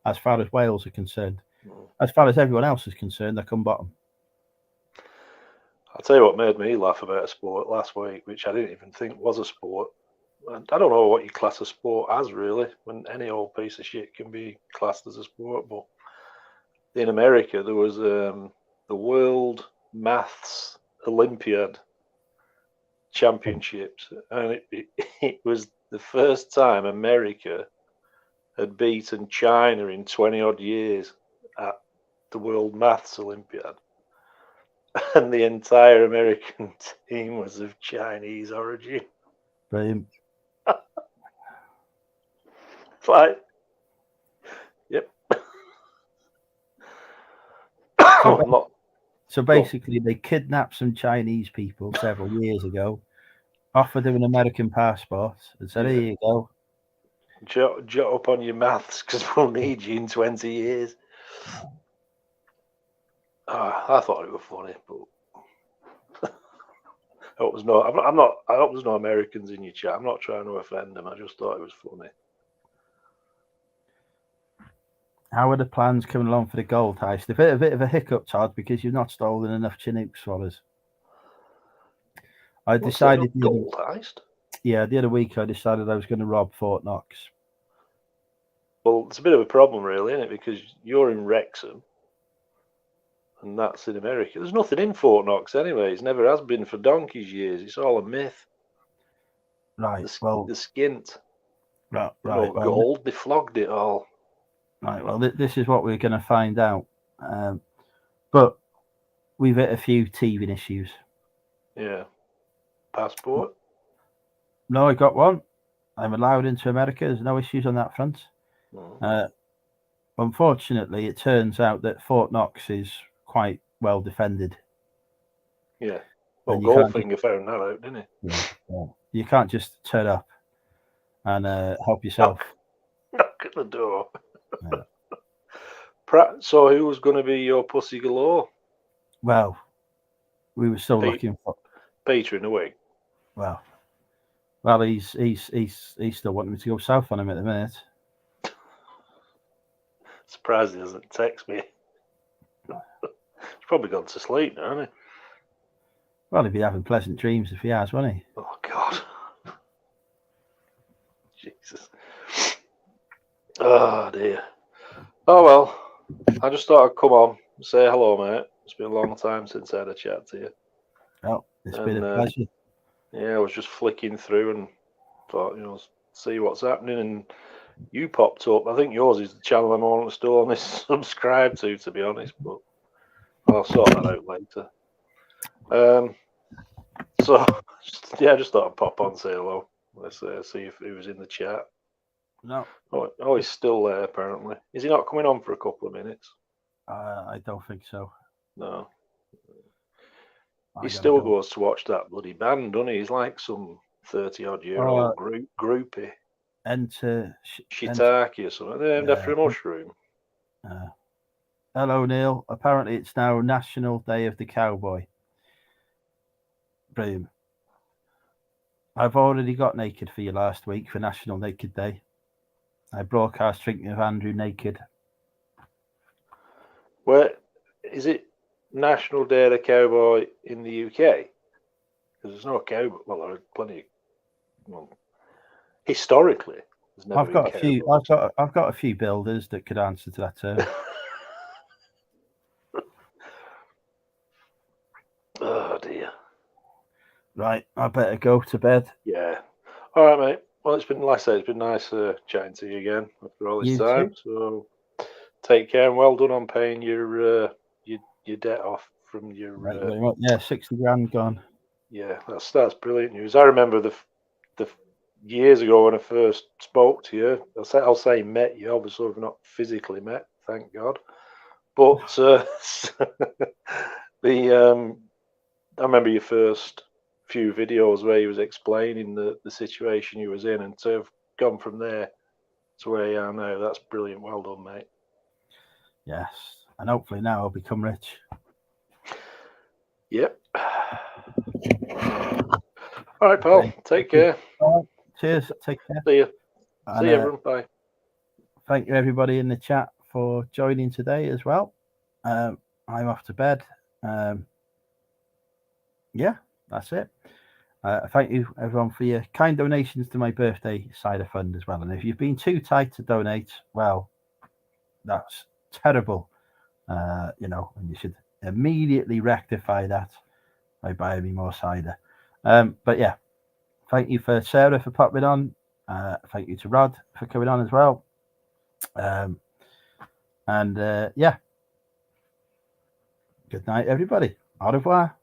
[SPEAKER 1] as far as Wales are concerned. As far as everyone else is concerned, I come bottom.
[SPEAKER 6] I'll tell you what made me laugh about a sport last week, which I didn't even think was a sport. I don't know what you class a sport as, really, when any old piece of shit can be classed as a sport. But in America, there was the World Maths Olympiad Championships, and it was the first time America had beaten China in 20 odd years at the World Maths Olympiad. And the entire American team was of Chinese origin.
[SPEAKER 1] Brilliant.
[SPEAKER 6] Like, yep.
[SPEAKER 1] So basically, they kidnapped some Chinese people several years ago, offered them an American passport, and said, "Here you go.
[SPEAKER 6] Jot up on your maths because we'll need you in 20 years." I thought it was funny, but I hope there's no Americans in your chat. I'm not trying to offend them. I just thought it was funny.
[SPEAKER 1] How are the plans coming along for the gold heist? A bit of a hiccup, Todd, because you've not stolen enough Chinook swallows. I decided
[SPEAKER 6] gold heist.
[SPEAKER 1] Yeah, the other week I decided I was going to rob Fort Knox.
[SPEAKER 6] Well, it's a bit of a problem, really, isn't it? Because you're in Wrexham, and that's in America. There's nothing in Fort Knox anyway. It never has been for donkey's years. It's all a myth.
[SPEAKER 1] Right.
[SPEAKER 6] The skint.
[SPEAKER 1] Right.
[SPEAKER 6] Gold. They flogged it all.
[SPEAKER 1] Right. Well, this is what we're going to find out. But we've hit a few teething issues.
[SPEAKER 6] Yeah. Passport?
[SPEAKER 1] No, I got one. I'm allowed into America. There's no issues on that front. Unfortunately, it turns out that Fort Knox is quite well defended.
[SPEAKER 6] Yeah. Well, Goldfinger found that out, didn't he?
[SPEAKER 1] Yeah. You can't just turn up and help yourself.
[SPEAKER 6] Knock at the door. Yeah. So who was going to be your pussy galore?
[SPEAKER 1] Well, we were still looking for
[SPEAKER 6] Peter in the wig.
[SPEAKER 1] Well, he's still wanting me to go south on him at the minute.
[SPEAKER 6] Surprised he doesn't text me. He's probably gone to sleep now, hasn't he?
[SPEAKER 1] Well, he'd be having pleasant dreams if he has, won't he?
[SPEAKER 6] Oh, God. Jesus. Oh, dear. Oh, well. I just thought I'd come on and say hello, mate. It's been a long time since I had a chat to you.
[SPEAKER 1] Oh, it's been a pleasure.
[SPEAKER 6] Yeah, I was just flicking through and thought, see what's happening, and you popped up. I think yours is the channel I'm still on this subscribe to be honest, but I'll sort that out later. So, yeah, I just thought I'd pop on and say hello. Let's see if he was in the chat.
[SPEAKER 1] No.
[SPEAKER 6] Oh, he's still there, apparently. Is he not coming on for a couple of minutes?
[SPEAKER 1] I don't think so.
[SPEAKER 6] No. He still goes to watch that bloody band, doesn't he? He's like some 30-odd-year-old groupie.
[SPEAKER 1] Enter
[SPEAKER 6] Shiitake or something. They're named after a mushroom.
[SPEAKER 1] Hello, Neil. Apparently, it's now National Day of the Cowboy. Brilliant. I've already got naked for you last week for National Naked Day. I broadcast drinking of Andrew naked.
[SPEAKER 6] Where is it? National Day of the Cowboy in the UK? Because there's no cowboy. Well, there are plenty. Well, historically, there's never
[SPEAKER 1] I've got
[SPEAKER 6] been
[SPEAKER 1] a few.
[SPEAKER 6] cowboys.
[SPEAKER 1] I've got a few builders that could answer to that term.
[SPEAKER 6] Oh dear.
[SPEAKER 1] Right, I better go to bed.
[SPEAKER 6] Yeah. All right, mate. Well, it's been, like I say, it's been nice chatting to you again after all this
[SPEAKER 1] You
[SPEAKER 6] time.
[SPEAKER 1] too.
[SPEAKER 6] So take care and well done on paying your debt off from your.
[SPEAKER 1] Right, very much. Yeah, 60 grand gone.
[SPEAKER 6] Yeah, that's brilliant news. I remember the years ago when I first spoke to you. I'll say met you. Obviously, we've not physically met, thank God. But I remember your first few videos where you was explaining the situation you was in, and to have gone from there to where you are now, that's brilliant. Well done, mate.
[SPEAKER 1] Yes, and hopefully now I'll become rich.
[SPEAKER 6] Yep. All right, pal. Take care.
[SPEAKER 1] All right. Cheers. Take care.
[SPEAKER 6] See you.
[SPEAKER 1] And,
[SPEAKER 6] See you, everyone. Bye.
[SPEAKER 1] Thank you, everybody in the chat, for joining today as well. I'm off to bed. Yeah, that's it. Thank you, everyone, for your kind donations to my birthday cider fund as well. And if you've been too tight to donate, well, that's terrible. And you should immediately rectify that by buying me more cider. But yeah, thank you for Sarah for popping on. Thank you to Rod for coming on as well. Yeah, good night, everybody. Au revoir.